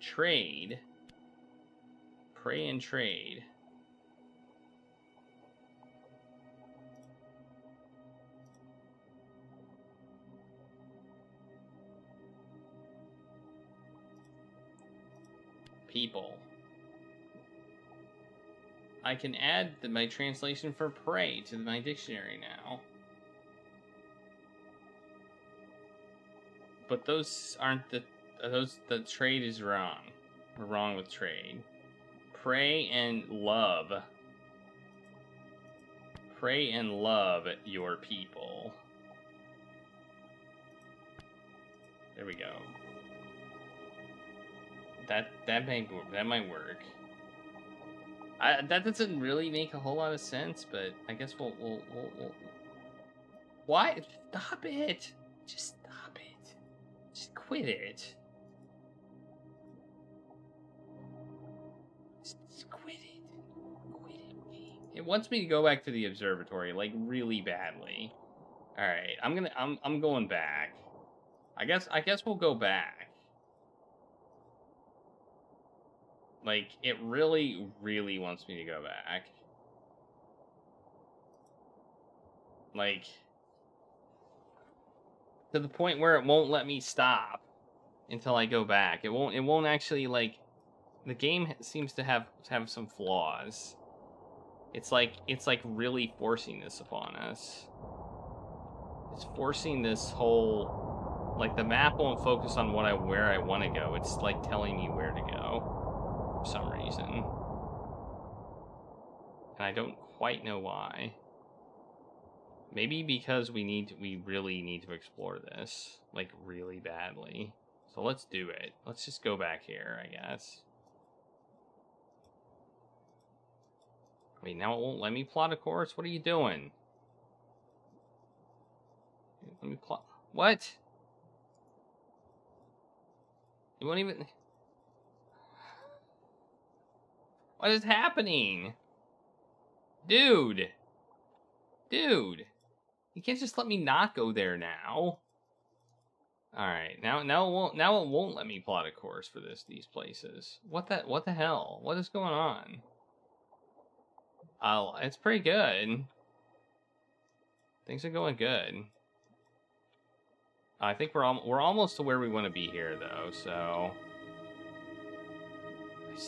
trade. Pray and trade. People. I can add my translation for pray to my dictionary now. But those aren't the trade is wrong. We're wrong with trade. Pray and love. Pray and love your people. There we go. That might work. That doesn't really make a whole lot of sense, but I guess we'll Why? Stop it! Just stop it. Just quit it. It wants me to go back to the observatory, like, really badly. Alright, I'm going back. I guess we'll go back. Like, it really, really wants me to go back. Like, to the point where it won't let me stop until I go back. It won't actually, like, the game seems to have some flaws. It's like really forcing this upon us. It's forcing this whole, like, the map won't focus on where I want to go. It's like telling me where to go for some reason. And I don't quite know why. Maybe because we really need to explore this, like, really badly. So let's do it. Let's just go back here, I guess. Wait, now it won't let me plot a course? What are you doing? Let me plot. What? You won't even. What is happening? Dude. Dude. You can't just let me not go there now. Alright, now it won't let me plot a course for these places. What the hell? What is going on? Oh, it's pretty good. Things are going good. I think we're almost to where we want to be here, though. So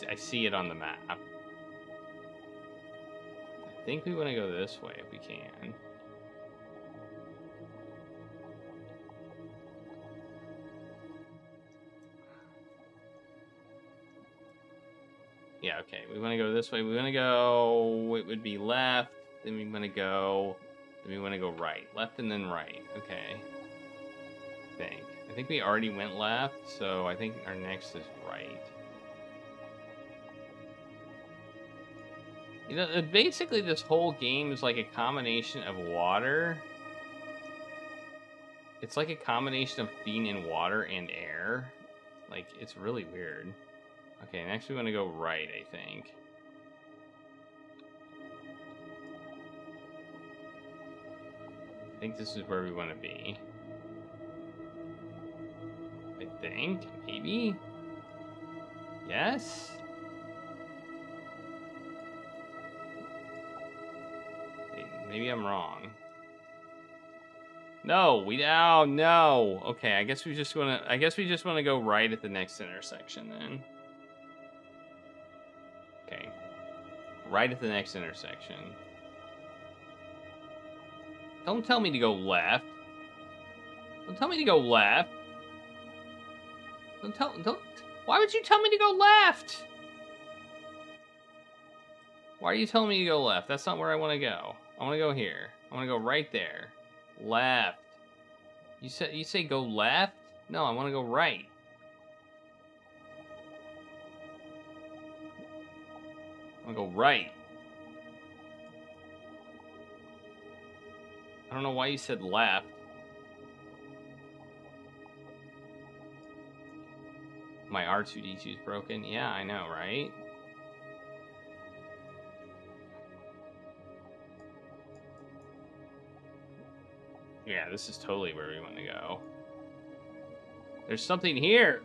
I see it on the map. I think we want to go this way if we can. Yeah, okay. We want to go this way. We want to go. It would be left. Then we want to go. Then we want to go right. Left and then right. Okay. I think we already went left, so I think our next is right. You know, basically this whole game is like a combination of water. It's like a combination of being in water and air. Like, it's really weird. Okay, next we want to go right, I think. I think this is where we want to be. I think, maybe? Yes? Maybe I'm wrong. No, oh no. Okay, I guess we just want to go right at the next intersection then. Okay. Right at the next intersection. Don't tell me to go left. Don't tell me to go left. Why would you tell me to go left? Why are you telling me to go left? That's not where I want to go. I want to go here. I want to go right there. Left. You say go left? No, I want to go right. I want to go right. I don't know why you said left. My R2D2 is broken. Yeah, I know, right? Yeah, this is totally where we want to go. There's something here.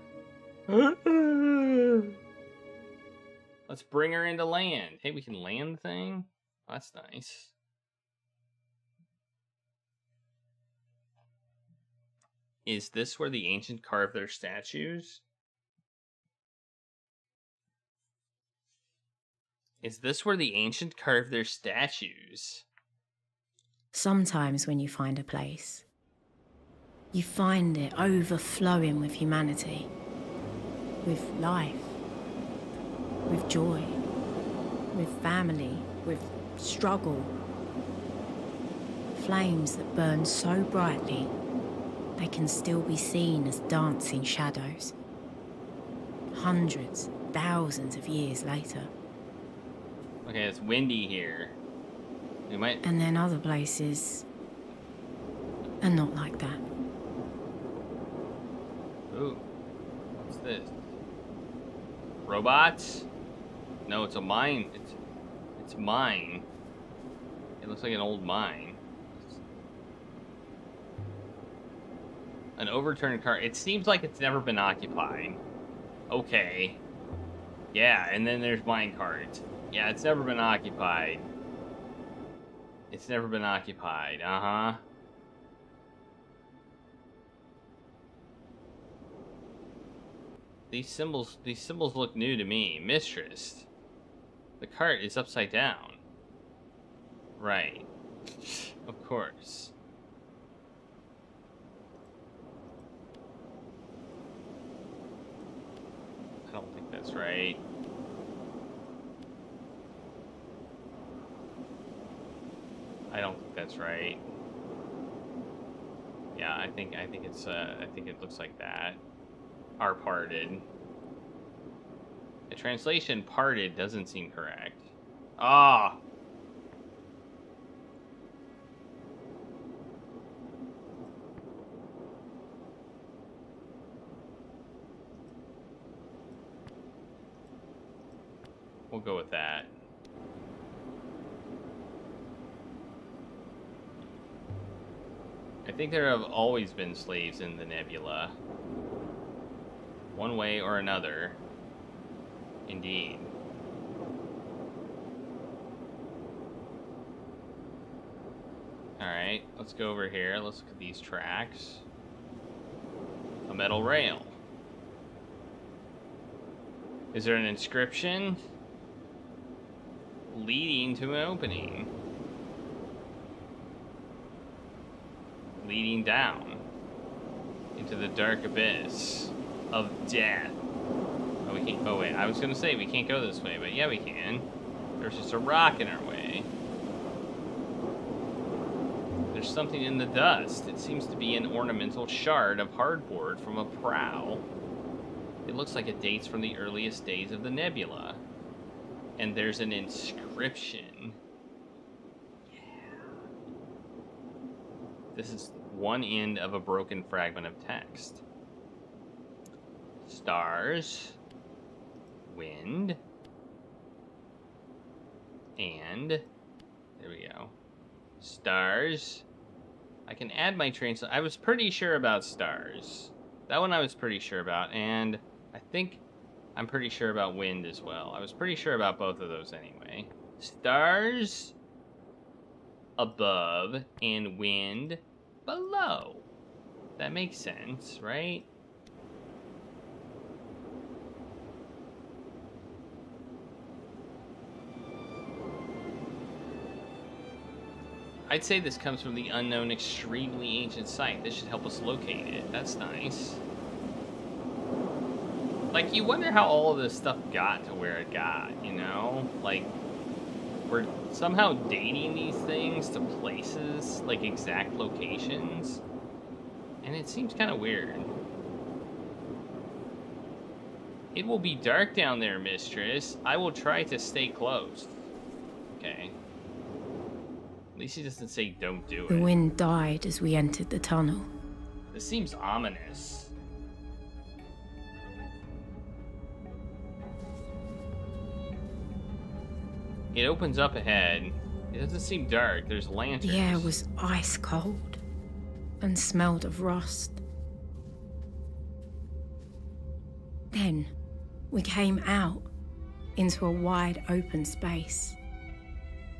Let's bring her into land. Hey, we can land the thing? Oh, that's nice. Is this where the ancient carved their statues? Is this where the ancient carved their statues? Sometimes when you find a place, you find it overflowing with humanity, with life, with joy, with family, with struggle. Flames that burn so brightly, they can still be seen as dancing shadows. Hundreds, thousands of years later. Okay, it's windy here. We might... And then other places are not like that. Ooh. What's this? Robots? No, it's a mine. It's mine. Looks like an old mine. An overturned car. It seems like it's never been occupied. Okay. Yeah, and then there's minecart. Yeah, it's never been occupied. It's never been occupied. Uh-huh. These symbols look new to me. Mistress. The cart is upside down. Right. Of course. I don't think that's right. I don't think that's right. Yeah, I think it looks like that. Are parted. The translation parted doesn't seem correct. Ah! We'll go with that. I think there have always been slaves in the Nebula. One way or another. Indeed. Alright, let's go over here. Let's look at these tracks. A metal rail. Is there an inscription? Leading to an opening. Leading down into the dark abyss of death. Oh, we can't. Oh, wait. I was gonna say we can't go this way, but yeah, we can. There's just a rock in our way. There's something in the dust. It seems to be an ornamental shard of hardboard from a prow. It looks like it dates from the earliest days of the Nebula. And there's an inscription. Yeah. This is one end of a broken fragment of text. Stars, wind, and there we go. Stars. I can add my translation. I was pretty sure about stars. That one I was pretty sure about, and I think I'm pretty sure about wind as well. I was pretty sure about both of those anyway. Stars above and wind below. That makes sense, right? I'd say this comes from the unknown, extremely ancient site. This should help us locate it. That's nice. Like, you wonder how all of this stuff got to where it got, you know? Like, we're somehow dating these things to places, like exact locations. And it seems kind of weird. It will be dark down there, mistress. I will try to stay close. Okay. At least he doesn't say don't do it. The wind died as we entered the tunnel. This seems ominous. It opens up ahead. It doesn't seem dark. There's lanterns. The air was ice cold and smelled of rust. Then we came out into a wide open space.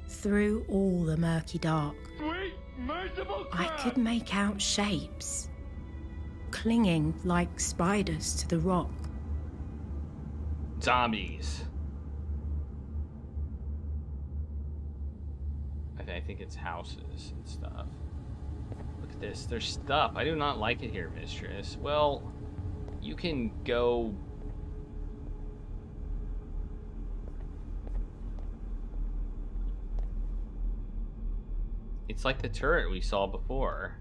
Through all the murky dark, I could make out shapes, clinging like spiders to the rock. Zombies. I think it's houses and stuff. Look at this. There's stuff. I do not like it here, mistress. Well, you can go... It's like the turret we saw before.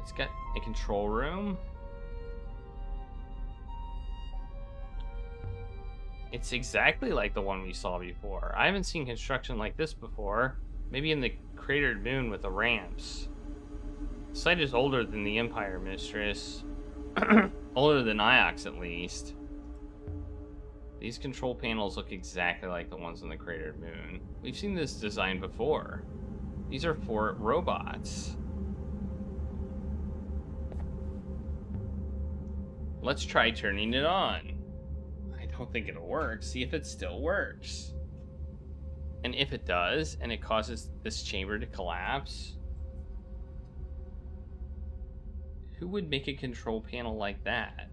It's got a control room. It's exactly like the one we saw before. I haven't seen construction like this before. Maybe in the cratered moon with the ramps. The site is older than the Empire, mistress. Older than Iox, at least. These control panels look exactly like the ones on the cratered moon. We've seen this design before. These are for robots. Let's try turning it on. I don't think it'll work. See if it still works. And if it does, and it causes this chamber to collapse, who would make a control panel like that?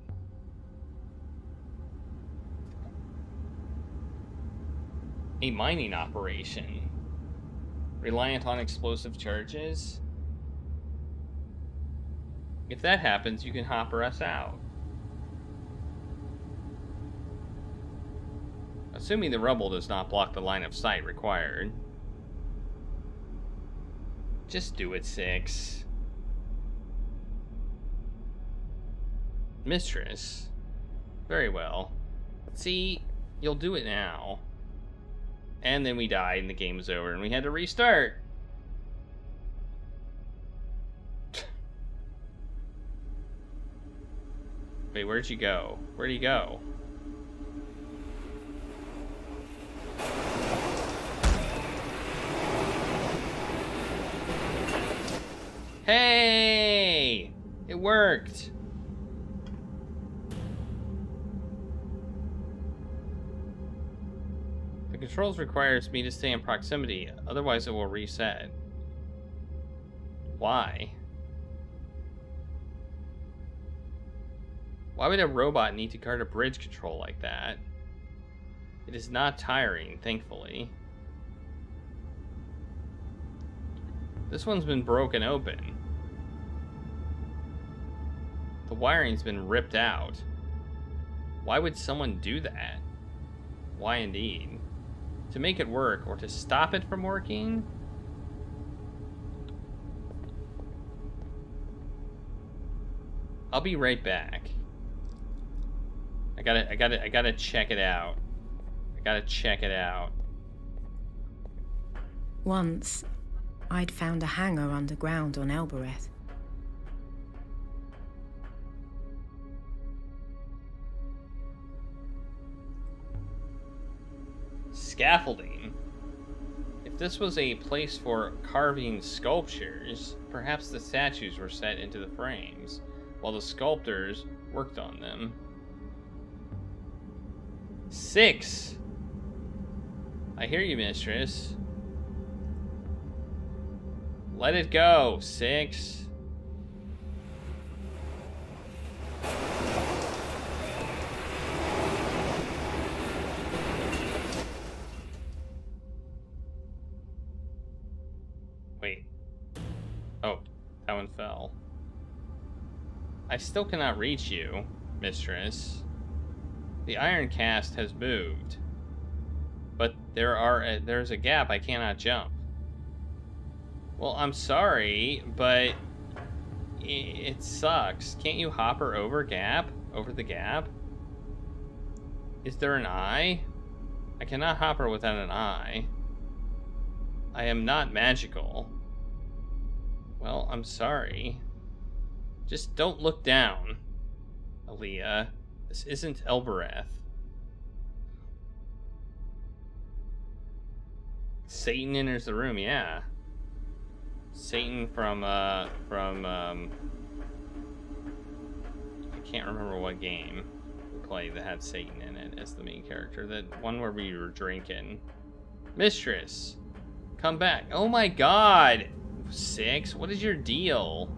A mining operation. Reliant on explosive charges? If that happens, you can hopper us out. Assuming the rubble does not block the line of sight required. Just do it, 6. Mistress. Very well. See, you'll do it now. And then we died and the game was over and we had to restart. Wait, where'd you go? Where'd he go? Hey! It worked! The controls requires me to stay in proximity, otherwise it will reset. Why? Why would a robot need to guard a bridge control like that? It is not tiring, thankfully. This one's been broken open. The wiring's been ripped out. Why would someone do that? Why indeed? To make it work or to stop it from working? I'll be right back. I gotta check it out. I gotta check it out. Once, I'd found a hangar underground on Elbereth. Scaffolding. If this was a place for carving sculptures, perhaps the statues were set into the frames, while the sculptors worked on them. 6. I hear you, mistress. Let it go, 6. Wait. Oh, that one fell. I still cannot reach you, mistress. The iron cast has moved. But there's a gap I cannot jump. Well, I'm sorry, but it sucks. Can't you hopper over the gap? Is there an eye? I cannot hopper without an eye. I am not magical. Well, I'm sorry. Just don't look down, Aliya. This isn't Elbereth. Satan enters the room, yeah. Satan from I can't remember what game we played that had Satan in it as the main character. That one where we were drinking. Mistress, come back. Oh my god! 6, what is your deal?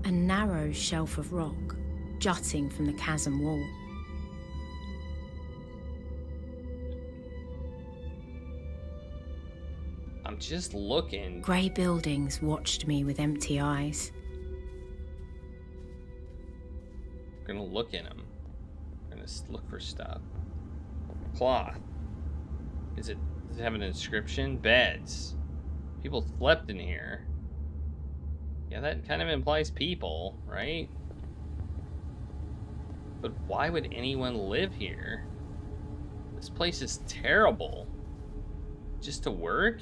A narrow shelf of rock jutting from the chasm wall. I'm just looking. Grey buildings watched me with empty eyes. I'm gonna look in them. I'm gonna look for stuff. Cloth. Does it have an inscription? Beds. People slept in here. Yeah, that kind of implies people, right? But why would anyone live here? This place is terrible. Just to work?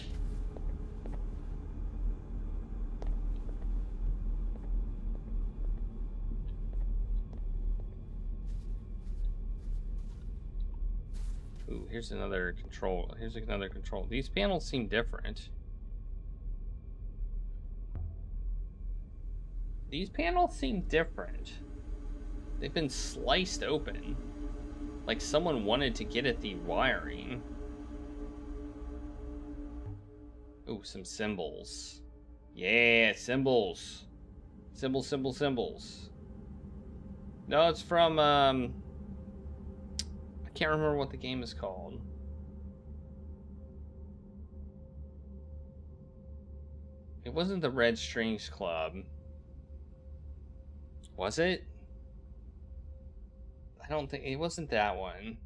here's another control. Here's another control. These panels seem different. These panels seem different. They've been sliced open. Like someone wanted to get at the wiring. Ooh, some symbols. Yeah, symbols. Symbols, symbols, symbols. No, it's from, I can't remember what the game is called. It wasn't the Red Strings Club. Was it? I don't think... It wasn't that one.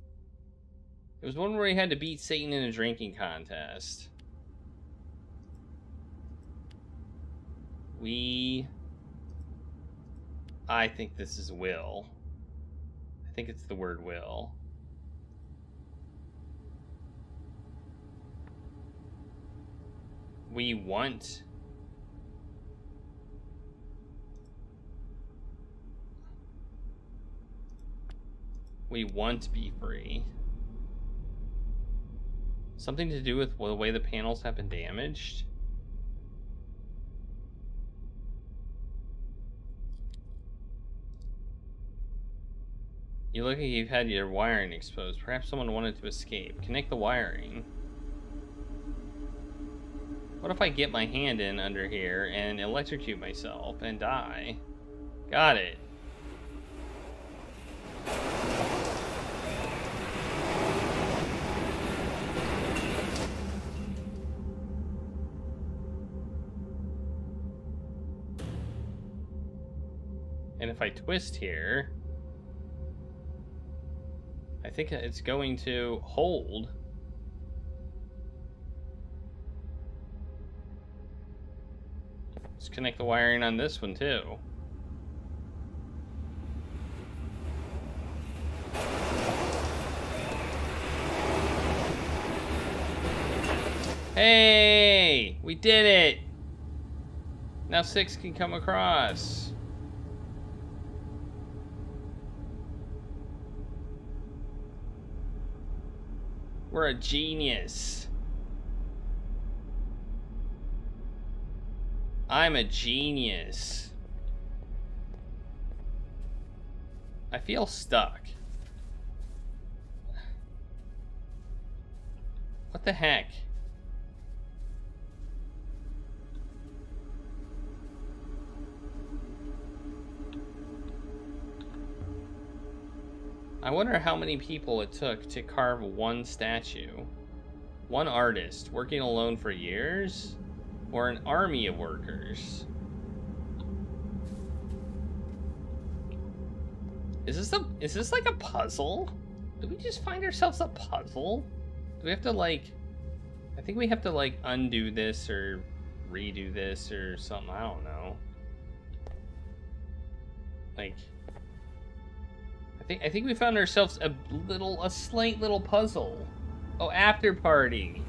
It was one where he had to beat Satan in a drinking contest. I think this is will. I think it's the word will. We want... We want to be free. Something to do with the way the panels have been damaged? You look like you've had your wiring exposed. Perhaps someone wanted to escape. Connect the wiring. What if I get my hand in under here and electrocute myself and die? Got it. And if I twist here, I think it's going to hold. Let's connect the wiring on this one too. Hey, we did it. Now 6 can come across. We're a genius. I'm a genius. I feel stuck. What the heck? I wonder how many people it took to carve one statue. One artist working alone for years? Or an army of workers? Is this like a puzzle? Did we just find ourselves a puzzle? Do we have to like... I think we have to like undo this or redo this or something. I don't know. Like... I think we found ourselves a slight little puzzle. Oh, After Party.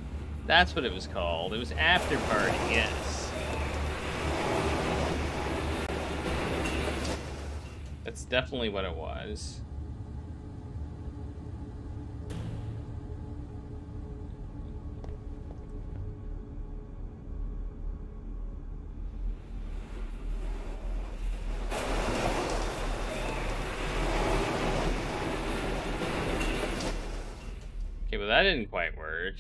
That's what it was called. It was After Party, yes. That's definitely what it was. Okay, but that didn't quite work.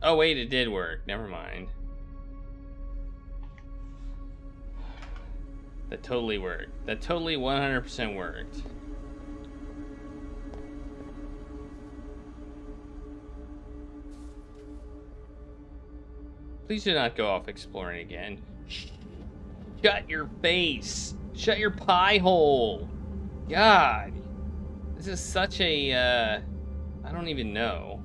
Oh wait, it did work. Never mind. That totally worked. That totally 100% worked. Please do not go off exploring again. Shut your face. Shut your pie hole. God. This is such a, I don't even know.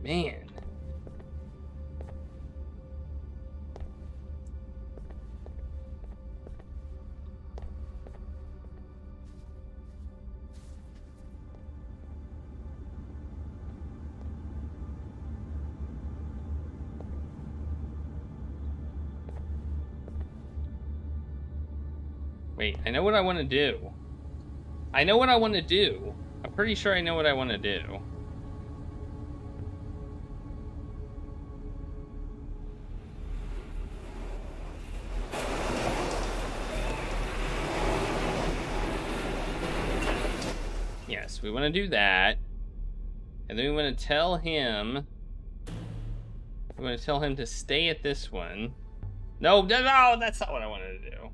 Man. Wait, I know what I want to do. I know what I want to do. I'm pretty sure I know what I want to do. Yes, we want to do that. And then we want to tell him... We want to tell him to stay at this one. No, no, that's not what I wanted to do.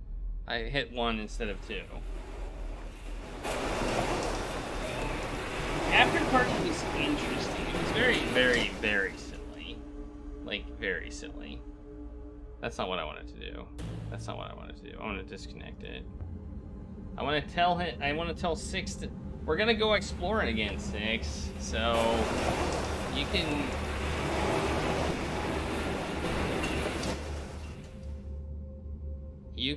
I hit 1 instead of 2. After party was interesting. It was very, very, very silly. Like, very silly. That's not what I wanted to do. That's not what I wanted to do. I want to disconnect it. I want to tell him... I want to tell Sextant... We're gonna go exploring again, Six. So... You can... You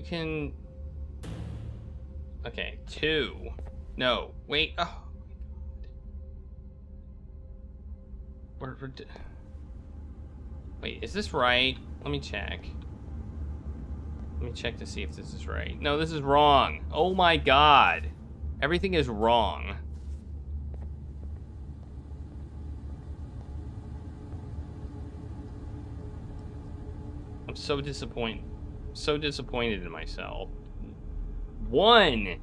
can... Okay, 2. No, wait. Oh, my God. Wait, is this right? Let me check. Let me check to see if this is right. No, this is wrong. Oh my God. Everything is wrong. I'm so disappointed. So disappointed in myself. 1.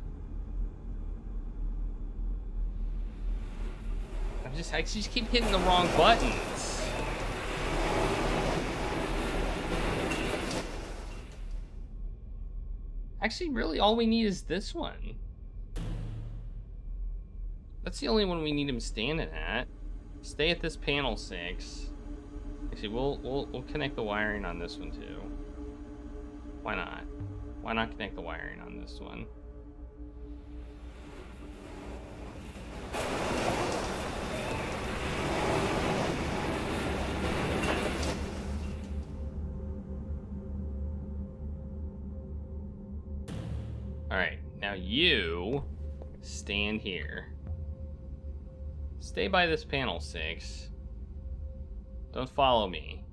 I just keep hitting the wrong buttons. Actually, really, all we need is this one. That's the only one we need him standing at. Stay at this panel 6. Actually, we'll connect the wiring on this one too. Why not? Why not connect the wiring on this one? Alright, now you stand here. Stay by this panel 6. Don't follow me.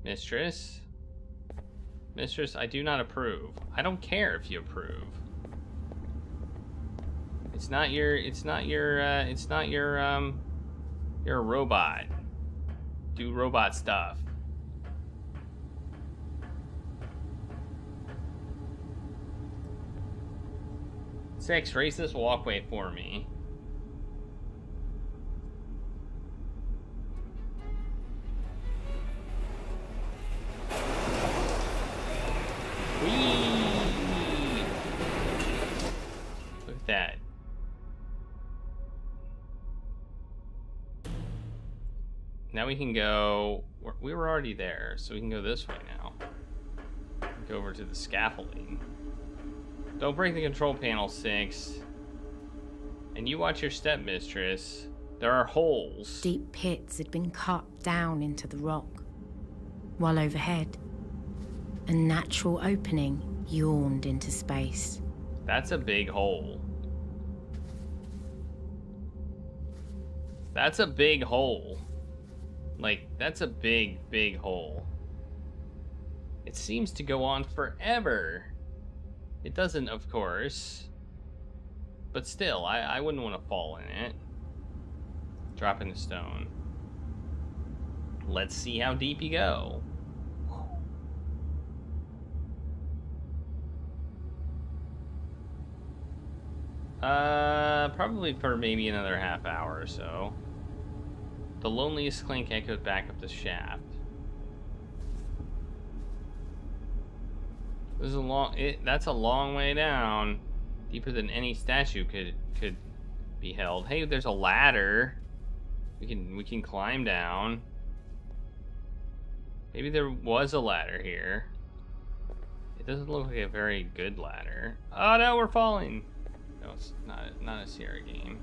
Mistress? Mistress, I do not approve. I don't care if you approve. You're a robot. Do robot stuff. Six, raise this walkway for me. Whee! Look at that. Now we can go... We were already there, so we can go this way now. Go over to the scaffolding. Don't break the control panel, 6. And you watch your step, mistress. There are holes. Deep pits had been cut down into the rock, while overhead, a natural opening yawned into space. That's a big hole. That's a big hole. Like, that's a big, big hole. It seems to go on forever. It doesn't, of course. But still, I wouldn't want to fall in it. Dropping the stone. Let's see how deep you go. Probably for maybe another half hour or so. The loneliest clink echoed back up the shaft. This is a long. That's a long way down, deeper than any statue could be held. Hey, there's a ladder. We can climb down. Maybe there was a ladder here. It doesn't look like a very good ladder. Oh no, we're falling. No, it's not a Sierra game.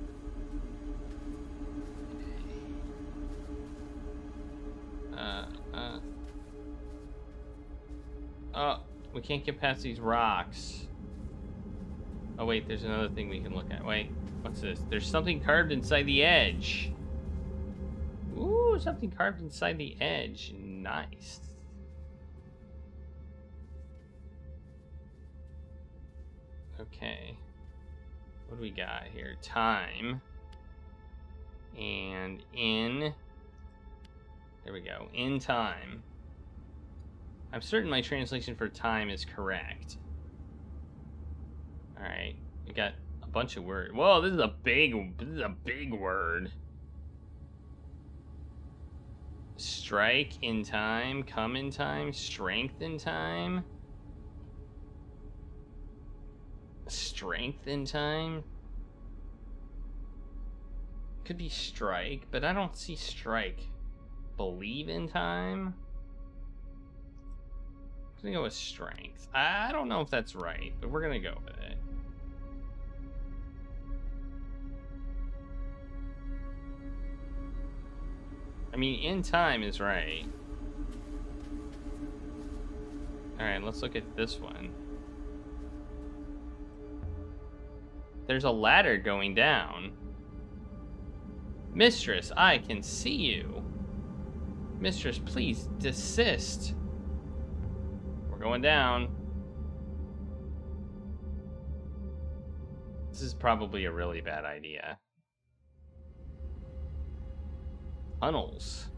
Oh, we can't get past these rocks. Oh wait, there's another thing we can look at. Wait, what's this? There's something carved inside the edge. Ooh, something carved inside the edge. Nice. Okay. What do we got here? Time. And in... There we go. In time. I'm certain my translation for time is correct. Alright. We got a bunch of words. Whoa, this is a big word. Strike in time, come in time, strength in time. Strength in time? Could be strike, but I don't see strike. Believe in time? I'm gonna go with strength. I don't know if that's right, but we're gonna go with it. I mean, in time is right. Alright, let's look at this one. There's a ladder going down. Mistress, I can see you. Mistress, please desist. We're going down. This is probably a really bad idea. Tunnels.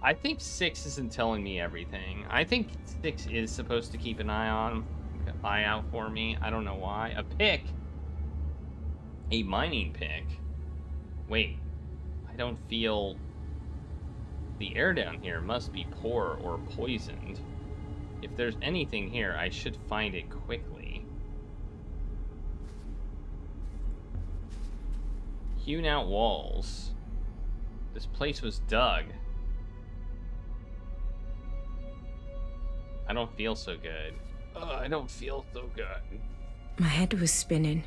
I think 6 isn't telling me everything. I think 6 is supposed to keep an eye out for me. I don't know why. A pick. A mining pick. Wait. I don't feel... The air down here must be poor or poisoned. If there's anything here, I should find it quickly. Hewn out walls. This place was dug. I don't feel so good. I don't feel so good. My head was spinning.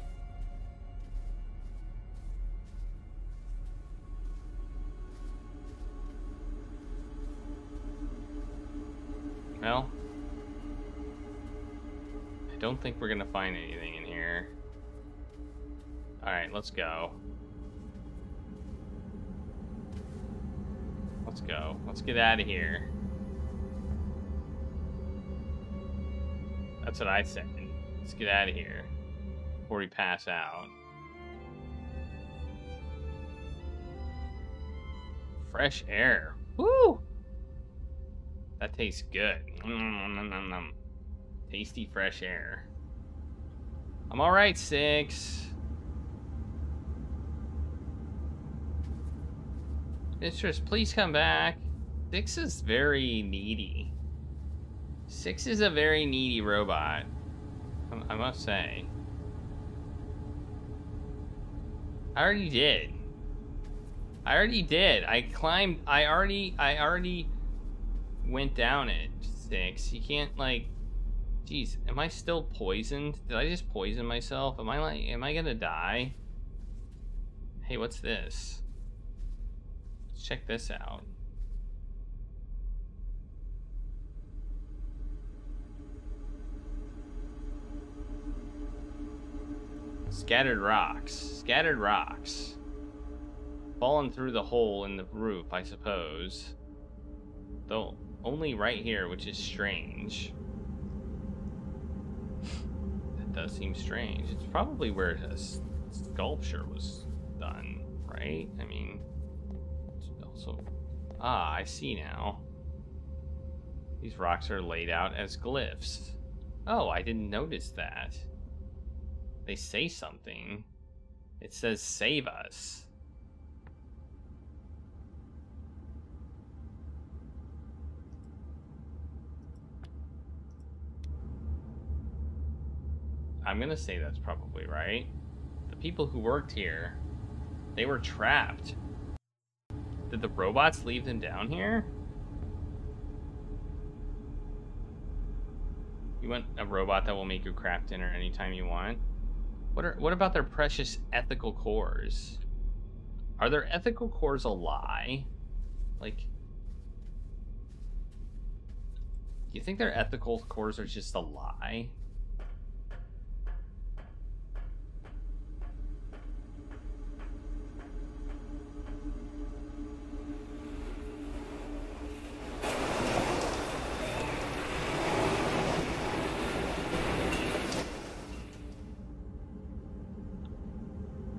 Well, I don't think we're gonna find anything in here. Alright, let's go. Let's go. Let's get out of here. That's what I said. Let's get out of here before we pass out. Fresh air. Woo! That tastes good. Tasty fresh air. I'm alright, 6. Mistress, please come back. 6 is very needy. 6 is a very needy robot, I must say. I already did. I already went down it, 6. You can't, like... Jeez, am I still poisoned? Did I just poison myself? Am I gonna die? Hey, what's this? Let's check this out. Scattered rocks. Scattered rocks. Fallen through the hole in the roof, I suppose. Though only right here, which is strange. That does seem strange. It's probably where a sculpture was done, right? I mean, it's also... Ah, I see now. These rocks are laid out as glyphs. Oh, I didn't notice that. They say something. It says, save us. I'm gonna say that's probably right. The people who worked here, they were trapped. Did the robots leave them down here? You want a robot that will make you craft dinner anytime you want? What about their precious ethical cores? Are their ethical cores a lie? Like, do you think their ethical cores are just a lie?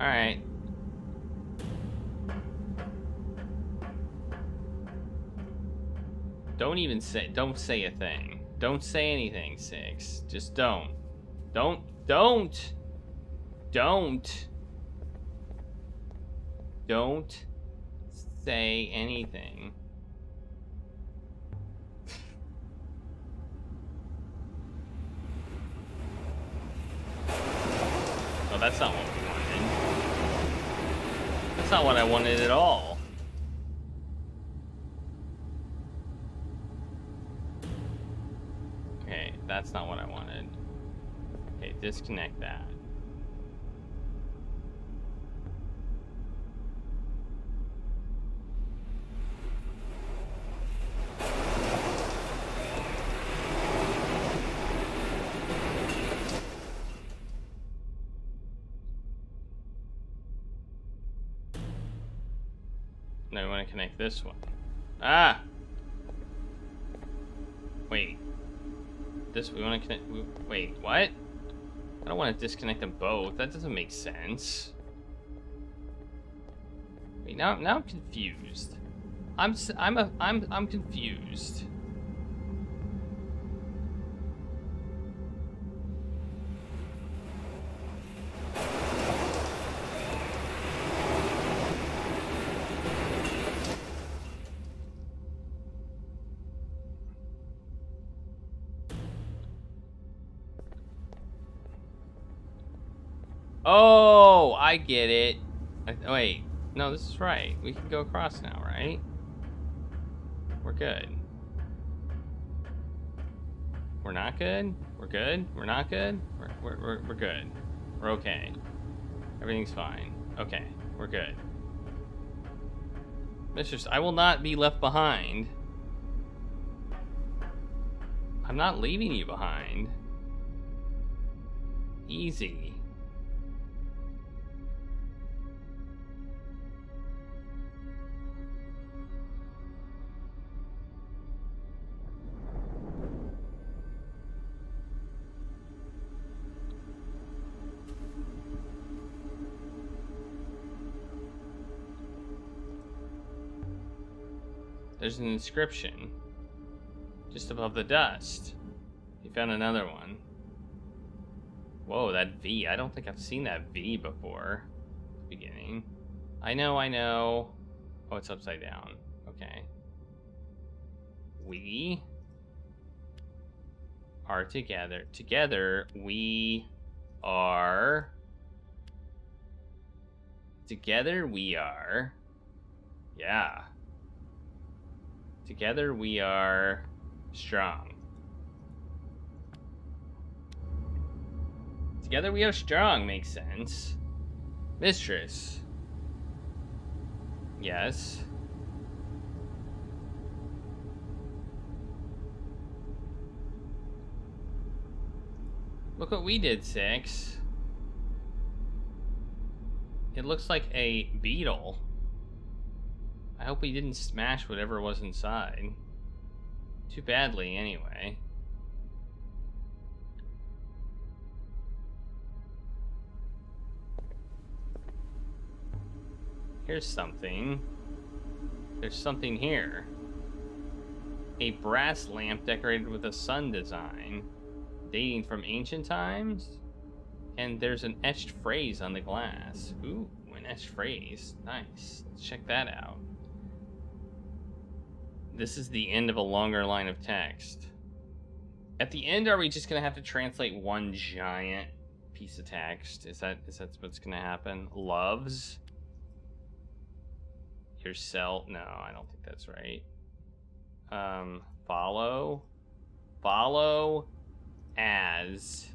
Alright. Don't say a thing. Don't say anything, 6. Just don't. Don't say anything. Oh, that's not what we wanted. That's not what I wanted at all. Okay, that's not what I wanted. Okay, disconnect that. Now we want to connect this one. Ah! Wait. This, we want to connect... Wait, what? I don't want to disconnect them both. That doesn't make sense. Wait, now I'm confused. I'm confused. Oh, I get it. Wait, no, this is right. We can go across now, right? We're good. We're not good? We're good? We're not good? We're good. We're okay. Everything's fine. Okay, we're good. Mistress, I will not be left behind. I'm not leaving you behind. Easy. There's an inscription just above the dust. You found another one. Whoa, that V. I don't think I've seen that V before. Beginning. I know. Oh, it's upside down. Okay. We are together. Together, we are... Together, we are... Yeah. Together we are strong. Together we are strong makes sense. Mistress. Yes. Look what we did, 6. It looks like a beetle. I hope we didn't smash whatever was inside. Too badly, anyway. Here's something. There's something here. A brass lamp decorated with a sun design, dating from ancient times. And there's an etched phrase on the glass. Ooh, an etched phrase. Nice. Let's check that out. This is the end of a longer line of text. At the end, are we just gonna have to translate one giant piece of text? Is that what's gonna happen? Loves yourself? No, I don't think that's right. Follow as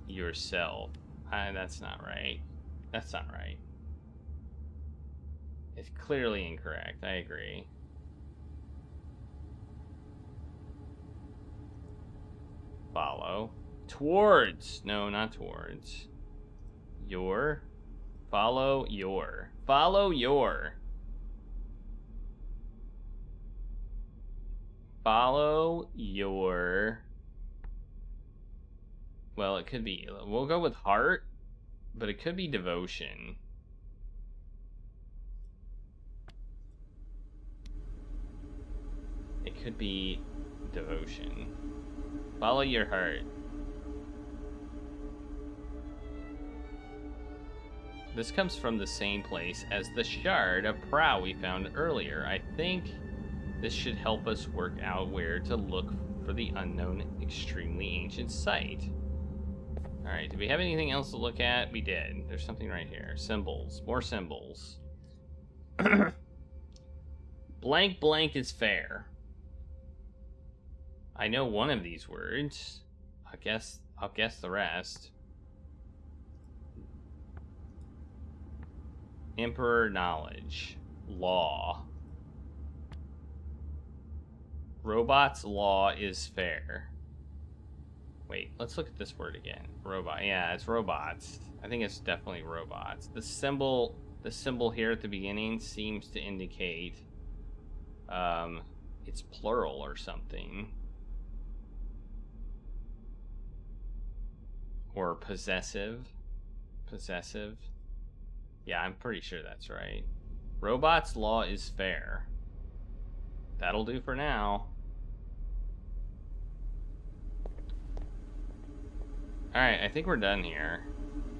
yourself. That's not right. That's not right. It's clearly incorrect. I agree. Follow. Towards. No, not towards. Your. Follow your. Follow your. Follow your. Well, it could be. We'll go with heart. But it could be devotion. It could be devotion. Follow your heart. This comes from the same place as the shard of prow we found earlier. I think this should help us work out where to look for the unknown, extremely ancient site. Alright, did we have anything else to look at? We did. There's something right here. Symbols. More symbols. Blank blank is fair. I know one of these words. I'll guess the rest. Emperor knowledge. Law. Robot's law is fair. Wait, let's look at this word again. Robot. Yeah, it's robots. I think it's definitely robots. The symbol here at the beginning seems to indicate it's plural or something. Or possessive. Possessive. Yeah, I'm pretty sure that's right. Robot's law is fair. That'll do for now. Alright, I think we're done here.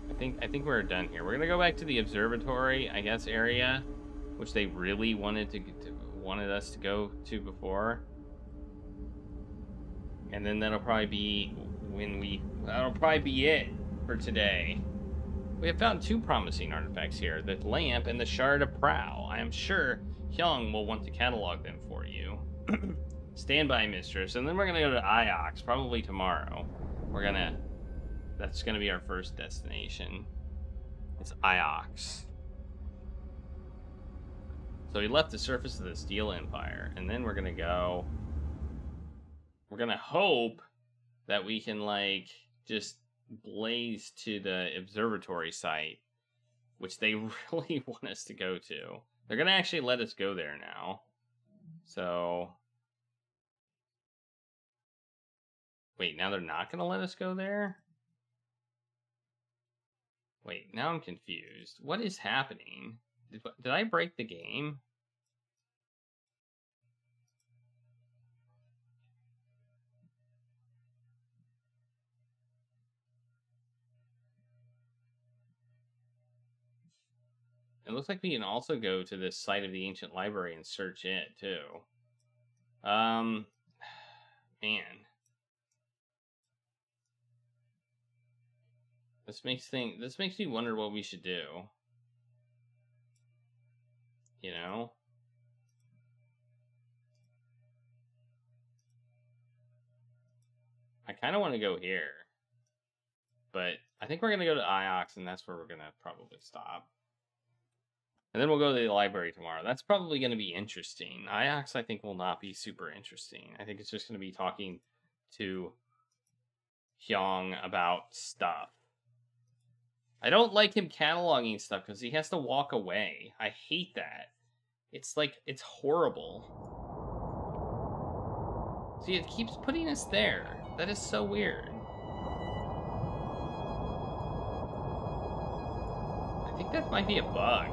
I think we're done here. We're gonna go back to the observatory, I guess, area, which they really wanted us to go to before. And then that'll probably be it for today. We have found 2 promising artifacts here, the lamp and the shard of prow. I am sure Hyung will want to catalog them for you. Stand by, mistress. And then we're gonna go to Iox, probably tomorrow. That's gonna be our first destination. It's Iox. So we left the surface of the Steel Empire, and then we're gonna hope that we can, like, just blaze to the observatory site, which they really want us to go to. They're gonna actually let us go there now. So wait, now they're not gonna let us go there? Wait, now I'm confused. What is happening? Did I break the game? It looks like we can also go to this site of the ancient library and search it too. Man. This makes me wonder what we should do. You know? I kind of want to go here. But I think we're going to go to Iox, and that's where we're going to probably stop. And then we'll go to the library tomorrow. That's probably going to be interesting. Iox, I think, will not be super interesting. I think it's just going to be talking to Hyung about stuff. I don't like him cataloging stuff because he has to walk away. I hate that. It's horrible. See, it keeps putting us there. That is so weird. I think that might be a bug.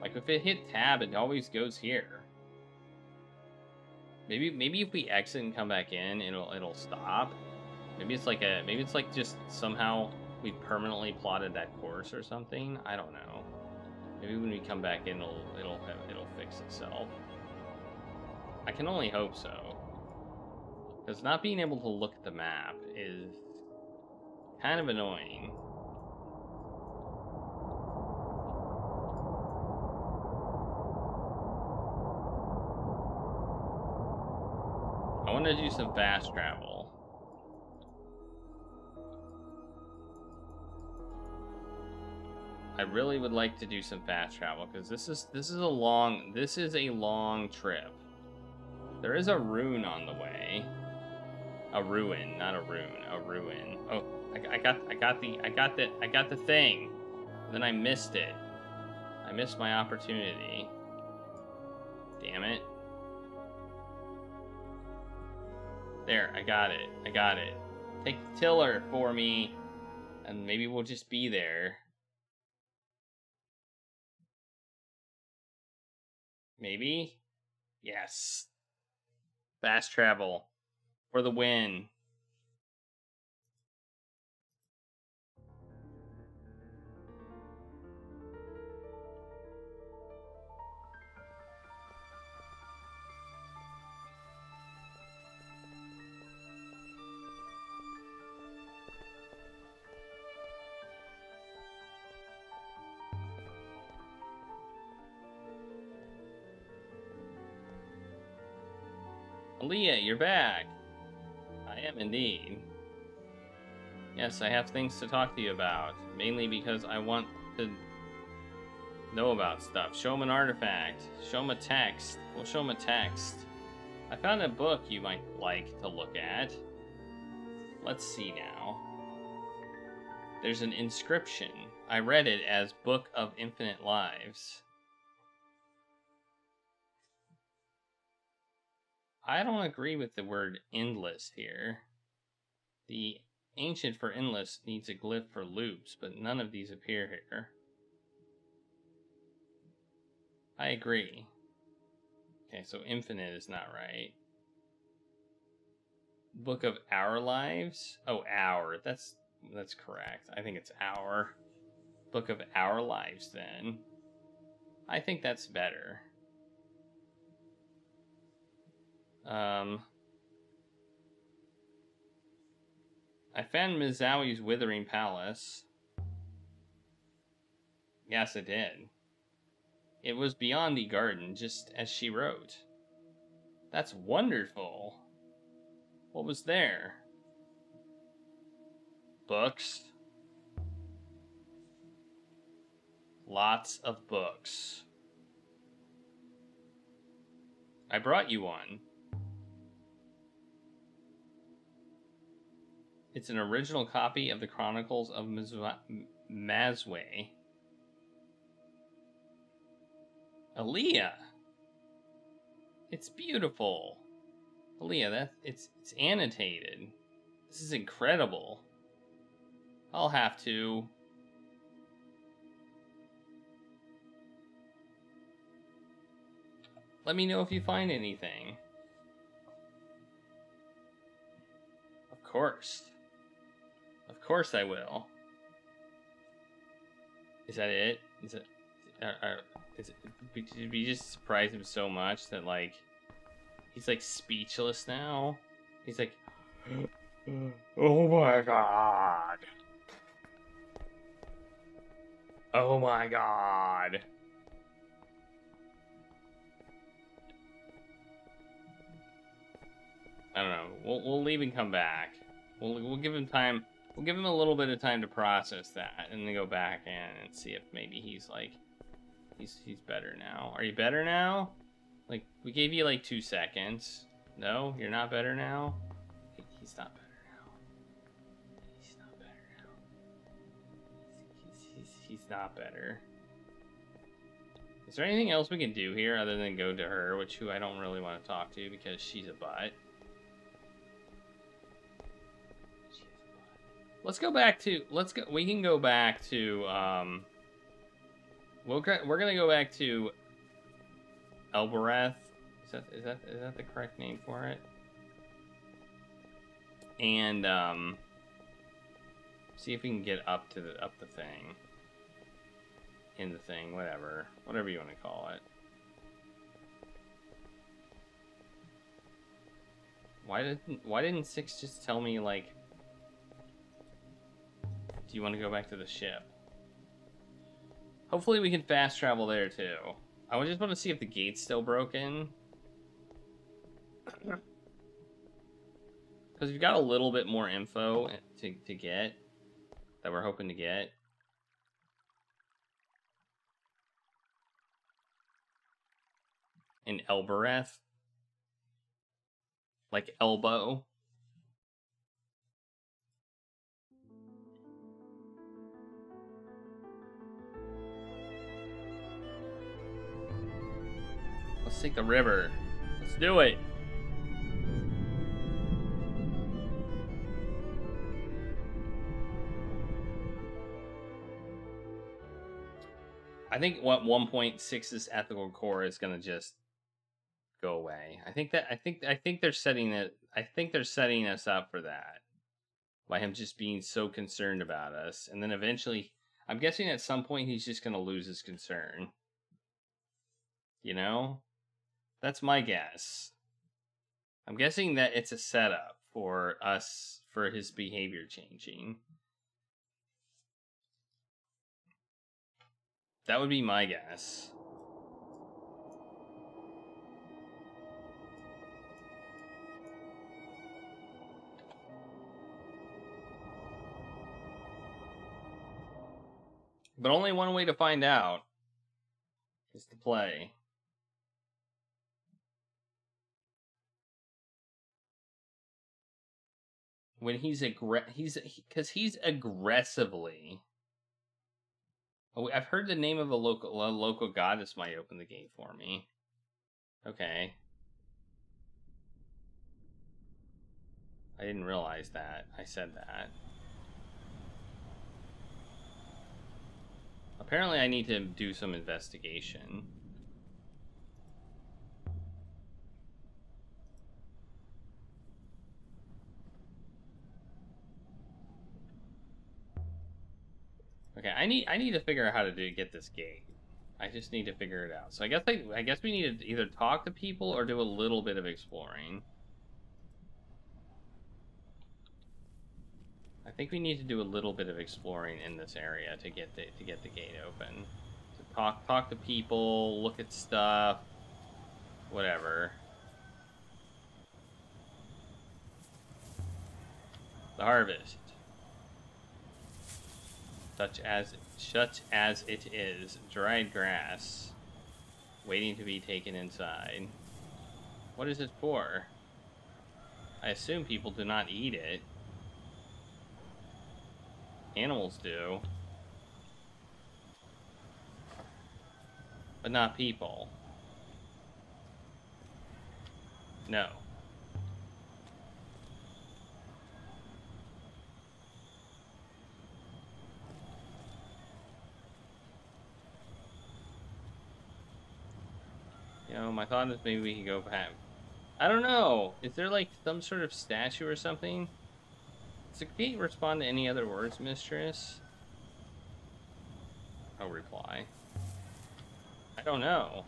Like, if it hit tab, it always goes here. Maybe if we exit and come back in, it'll stop. Maybe it's like just somehow we permanently plotted that course or something. I don't know. Maybe when we come back in, it'll fix itself. I can only hope so. Because not being able to look at the map is kind of annoying. I want to do some fast travel. I really would like to do some fast travel because this is a long trip. There is a rune on the way. A ruin, not a rune. A ruin. Oh, I got the thing. And then I missed it. I missed my opportunity. Damn it. There, I got it. I got it. Take the tiller for me, and maybe we'll just be there. Maybe? Yes. Fast travel. For the win. Aliya, you're back. I am indeed. Yes, I have things to talk to you about. Mainly because I want to know about stuff. Show him an artifact. Show him a text. We'll show him a text. I found a book you might like to look at. Let's see now. There's an inscription. I read it as Book of Infinite Lives. I don't agree with the word endless here. The ancient for endless needs a glyph for loops, but none of these appear here. I agree. Okay, so infinite is not right. Book of Our Lives? Oh, Our. That's correct. I think it's Our. Book of Our Lives, then. I think that's better. I found Mizawi's Withering Palace. Yes, I did. It was beyond the garden, just as she wrote. That's wonderful. What was there? Books. Lots of books. I brought you one. It's an original copy of the Chronicles of Mazwe. Aliya! It's beautiful. Aliya, it's annotated. This is incredible. I'll have to... Let me know if you find anything. Of course. Of course I will. Is that it? Is it? Did we just surprise him so much that like he's like speechless now? He's like, oh my god! Oh my god! I don't know. We'll leave and come back. We'll give him time. We'll give him a little bit of time to process that, and then go back in and see if maybe he's like, he's better now. Are you better now? Like we gave you like 2 seconds. No, you're not better now. He's not better now. He's not better now. He's not better. Is there anything else we can do here other than go to her, who I don't really want to talk to because she's a butt? Let's go back to, we can go back to, we're gonna go back to Elbereth. Is that the correct name for it? And, see if we can get up the thing. In the thing, whatever you want to call it. Why didn't Six just tell me, like, do you want to go back to the ship? Hopefully we can fast travel there too. I just want to see if the gate's still broken. Because we've got a little bit more info to get that we're hoping to get. In Elbereth. Like elbow. Let's take the river. Let's do it. I think what 1.6's ethical core is gonna just go away. I think they're setting it. I think they're setting us up for that by him just being so concerned about us, and then eventually, I'm guessing at some point he's just gonna lose his concern. You know, that's my guess. I'm guessing that it's a setup for us for his behavior changing. That would be my guess. But only one way to find out is to play. When he's aggressively. Oh, I've heard the name of a local goddess might open the gate for me. Okay. I didn't realize that. I said that. Apparently I need to do some investigation. Okay, I need to figure out how to get this gate. I just need to figure it out. So I guess we need to either talk to people or do a little bit of exploring. I think we need to do a little bit of exploring in this area to get the gate open. To talk to people, look at stuff, whatever. The harvest. Such as it is, dried grass, waiting to be taken inside. What is it for? I assume people do not eat it. Animals do. But not people. No. You know, my thought is maybe we could go back. I don't know. Is there like some sort of statue or something? Does the gate respond to any other words, mistress? No reply. I don't know.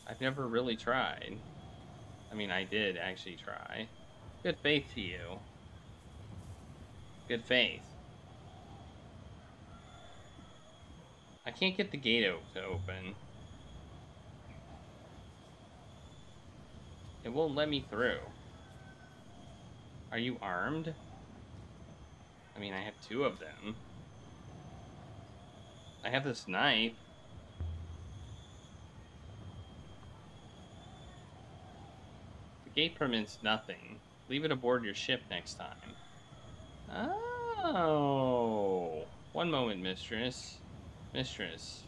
I've never really tried. I mean, I did actually try. Good faith to you. Good faith. I can't get the gate to open. It won't let me through. Are you armed? I mean, I have two of them. I have this knife. The gate permits nothing. Leave it aboard your ship next time. Oh. One moment, mistress. Mistress.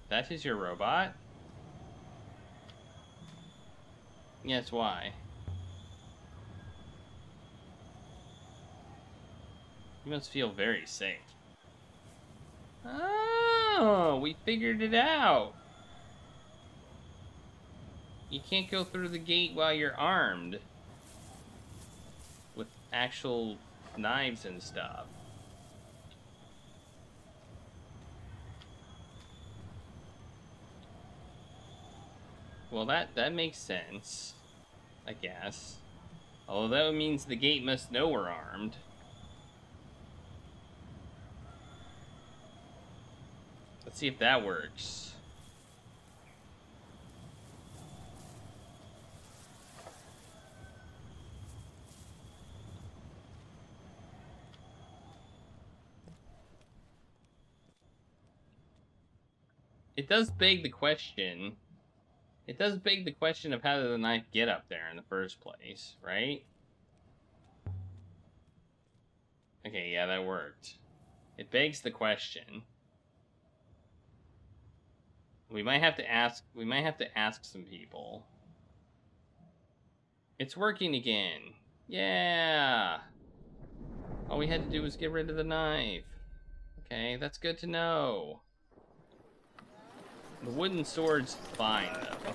That is your robot? Yes, why? You must feel very safe. Oh, we figured it out. You can't go through the gate while you're armed. With actual knives and stuff. Well, that makes sense, I guess. Although that means the gate must know we're armed. Let's see if that works. It does beg the question, It does beg the question of how did the knife get up there in the first place, right? Okay, yeah, that worked. It begs the question. We might have to ask some people. It's working again. Yeah. All we had to do was get rid of the knife. Okay, that's good to know. The wooden sword's fine, though.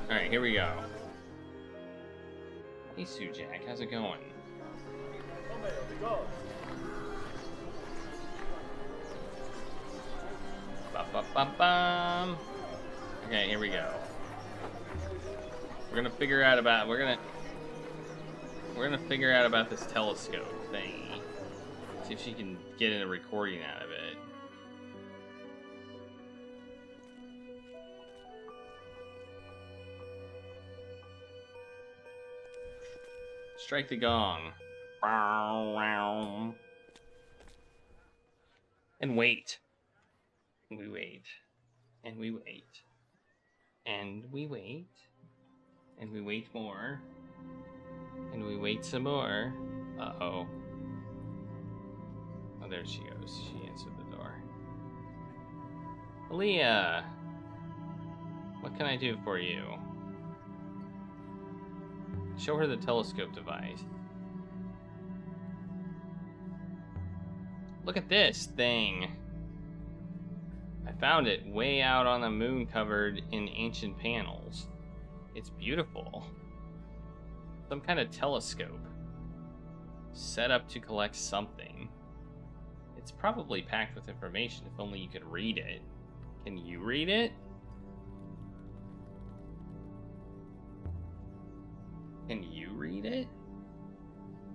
Alright, here we go. Hey, Sujak, how's it going? Ba-ba-ba-bum. Okay, here we go. We're gonna figure out about this telescope thingy. See if she can get a recording out of it. Strike the gong. And wait. We wait. And we wait. And we wait. And we wait more. And we wait some more. Uh-oh. Oh, there she goes. She answered the door. Aliya! What can I do for you? Show her the telescope device. Look at this thing. I found it way out on the moon covered in ancient panels. It's beautiful. Some kind of telescope. Set up to collect something. It's probably packed with information if only you could read it. Can you read it? Can you read it?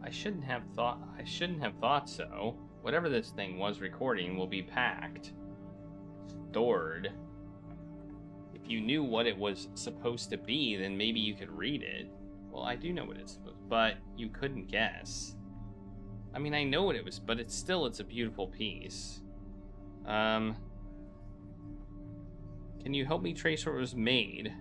I shouldn't have thought so. Whatever this thing was recording will be packed. Stored. If you knew what it was supposed to be, then maybe you could read it. Well, I do know what it's supposed to be, but you couldn't guess. I mean, I know what it was, but it's a beautiful piece. Can you help me trace where it was made?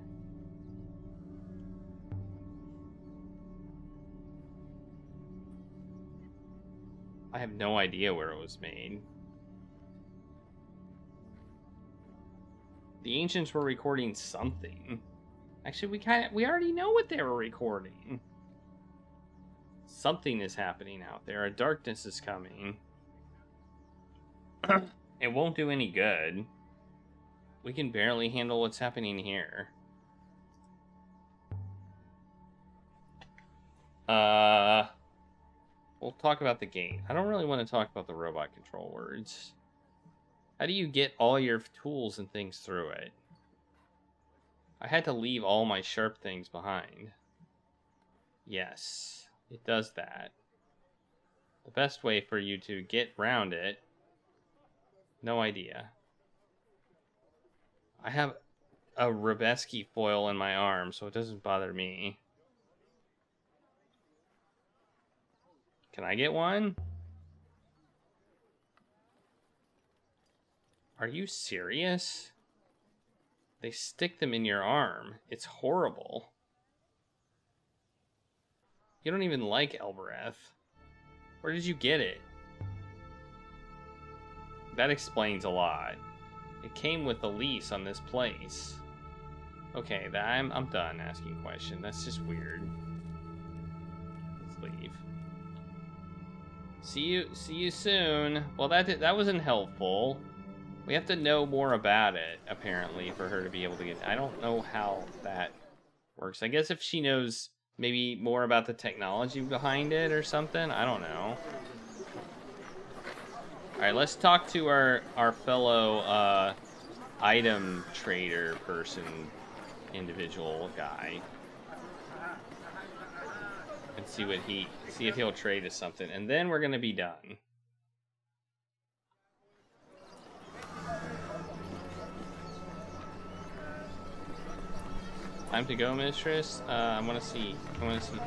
I have no idea where it was made. The ancients were recording something. Actually, we already know what they were recording. Something is happening out there. A darkness is coming. It won't do any good. We can barely handle what's happening here. We'll talk about the gate. I don't really want to talk about the robot control words. How do you get all your tools and things through it? I had to leave all my sharp things behind. Yes, it does that. The best way for you to get round it... No idea. I have a Robeski foil in my arm, so it doesn't bother me. Can I get one? Are you serious? They stick them in your arm. It's horrible. You don't even like Elbereth. Where did you get it? That explains a lot. It came with a lease on this place. Okay, I'm done asking questions. That's just weird. Let's leave. See you soon. Well, that wasn't helpful. We have to know more about it, apparently, for her to be able to get... I don't know how that works. I guess if she knows maybe more about the technology behind it or something. I don't know. Alright, let's talk to our fellow item trader person, individual guy. And see if he'll trade us something. And then we're gonna be done. Time to go, mistress. I want to see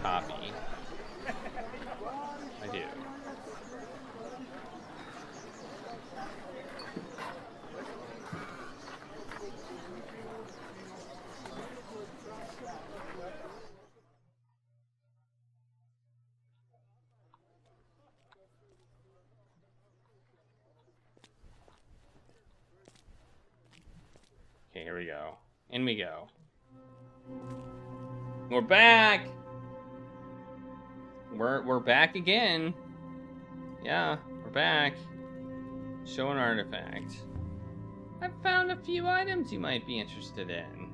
Poppy. I do. Okay, here we go. In we go. We're back. We're back again. Yeah, we're back. Show an artifact. I've found a few items you might be interested in.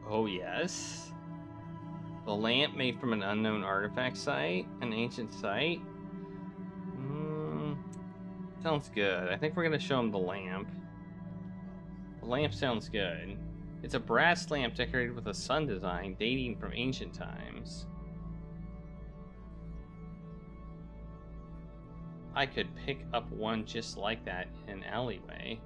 Oh yes. The lamp made from an unknown artifact site, an ancient site. Sounds good. I think we're gonna show him the lamp. The lamp sounds good. It's a brass lamp decorated with a sun design dating from ancient times. I could pick up one just like that in an alleyway.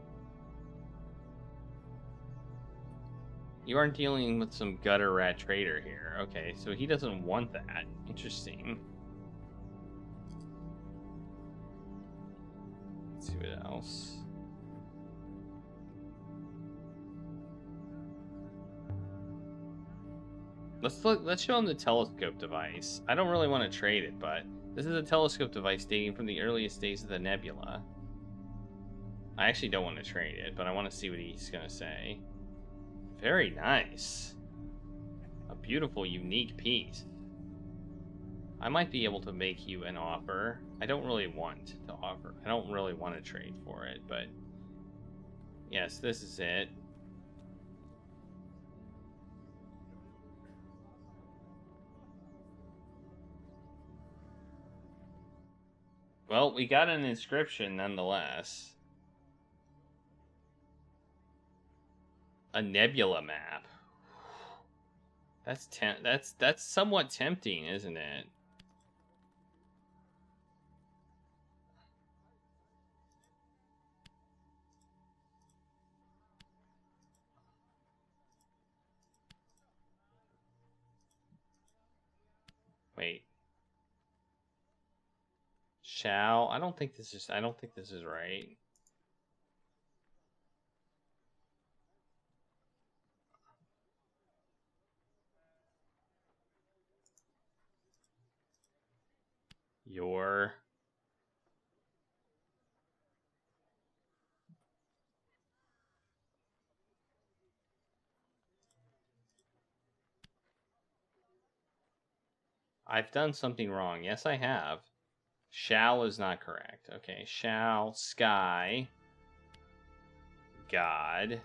You aren't dealing with some gutter rat trader here. Okay, so he doesn't want that. Interesting. Let's see what else. Let's show him the telescope device. I don't really want to trade it, but this is a telescope device dating from the earliest days of the Nebula. I actually don't want to trade it, but I want to see what he's going to say. Very nice. A beautiful, unique piece. I might be able to make you an offer. I don't really want to offer. I don't really want to trade for it, but yes, this is it. Well, we got an inscription nonetheless. A nebula map. That's somewhat tempting, isn't it? Wait. Shall? I don't think this is right. Your I've done something wrong. Yes, I have. Shall is not correct. Okay, shall, sky, God,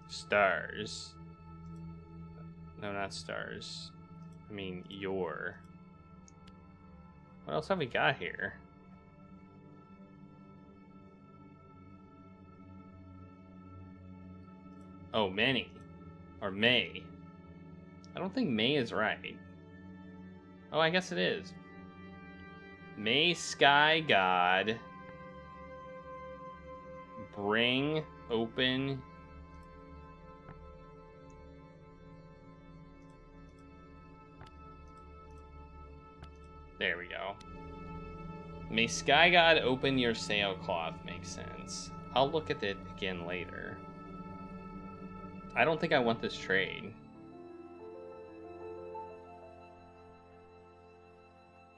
stars. No, not stars. I mean, your. What else have we got here? Oh, many. Or may. I don't think may is right. Oh, I guess it is. May sky god bring open there we go. May sky god open your sailcloth makes sense. I'll look at it again later. I don't think I want this trade.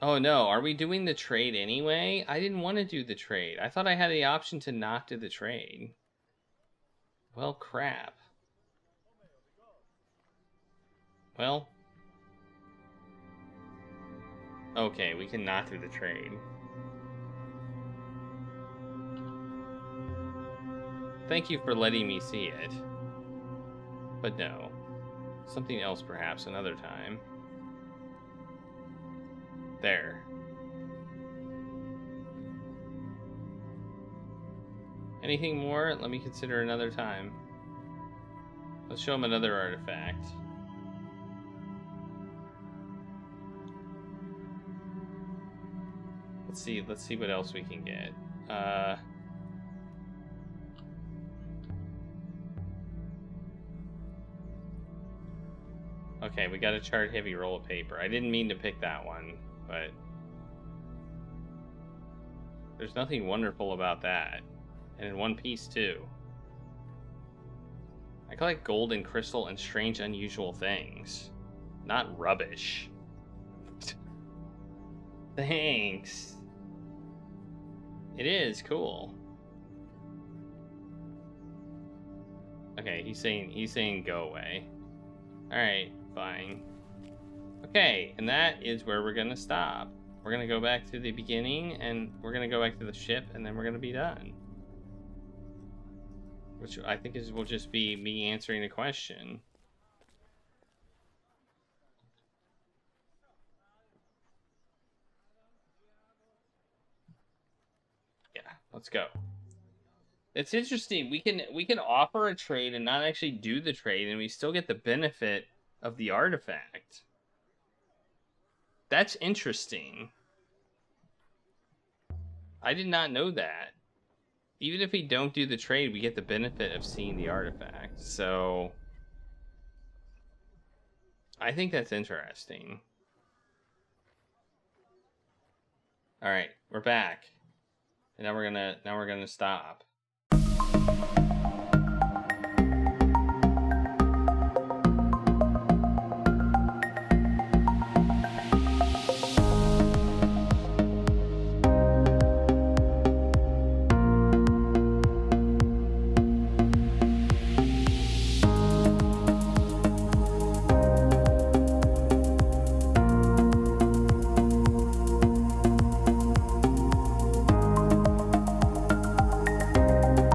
Oh no, are we doing the trade anyway? I didn't want to do the trade. I thought I had the option to not do the trade. Well, crap. Well. Okay, we can not do the trade. Thank you for letting me see it. But no. Something else perhaps another time. There. Anything more? Let me consider another time. Let's show him another artifact. Let's see what else we can get. Okay, we got a charred heavy roll of paper. I didn't mean to pick that one, but there's nothing wonderful about that. And in one piece, too. I collect gold and crystal and strange, unusual things. Not rubbish. Thanks. It is cool. Okay, he's saying go away. Alright, fine. Okay, and that is where we're gonna stop. We're gonna go back to the beginning, and we're gonna go back to the ship, and then we're gonna be done. Which I think will just be me answering the question. Yeah, let's go. It's interesting. We can offer a trade and not actually do the trade, and we still get the benefit of the artifact. That's interesting. I did not know that. Even if we don't do the trade, we get the benefit of seeing the artifact. So I think that's interesting. All right, we're back. And now we're gonna stop.